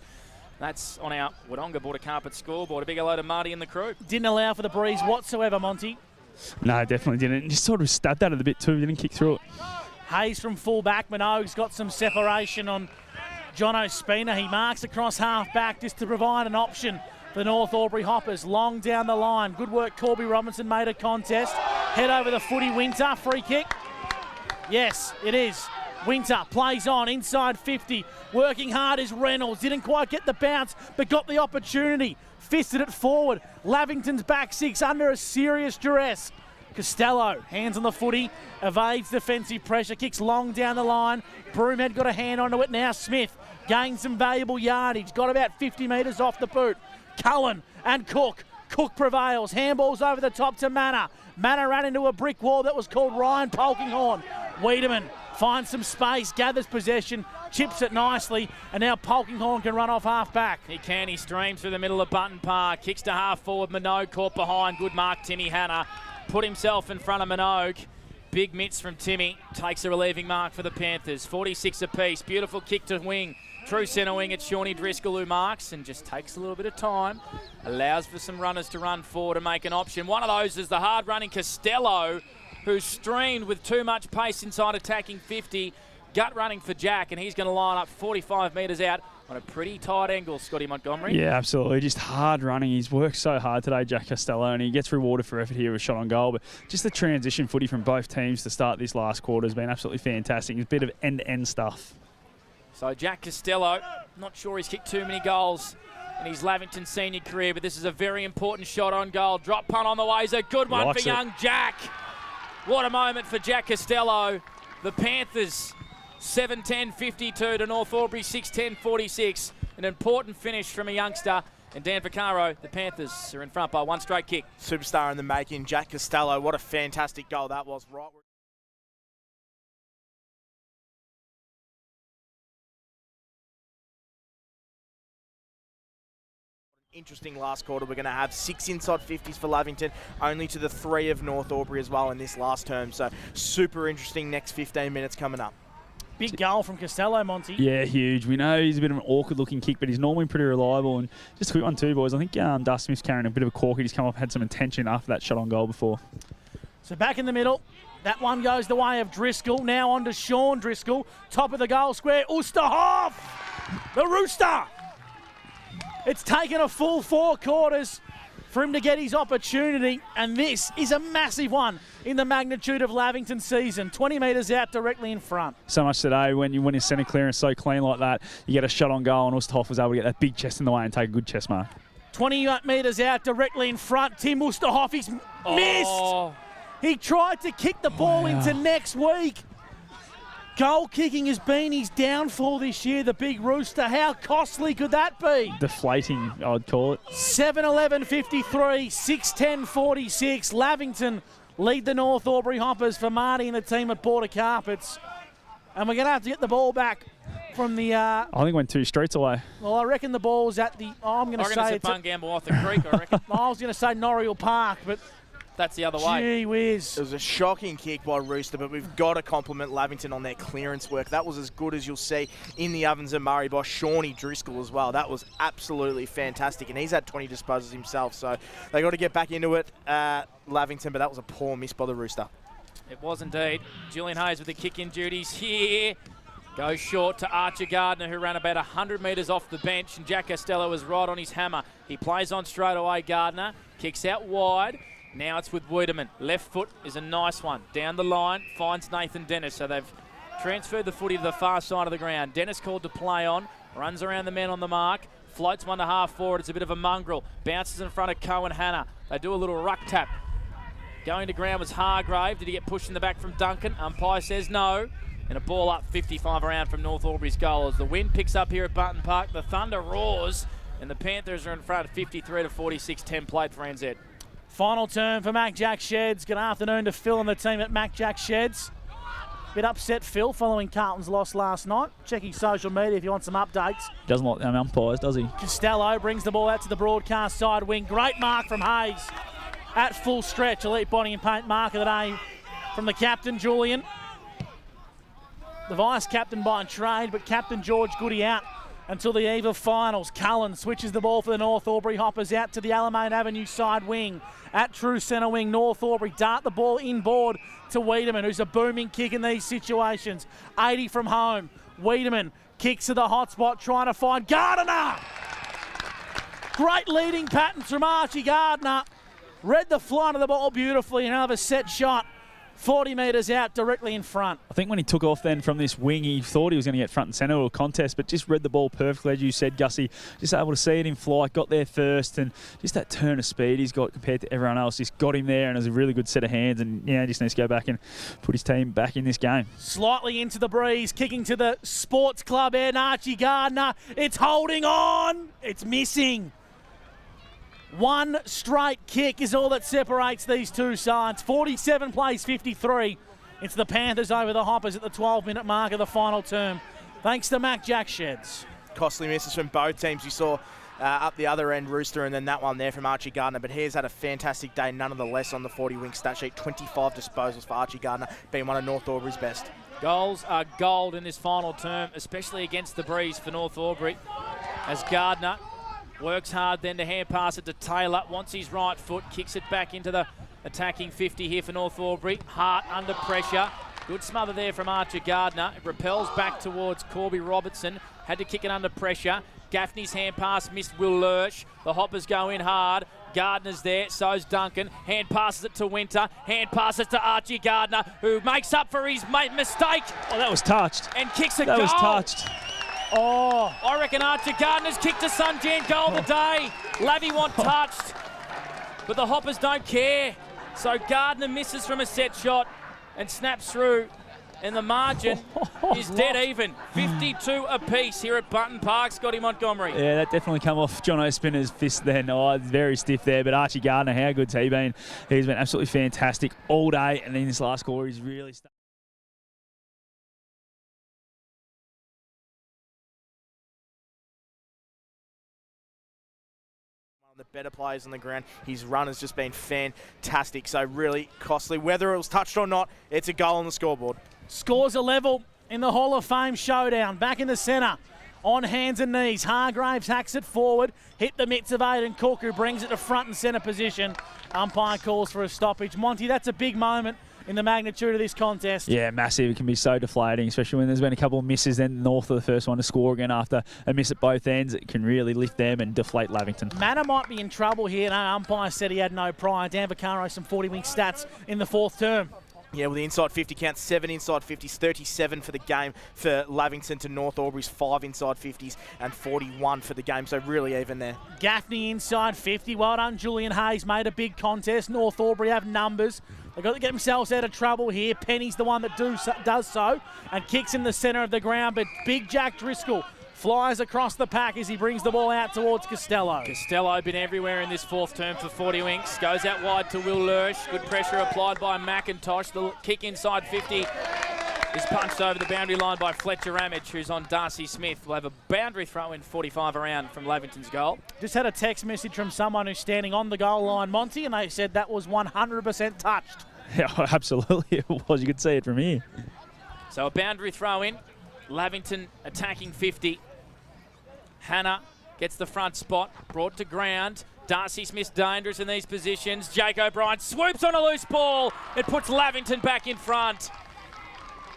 That's on our Wodonga Border Carpet scoreboard. A big hello to Marty and the crew. Didn't allow for the breeze whatsoever, Monty. No, definitely didn't. Just sort of stabbed at it a bit too. Didn't kick through it. Hayes from full-back. Minogue's got some separation on John Ospina. He marks across half-back just to provide an option for the North Albury Hoppers. Long down the line. Good work. Corby Robinson made a contest. Head over the footy. Winter. Free kick. Yes, it is. Winter plays on inside 50. Working hard is Reynolds. Didn't quite get the bounce, but got the opportunity. Fisted it forward. Lavington's back six under a serious duress. Costello, hands on the footy, evades defensive pressure, kicks long down the line. Broomhead got a hand onto it now. Smith gains some valuable yardage. Got about 50 metres off the boot. Cullen and Cook. Cook prevails. Handballs over the top to Manor. Manor ran into a brick wall that was called Ryan Polkinghorn. Wiedemann finds some space, gathers possession, chips it nicely, and now Polkinghorn can run off half-back. He can. He streams through the middle of Button Park. Kicks to half-forward. Minogue caught behind. Good mark, Timmy Hanna. Put himself in front of Minogue. Big mitts from Timmy. Takes a relieving mark for the Panthers. 46 apiece. Beautiful kick to wing. True centre wing, it's Shawnee Driscoll who marks and just takes a little bit of time. Allows for some runners to run forward and make an option. One of those is the hard-running Costello, who's streamed with too much pace inside attacking 50. Gut running for Jack, and he's going to line up 45 metres out on a pretty tight angle, Scotty Montgomery. Yeah, absolutely. Just hard running. He's worked so hard today, Jack Costello, and he gets rewarded for effort here with shot on goal. But just the transition footy from both teams to start this last quarter has been absolutely fantastic. It's a bit of end-to-end stuff. So Jack Costello, not sure he's kicked too many goals in his Lavington senior career, but this is a very important shot on goal. Drop punt on the way is a good one for young Jack. What a moment for Jack Costello. The Panthers 7:10:52 to North Albury 6:10:46. An important finish from a youngster. And Dan Vaccaro, the Panthers are in front by one straight kick. Superstar in the making, Jack Costello. What a fantastic goal that was. Right. Interesting last quarter. We're going to have 6 inside 50s for Lavington, only to the 3 of North Albury as well in this last term. So super interesting next 15 minutes coming up. Big goal from Costello, Monty. Yeah, huge. We know he's a bit of an awkward-looking kick, but he's normally pretty reliable. And just a quick one too, boys. I think Darcy Smith's carrying a bit of a corker. He's come up, had some intention after that shot on goal before. So back in the middle. That one goes the way of Driscoll. Now on to Sean Driscoll. Top of the goal square. Oosterhoff! The Rooster! It's taken a full 4 quarters for him to get his opportunity, and this is a massive one in the magnitude of Lavington season. 20 metres out directly in front. So much today when you win his centre clearance so clean like that, you get a shot on goal, and Oosterhoff was able to get that big chest in the way and take a good chest mark. 20 metres out directly in front. Tim Oosterhoff, he's missed. He tried to kick the ball into next week. Goal kicking has been his downfall this year, the big Rooster. How costly could that be? Deflating, I'd call it. 7:11:53, 6:10:46. Lavington lead the North Albury Hoppers for Marty and the team at Border Carpets. And we're going to have to get the ball back from the... I think it went 2 streets away. Well, I reckon the ball's at the... I'm going to say it's at Gamble off the creek, I reckon. I was going to say Norriel Park, but... That's the other way. Gee whiz. It was a shocking kick by Rooster, but we've got to compliment Lavington on their clearance work. That was as good as you'll see in the Ovens and Murray by Shawnee Driscoll as well. That was absolutely fantastic, and he's had 20 disposals himself, so they got to get back into it, Lavington, but that was a poor miss by the Rooster. It was indeed. Julian Hayes with the kick-in duties here. Goes short to Archer Gardner, who ran about 100 metres off the bench, and Jack Costello was right on his hammer. He plays on straight away, Gardner. Kicks out wide. Now it's with Wiedemann. Left foot is a nice one. Down the line, finds Nathan Dennis. So they've transferred the footy to the far side of the ground. Dennis called to play on. Runs around the men on the mark. Floats one to half forward. It's a bit of a mongrel. Bounces in front of Cohen Hanna. They do a little ruck tap. Going to ground was Hargrave. Did he get pushed in the back from Duncan? Umpire says no. And a ball up 55 around from North Albury's goal as the wind picks up here at Button Park. The thunder roars. And the Panthers are in front of 53-46, 10 played for NZ. Final turn for Mac Jack Sheds. Good afternoon to Phil and the team at Mac Jack Sheds. Bit upset, Phil, following Carlton's loss last night. Check his social media if you want some updates. Doesn't like them umpires, does he? Costello brings the ball out to the broadcast side wing. Great mark from Hayes. At full stretch, elite body and paint mark of the day from the captain, Julian. The vice-captain by trade, but Captain George Goody out until the eve of finals. Cullen switches the ball for the North Albury Hoppers out to the Alamein Avenue side wing. At true centre wing, North Albury dart the ball inboard to Wiedemann, who's a booming kick in these situations. 80 from home. Wiedemann kicks to the hot spot, trying to find Gardner. Great leading patterns from Archie Gardner. Read the flight of the ball beautifully, and another set shot. 40 metres out, directly in front. I think when he took off then from this wing, he thought he was going to get front and centre or contest, but just read the ball perfectly, as you said, Gussie. Just able to see it in flight, got there first, and just that turn of speed he's got compared to everyone else. Just got him there, and it was a really good set of hands, and yeah, just needs to go back and put his team back in this game. Slightly into the breeze, kicking to the Sports Club end, Archie Gardner. It's holding on. It's missing. One straight kick is all that separates these two sides. 47 plays 53. It's the Panthers over the Hoppers at the 12-minute mark of the final term. Thanks to Mac Jack Sheds. Costly misses from both teams. You saw up the other end, Rooster, and then that one there from Archie Gardner. But he's had a fantastic day, none of the less on the 40-wing stat sheet. 25 disposals for Archie Gardner, being one of North Albury's best. Goals are gold in this final term, especially against the breeze for North Albury, as Gardner works hard then to hand pass it to Taylor, wants his right foot, kicks it back into the attacking 50 here for North Albury. Hart under pressure. Good smother there from Archie Gardner. It repels back towards Corby Robertson. Had to kick it under pressure. Gaffney's hand pass missed Will Lurch. The Hoppers go in hard. Gardner's there, so's Duncan. Hand passes it to Winter. Hand passes to Archie Gardner, who makes up for his mistake. Oh, that was touched. And kicks a goal. That was touched. Oh, I reckon Archie Gardner's kicked a Sunjan goal today. Lavy want touched, but the Hoppers don't care. So Gardner misses from a set shot and snaps through, and the margin is dead even. 52 apiece here at Button Park. Scotty Montgomery. Yeah, that definitely come off John O'Spinner's fist then. Oh, very stiff there, but Archie Gardner, how good's he been? He's been absolutely fantastic all day, and then this last score, he's really the better players on the ground. His run has just been fantastic, so really costly. Whether it was touched or not, it's a goal on the scoreboard. Scores a level in the Hall of Fame showdown. Back in the centre, on hands and knees. Hargraves hacks it forward, hit the mitts of Aidan Cook, who brings it to front and centre position. Umpire calls for a stoppage. Monty, that's a big moment in the magnitude of this contest. Yeah, massive. It can be so deflating, especially when there's been a couple of misses then North of the first one to score again after a miss at both ends. It can really lift them and deflate Lavington. Manor might be in trouble here. No, umpire said he had no prior. Dan Vaccaro, some 40-wing stats in the fourth term. Yeah, well, the inside 50 counts, 7 inside 50s, 37 for the game for Lavington to North Albury's 5 inside 50s and 41 for the game, so really even there. Gaffney inside 50. Well done, Julian Hayes made a big contest. North Albury have numbers. They've got to get themselves out of trouble here. Penny's the one that does so and kicks in the centre of the ground, but big Jack Driscoll flies across the pack as he brings the ball out towards Costello. Costello been everywhere in this fourth term for 40 winks. Goes out wide to Will Lurch. Good pressure applied by McIntosh. The kick inside 50 is punched over the boundary line by Fletcher Ramage, who's on Darcy Smith. We'll have a boundary throw in 45 around from Lavington's goal. Just had a text message from someone who's standing on the goal line, Monty, and they said that was 100% touched. Yeah, absolutely it was. You could see it from here. So a boundary throw in. Lavington attacking 50. Hannah gets the front spot, brought to ground. Darcy Smith's dangerous in these positions. Jake O'Brien swoops on a loose ball. It puts Lavington back in front.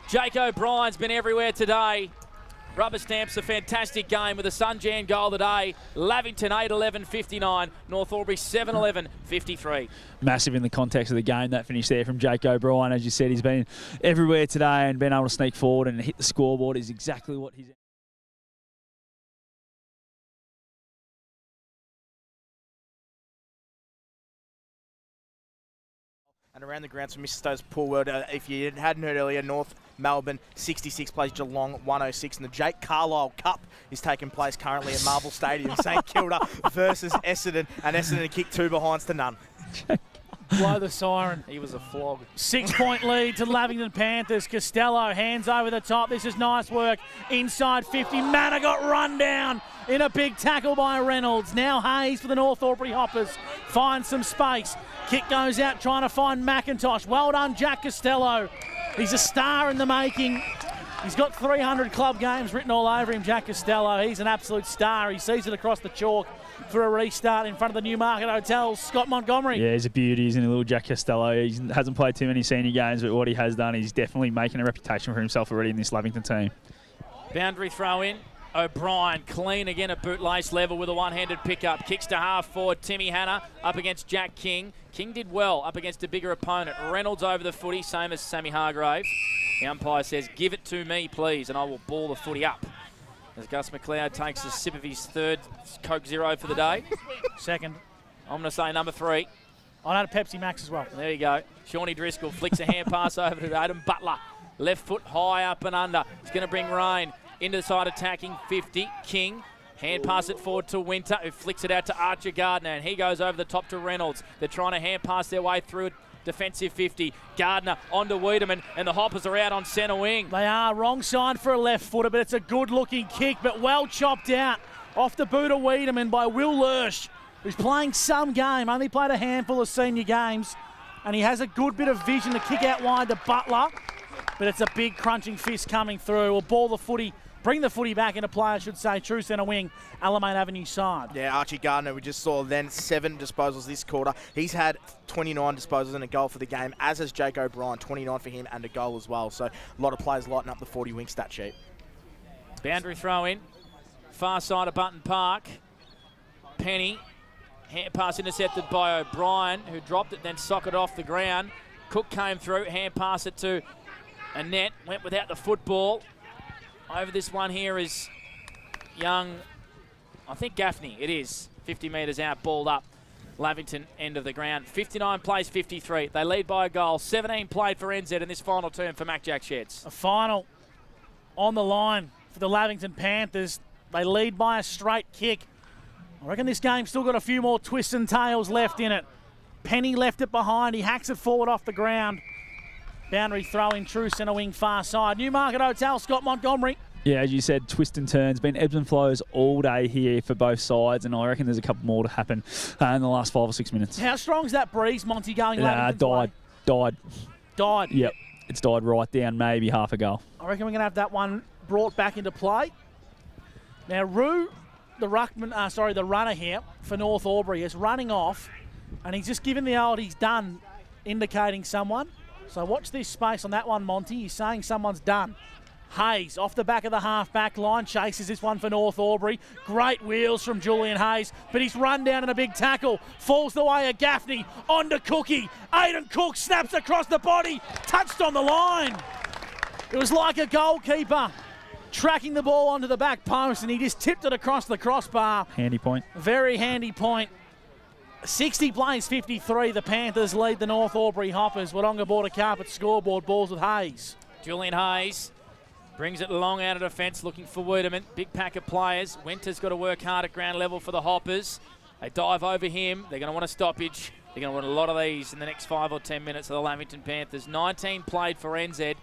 Jake O'Brien's been everywhere today. Rubber stamps a fantastic game with a Sunjan goal today. Lavington 8-11-59. North Albury 7-11-53. Massive in the context of the game, that finish there from Jake O'Brien. As you said, he's been everywhere today and been able to sneak forward and hit the scoreboard is exactly what he's... And around the grounds for Mr. Stowe's poor word, if you hadn't heard earlier, North Melbourne. 66 plays Geelong 106. And the Jake Carlisle Cup is taking place currently at Marvel Stadium. St Kilda versus Essendon. And Essendon kick 2 behinds to none. Blow the siren. He was a flog. 6-point lead to Lavington Panthers. Costello, hands over the top. This is nice work. Inside 50. Manor got run down in a big tackle by Reynolds. Now Hayes for the North Albury Hoppers. Finds some space. Kick goes out trying to find McIntosh. Well done, Jack Costello. He's a star in the making. He's got 300 club games written all over him, Jack Costello. He's an absolute star. He sees it across the chalk for a restart in front of the Newmarket Hotel. Scott Montgomery. Yeah, he's a beauty, isn't he, little Jack Costello? He hasn't played too many senior games, but what he has done, he's definitely making a reputation for himself already in this Lavington team. Boundary throw in. O'Brien clean again at bootlace level with a one-handed pickup. Kicks to half forward. Timmy Hanna up against Jack King. King did well up against a bigger opponent. Reynolds over the footy, same as Sammy Hargrave. The umpire says, give it to me, please, and I will ball the footy up. As Gus McLeod takes a sip of his third Coke Zero for the day. Second. I'm going to say number 3. I know Pepsi Max as well. There you go. Shawnee Driscoll flicks a hand pass over to Adam Butler. Left foot high up and under. He's going to bring rain into the side attacking 50. King. Hand pass it forward to Winter, who flicks it out to Archer Gardner, and he goes over the top to Reynolds. They're trying to hand pass their way through it. Defensive 50. Gardner onto Wiedemann, and the Hoppers are out on centre wing. They are wrong side for a left footer, but it's a good looking kick, but well chopped out off the boot of Wiedemann by Will Lurch, who's playing some game, only played a handful of senior games, and he has a good bit of vision to kick out wide to Butler, but it's a big crunching fist coming through. Will ball the footy, bring the footy back into play, I should say, true centre wing, Alamein Avenue side. Yeah, Archie Gardner, we just saw then 7 disposals this quarter. He's had 29 disposals and a goal for the game, as has Jake O'Brien, 29 for him and a goal as well. So a lot of players lighting up the 40-wing stat sheet. Boundary throw in, far side of Button Park. Penny, hand pass intercepted by O'Brien, who dropped it, then socketed off the ground. Cook came through, hand pass it to Annette, went without the football. Over this one here is young, I think Gaffney, it is. 50 metres out, balled up. Lavington, end of the ground. 59 plays 53. They lead by a goal. 17 played for NZ in this final term for Mac Jack Sheds. A final on the line for the Lavington Panthers. They lead by a straight kick. I reckon this game's still got a few more twists and tails left in it. Penny left it behind. He hacks it forward off the ground. Boundary throw in, true centre wing far side. Newmarket Hotel, Scott Montgomery. Yeah, as you said, twist and turns. Been ebbs and flows all day here for both sides, and I reckon there's a couple more to happen in the last 5 or 6 minutes. How strong's that breeze, Monty, going? Died. Yep, it's died right down, maybe half a goal. I reckon we're going to have that one brought back into play. Now, Rue, the runner here for North Albury, is running off, and he's just given the old he's done, indicating someone. So watch this space on that one, Monty. He's saying someone's done. Hayes off the back of the half-back line, chases this one for North Albury. Great wheels from Julian Hayes, but he's run down in a big tackle. Falls the way of Gaffney, onto Cookie. Aiden Cook snaps across the body, touched on the line. It was like a goalkeeper tracking the ball onto the back post, and he just tipped it across the crossbar. Handy point. Very handy point. 60 plays 53. The Panthers lead the North Albury Hoppers. Wodonga Border Carpet scoreboard, balls with Hayes. Julian Hayes brings it long out of defence, looking for Wiedemann. Big pack of players. Winter's got to work hard at ground level for the Hoppers. They dive over him. They're going to want a stoppage. They're going to want a lot of these in the next 5 or 10 minutes of the Lavington Panthers. 19 played for NZ.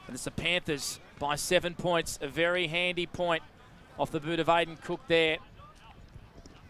And it's the Panthers by 7 points. A very handy point off the boot of Aiden Cook there.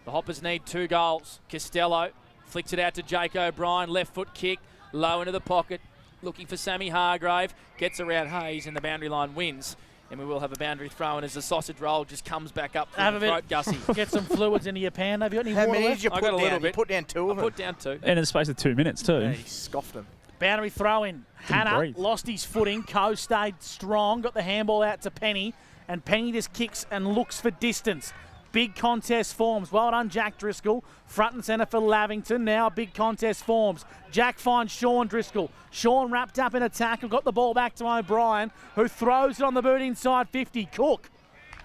The Hoppers need 2 goals. Costello flicks it out to Jake O'Brien. Left foot kick, low into the pocket. Looking for Sammy Hargrave. Gets around Hayes and the boundary line wins. And we will have a boundary throw in as the sausage roll just comes back up through the throat, Gussie. Get some fluids into your pan. Have you got any How water many left? did you put down? A little bit. You put down 2 of them. I put down 2. And in the space of 2 minutes too. Yeah, he scoffed them. Boundary throw in. Hanna breathe. lost his footing. Coe stayed strong. Got the handball out to Penny. And Penny just kicks and looks for distance. Big contest forms. Well done, Jack Driscoll. Front and centre for Lavington. Now big contest forms. Jack finds Sean Driscoll. Sean wrapped up in a tackle. Got the ball back to O'Brien, who throws it on the boot inside 50. Cook.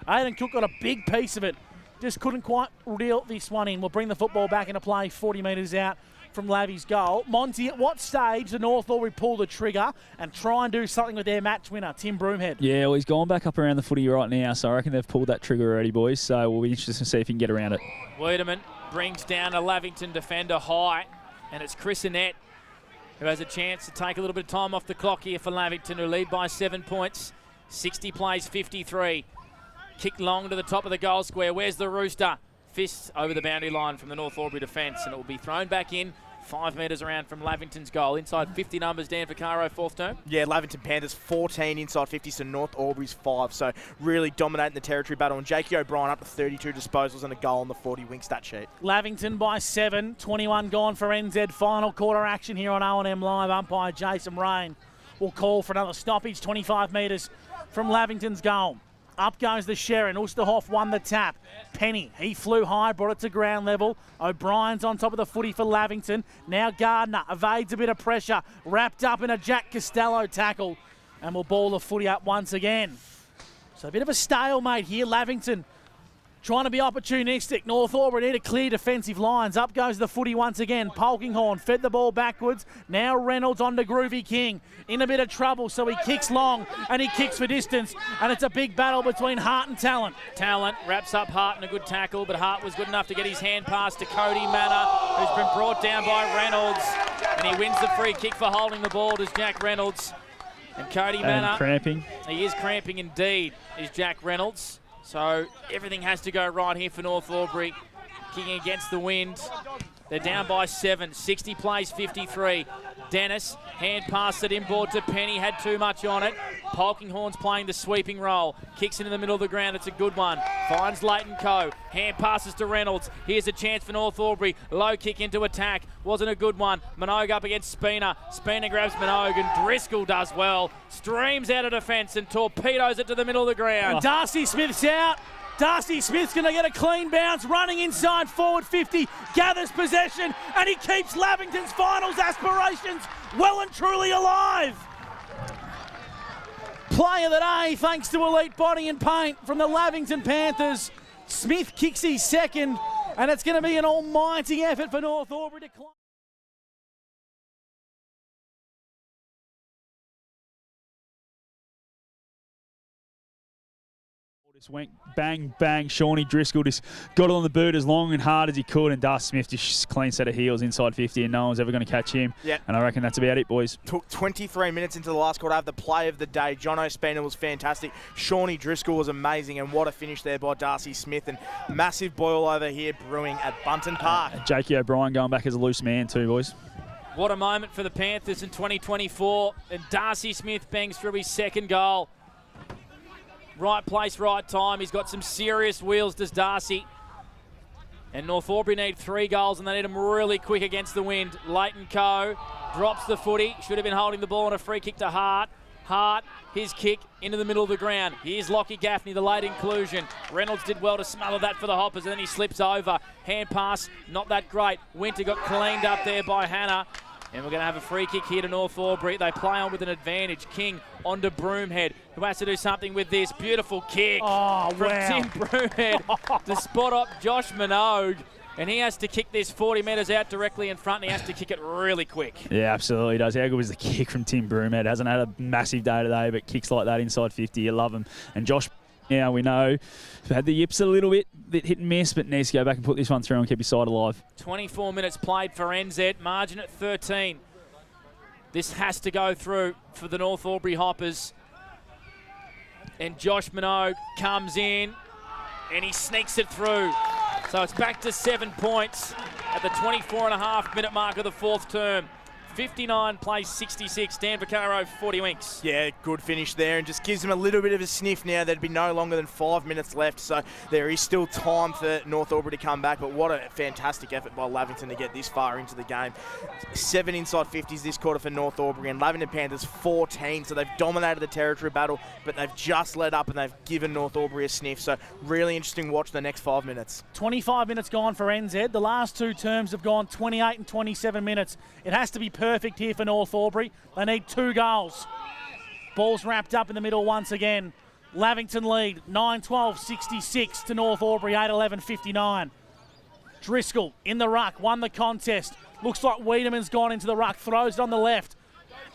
Aiden Cook got a big piece of it. Just couldn't quite reel this one in. We'll bring the football back into play. 40 metres out from Lavi's goal. Monty, at what stage the North Albury pull the trigger and try and do something with their match winner, Tim Broomhead? Yeah, well, he's gone back up around the footy right now, so I reckon they've pulled that trigger already, boys. So we'll be interested to see if he can get around it. Wiedemann brings down a Lavington defender high, and it's Chris Annette who has a chance to take a little bit of time off the clock here for Lavington, who lead by 7 points. 60 plays 53. Kick long to the top of the goal square. Where's the Rooster? Fists over the boundary line from the North Albury defence, and it will be thrown back in 5 metres around from Lavington's goal. Inside 50 numbers, Dan Vaccaro, fourth term. Yeah, Lavington Panthers 14 inside 50, so North Albury's 5. So really dominating the territory battle. And Jakey O'Brien up to 32 disposals and a goal on the 40 wing stat sheet. Lavington by 7, 21 gone for NZ. Final quarter action here on O&M Live. Umpire Jason Rain will call for another stoppage, 25 metres from Lavington's goal. Up goes the Sharon. Oosterhoff won the tap. Penny, he flew high, brought it to ground level. O'Brien's on top of the footy for Lavington. Now Gardner evades a bit of pressure, wrapped up in a Jack Costello tackle, and will ball the footy up once again. So a bit of a stalemate here. Lavington trying to be opportunistic. North Albury need to clear defensive lines. Up goes the footy once again. Polkinghorn fed the ball backwards. Now Reynolds on to Groovy King. In a bit of trouble, so he kicks long and he kicks for distance. And it's a big battle between Hart and Talent. Talent wraps up Hart in a good tackle, but Hart was good enough to get his hand pass to Cody Manor, who's been brought down by Reynolds. And he wins the free kick for holding the ball to Jack Reynolds. And Cody Manor. Cramping. He is cramping indeed, is Jack Reynolds. So everything has to go right here for North Albury. Kicking against the wind. They're down by 7. 60 plays 53. Dennis, hand passed it inboard to Penny, had too much on it. Polkinghorn's playing the sweeping role. Kicks into the middle of the ground, it's a good one. Finds Leighton Coe, hand passes to Reynolds. Here's a chance for North Albury. Low kick into attack, wasn't a good one. Minogue up against Spina. Spina grabs Minogue and Driscoll does well. Streams out of defence and torpedoes it to the middle of the ground. And Darcy Smith's out. Darcy Smith's going to get a clean bounce, running inside forward 50, gathers possession, and he keeps Lavington's finals aspirations well and truly alive. Player of the day, thanks to Elite Body and Paint from the Lavington Panthers. Smith kicks his second, and it's going to be an almighty effort for North Albury to climb. Just went bang, bang. Shawnee Driscoll just got it on the boot as long and hard as he could, and Darcy Smith just clean set of heels inside 50, and no one's ever going to catch him. Yep. And I reckon that's about it, boys. Took 23 minutes into the last quarter. The play of the day. John O'Spina was fantastic. Shawnee Driscoll was amazing, and what a finish there by Darcy Smith. And massive boil over here brewing at Bunton Park. Jakey O'Brien going back as a loose man too, boys. What a moment for the Panthers in 2024. And Darcy Smith bangs through his second goal. Right place, right time. He's got some serious wheels, does Darcy. And North Albury need 3 goals, and they need them really quick against the wind. Leighton Coe drops the footy. Should have been holding the ball on a free kick to Hart. Hart, his kick into the middle of the ground. Here's Lockie Gaffney, the late inclusion. Reynolds did well to smother that for the Hoppers, and then he slips over. Hand pass, not that great. Winter got cleaned up there by Hannah. And we're going to have a free kick here to North Albury. They play on with an advantage. King onto Broomhead, who has to do something with this. Beautiful kick from Tim Broomhead to spot up Josh Minogue. And he has to kick this 40 metres out directly in front, and he has to kick it really quick. Yeah, absolutely does. How good was the kick from Tim Broomhead? Hasn't had a massive day today, but kicks like that inside 50, you love them. And Josh, now we know, had the yips a little bit hit and miss, but needs to go back and put this one through and keep his side alive. 24 minutes played for NZ, margin at 13. This has to go through for the North Albury Hoppers. And Josh Minogue comes in and he sneaks it through. So it's back to 7 points at the 24.5-minute mark of the fourth term. 59 plays 66. Dan Vaccaro, 40 winks. Yeah, good finish there, and just gives him a little bit of a sniff now. There'd be no longer than 5 minutes left, so there is still time for North Albury to come back, but what a fantastic effort by Lavington to get this far into the game. 7 inside 50s this quarter for North Albury, and Lavington Panthers 14, so they've dominated the territory battle, but they've just let up and they've given North Albury a sniff, so really interesting watch the next 5 minutes. 25 minutes gone for NZ. The last 2 terms have gone 28 and 27 minutes. It has to be perfect here for North Albury. They need 2 goals. Ball's wrapped up in the middle once again. Lavington lead 9-12-66 to North Albury 8-11-59. Driscoll in the ruck, won the contest. Looks like Wiedemann's gone into the ruck, throws it on the left.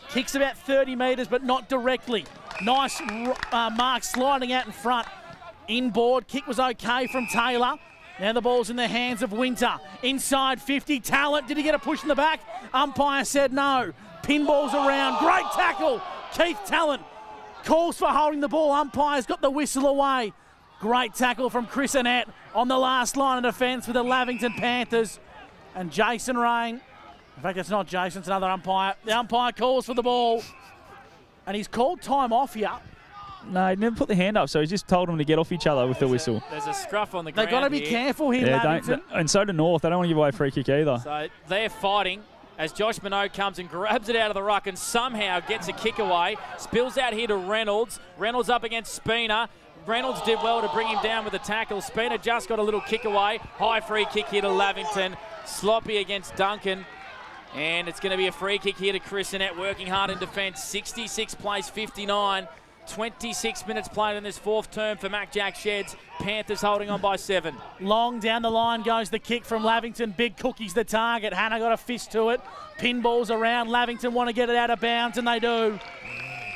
Kicks about 30 metres, but not directly. Nice mark sliding out in front. Inboard, kick was okay from Taylor. Now the ball's in the hands of Winter. Inside 50, Talent. Did he get a push in the back? Umpire said no. Pinballs around. Great tackle. Keith Talent calls for holding the ball. Umpire's got the whistle away. Great tackle from Chris Annette on the last line of defence for the Lavington Panthers. And Jason Rain, in fact, it's not Jason, it's another umpire. The umpire calls for the ball. And he's called time off here. No, he never put the hand up, so he just told them to get off each other with the whistle. There's a scruff on the ground. They've got to be careful here, Lavington. And so do North. They don't want to give away a free kick either. So they're fighting as Josh Minot comes and grabs it out of the ruck and somehow gets a kick away. Spills out here to Reynolds. Reynolds up against Spina. Reynolds did well to bring him down with a tackle. Spina just got a little kick away. High free kick here to Lavington. Sloppy against Duncan. And it's going to be a free kick here to Chris Annette, working hard in defence. 66 plays 59. 26 minutes played in this fourth term for Mac Jack Sheds. Panthers holding on by 7. Long down the line goes the kick from Lavington. Big Cookie's the target. Hannah got a fist to it. Pinballs around. Lavington want to get it out of bounds, and they do.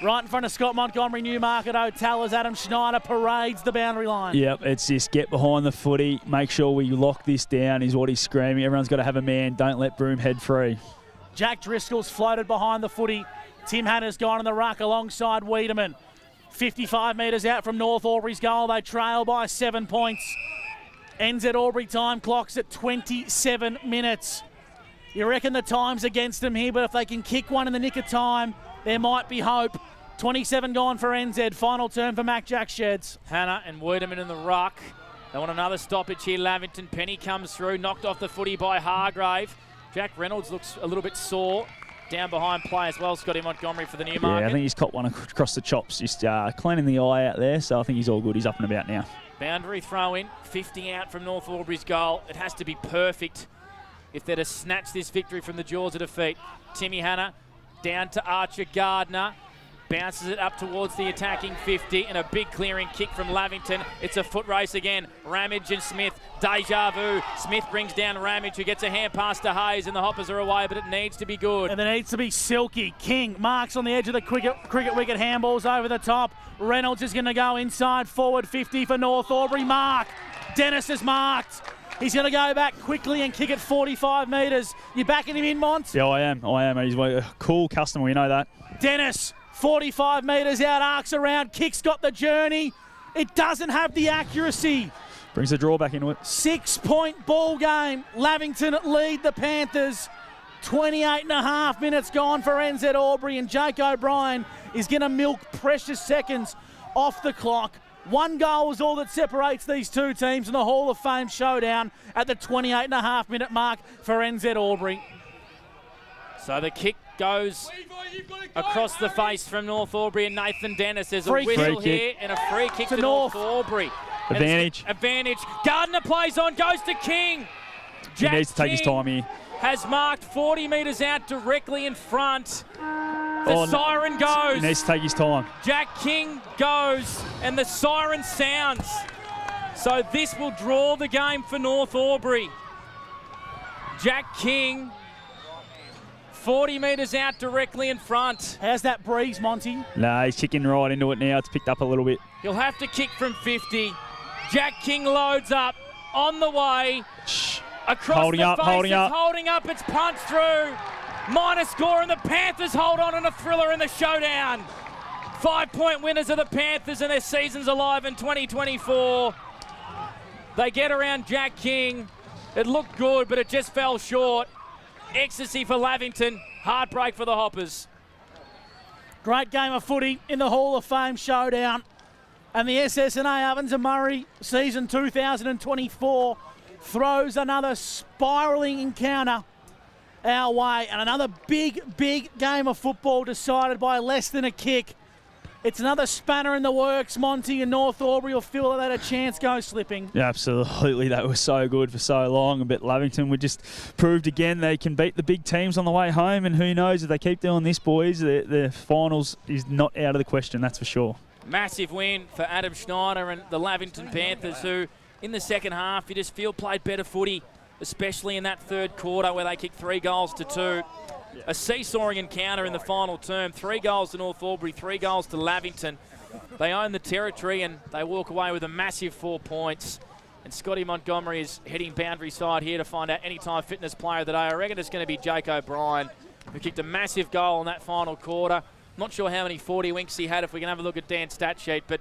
Right in front of Scott Montgomery, Newmarket Hotel, as Adam Schneider parades the boundary line. Yep, it's just get behind the footy, make sure we lock this down is what he's screaming. Everyone's got to have a man. Don't let Broome head free. Jack Driscoll's floated behind the footy. Tim Hannah's gone in the ruck alongside Wiedemann. 55 metres out from North Albury's goal. They trail by 7 points. NZ Albury time clocks at 27 minutes. You reckon the time's against them here, but if they can kick one in the nick of time, there might be hope. 27 gone for NZ. Final turn for Mac Jack Sheds. Hannah and Wiedemann in the ruck. They want another stoppage here. Lavington. Penny comes through, knocked off the footy by Hargrave. Jack Reynolds looks a little bit sore. Down behind play as well, Scotty Montgomery for the Newmarket. Yeah, I think he's caught one across the chops, just cleaning the eye out there, so I think he's all good. He's up and about now. Boundary throw in, 50 out from North Albury's goal. It has to be perfect if they're to snatch this victory from the jaws of defeat. Timmy Hannah down to Archer Gardner. Bounces it up towards the attacking 50 and a big clearing kick from Lavington. It's a foot race again. Ramage and Smith. Deja vu. Smith brings down Ramage, who gets a hand pass to Hayes, and the Hoppers are away, but it needs to be good. And it needs to be silky. King marks on the edge of the cricket wicket. Handballs over the top. Reynolds is going to go inside forward 50 for North Albury. Mark. Dennis is marked. He's going to go back quickly and kick it 45 metres. You backing him in, Mont? Yeah, I am. He's a cool customer, we know that. Dennis, 45 metres out, arcs around, kick's got the journey. It doesn't have the accuracy. Brings the draw back into it. 6-point ball game. Lavington lead the Panthers. 28.5 minutes gone for NZ Albury, and Jake O'Brien is going to milk precious seconds off the clock. 1 goal is all that separates these two teams in the Hall of Fame showdown at the 28.5 minute mark for NZ Albury. So the kick goes across the face from North Albury, and Nathan Dennis. There's a whistle here and a free kick to North Albury. Advantage. Gardner plays on, goes to King. He needs to take his time here. Has marked 40 metres out directly in front. The siren goes. He needs to take his time. Jack King goes, and the siren sounds. So this will draw the game for North Albury. Jack King, 40 metres out directly in front. How's that breeze, Monty? No, he's kicking right into it now. It's picked up a little bit. He'll have to kick from 50. Jack King loads up, on the way. Across holding the up, face, holding up. It's punched through. Minor score, and the Panthers hold on in a thriller in the showdown. 5-point winners are the Panthers, and their season's alive in 2024. They get around Jack King. It looked good, but it just fell short. Ecstasy for Lavington. Heartbreak for the Hoppers. Great game of footy in the Hall of Fame showdown. And the SS&A Ovens and Murray season 2024 throws another spiralling encounter our way, and another big game of football decided by less than a kick. It's another spanner in the works. Monty and North Albury will feel that they had a chance go slipping. Yeah, absolutely. They were so good for so long. But Lavington would just proved again they can beat the big teams on the way home. And who knows, if they keep doing this, boys, the finals is not out of the question, that's for sure. Massive win for Adam Schneider and the Lavington Panthers, who in the second half you just feel played better footy. especially in that third quarter where they kicked 3 goals to 2. A seesawing encounter in the final term. 3 goals to North Albury, 3 goals to Lavington. They own the territory and they walk away with a massive 4 points. And Scotty Montgomery is heading boundary side here to find out Anytime Fitness Player of the Day. I reckon it's going to be Jake O'Brien, who kicked a massive goal in that final quarter. Not sure how many 40 winks he had if we can have a look at Dan's stat sheet, but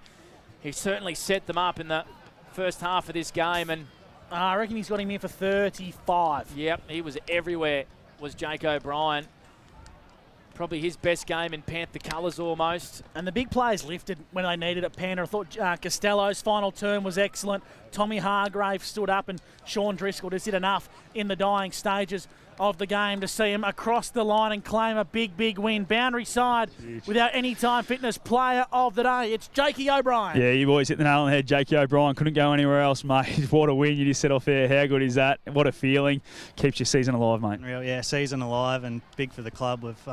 he certainly set them up in the first half of this game. And I reckon he's got him in for 35. Yep, he was everywhere, was Jake O'Brien. Probably his best game in Panther colours almost. And the big players lifted when they needed it, Panther. I thought Costello's final term was excellent. Tommy Hargrave stood up and Sean Driscoll just did enough in the dying stages of the game to see him across the line and claim a big, big win. Boundary side with our Anytime Fitness Player of the Day. It's Jakey O'Brien. Yeah, you boys hit the nail on the head. Jakey O'Brien couldn't go anywhere else, mate. What a win you just set off there. How good is that? What a feeling. Keeps your season alive, mate. Yeah, season alive and big for the club. We've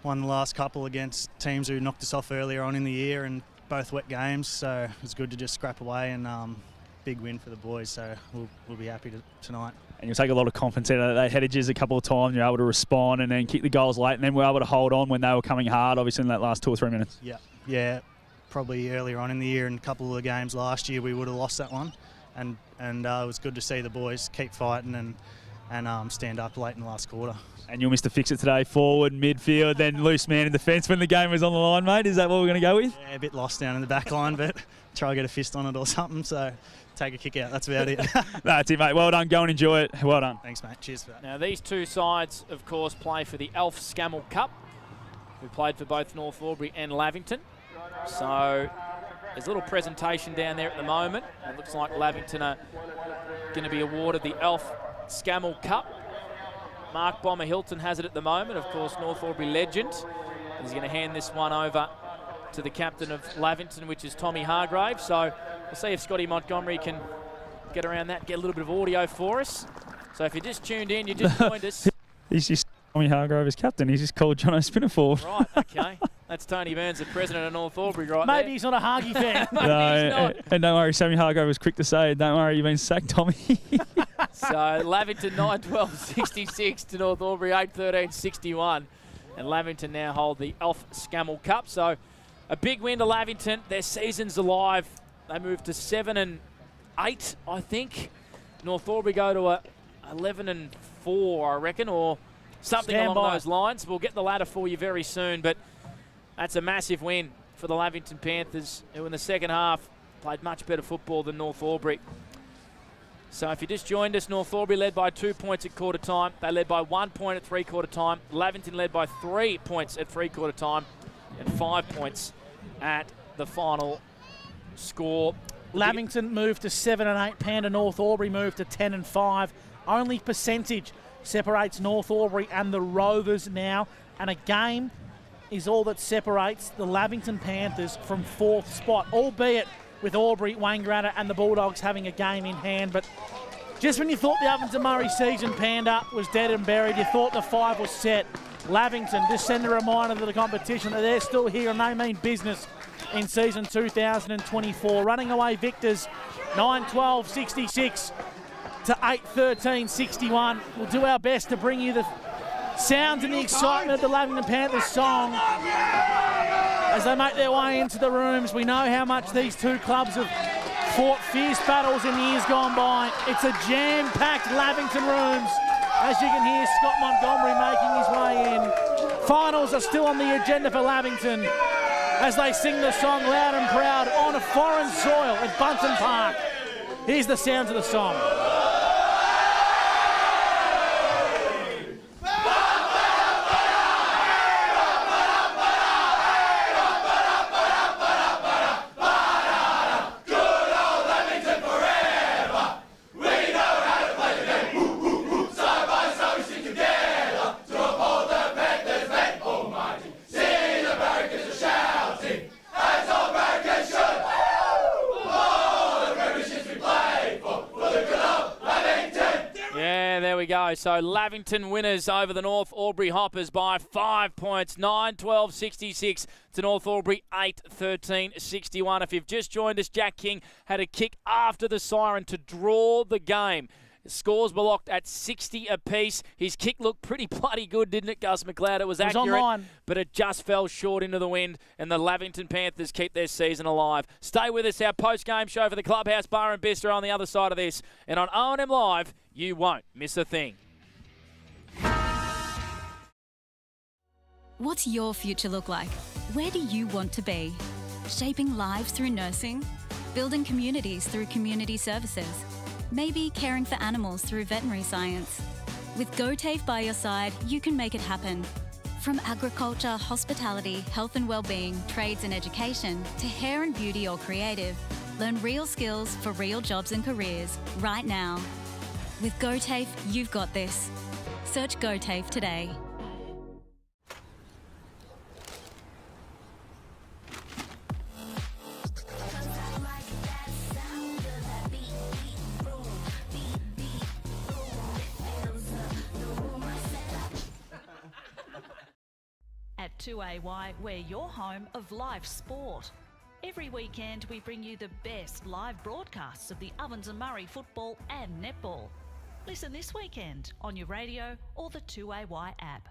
won the last couple against teams who knocked us off earlier on in the year and both wet games, so it's good to just scrap away and big win for the boys, so we'll be happy tonight. And you'll take a lot of confidence out of that. They headed you a couple of times, you're able to respond and then kick the goals late, and then we're able to hold on when they were coming hard, obviously, in that last 2 or 3 minutes. Yeah, probably earlier on in the year and a couple of the games last year we would have lost that one, and it was good to see the boys keep fighting and stand up late in the last quarter. And you'll miss the fix it today, forward, midfield, then loose man in defence when the game was on the line, mate. Is that what we're going to go with? Yeah, a bit lost down in the back line, but try to get a fist on it or something, so take a kick out. That's about it. That's it, mate. Well done. Go and enjoy it. Well done. Thanks, mate. Cheers for that. Now, these two sides, of course, play for the Alf Scammell Cup. We played for both North Albury and Lavington. So there's a little presentation down there at the moment. It looks like Lavington are going to be awarded the Alf Scammell Cup. Mark Bomber Hilton has it at the moment, of course, North Albury legend. He's going to hand this one over to the captain of Lavington, which is Tommy Hargrave. So we'll see if Scotty Montgomery can get around that, get a little bit of audio for us. So if you just tuned in, you just joined us. He's just Tommy Hargrave as captain. He's just called Jono Spinnerford. Right, okay. That's Tony Burns, the president of North Albury, right Maybe there. he's not a Hargy fan. No, and don't worry, Sammy Hargrave was quick to say, don't worry, you've been sacked, Tommy. So Lavington 9-12-66 to North Albury 8-13-61. And Lavington now hold the Alf Scammell Cup. So a big win to Lavington. Their season's alive. They move to 7-8, I think. North Albury go to a 11-4, I reckon, or something along those lines. We'll get the ladder for you very soon, but that's a massive win for the Lavington Panthers, who in the second half played much better football than North Albury. So if you just joined us, North Albury led by 2 points at quarter time. They led by 1 point at three-quarter time. Lavington led by 3 points at three-quarter time and 5 points at the final score. Lavington moved to 7-8. Panda North Albury moved to 10-5. Only percentage separates North Albury and the Rovers now, and a game is all that separates the Lavington Panthers from 4th spot, albeit with Albury, Wangaratta and the Bulldogs having a game in hand. But just when you thought the Ovens and Murray season, Panda, was dead and buried, you thought the 5 was set, Lavington just send a reminder to the competition that they're still here and they mean business in season 2024. Running away victors, 9-12-66 to 8-13-61. We'll do our best to bring you the sounds and the excitement of the Lavington Panthers song as they make their way into the rooms. We know how much these two clubs have fought fierce battles in years gone by. It's a jam-packed Lavington rooms, as you can hear Scott Montgomery making his way in. Finals are still on the agenda for Lavington as they sing the song loud and proud on a foreign soil at Bunton Park. Here's the sounds of the song. So Lavington winners over the North Albury Hoppers by 5 points, 9-12-66 to North Albury 8-13-61. If you've just joined us, Jack King had a kick after the siren to draw the game. Scores were locked at 60 apiece. His kick looked pretty bloody good, didn't it, Gus McLeod? It was accurate, online, but it just fell short into the wind, and the Lavington Panthers keep their season alive. Stay with us, our post-game show for the Clubhouse Bar and Bistro on the other side of this. And on O&M Live, you won't miss a thing. What's your future look like? Where do you want to be? Shaping lives through nursing? Building communities through community services? Maybe caring for animals through veterinary science? With GoTAFE by your side, you can make it happen. From agriculture, hospitality, health and wellbeing, trades and education, to hair and beauty or creative, learn real skills for real jobs and careers right now. With GoTAFE, you've got this. Search GoTAFE today. At 2AY, we're your home of live sport. Every weekend we bring you the best live broadcasts of the Ovens and Murray football and netball. Listen this weekend on your radio or the 2AY app.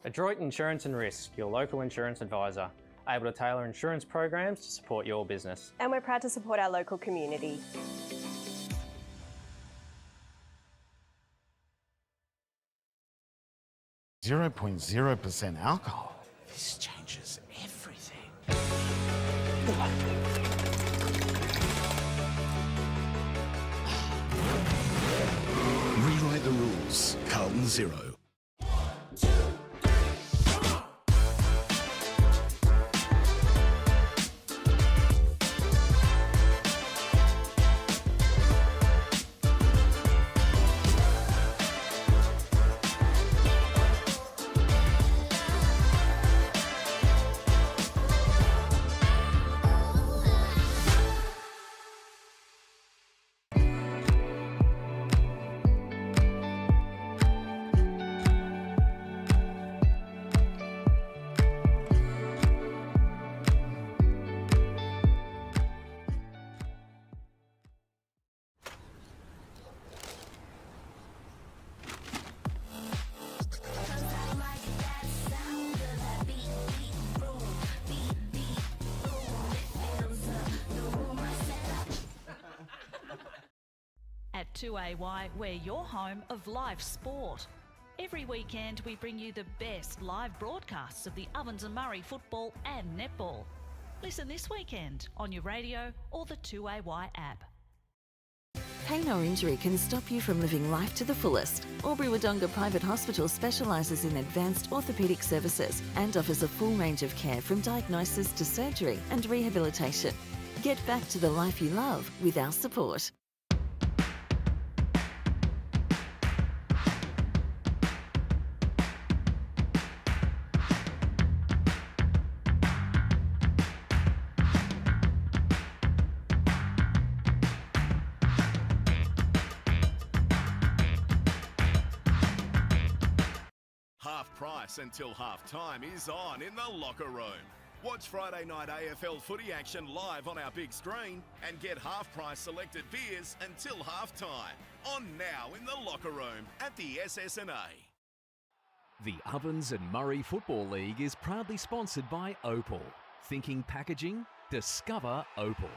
Adroit Insurance and Risk, your local insurance advisor, able to tailor insurance programs to support your business. And we're proud to support our local community. .0% alcohol. This changes everything. Rewrite the rules. Carlton Zero. At 2AY, we're your home of live sport. Every weekend we bring you the best live broadcasts of the Ovens and Murray football and netball. Listen this weekend on your radio or the 2AY app. Pain or injury can stop you from living life to the fullest. Albury Wodonga Private Hospital specialises in advanced orthopaedic services and offers a full range of care from diagnosis to surgery and rehabilitation. Get back to the life you love with our support. Half price until half time is on in the locker room. Watch Friday night AFL footy action live on our big screen and get half price selected beers until half time. On now in the locker room at the SS&A. The Ovens and Murray Football League is proudly sponsored by Opal. Thinking packaging? Discover Opal.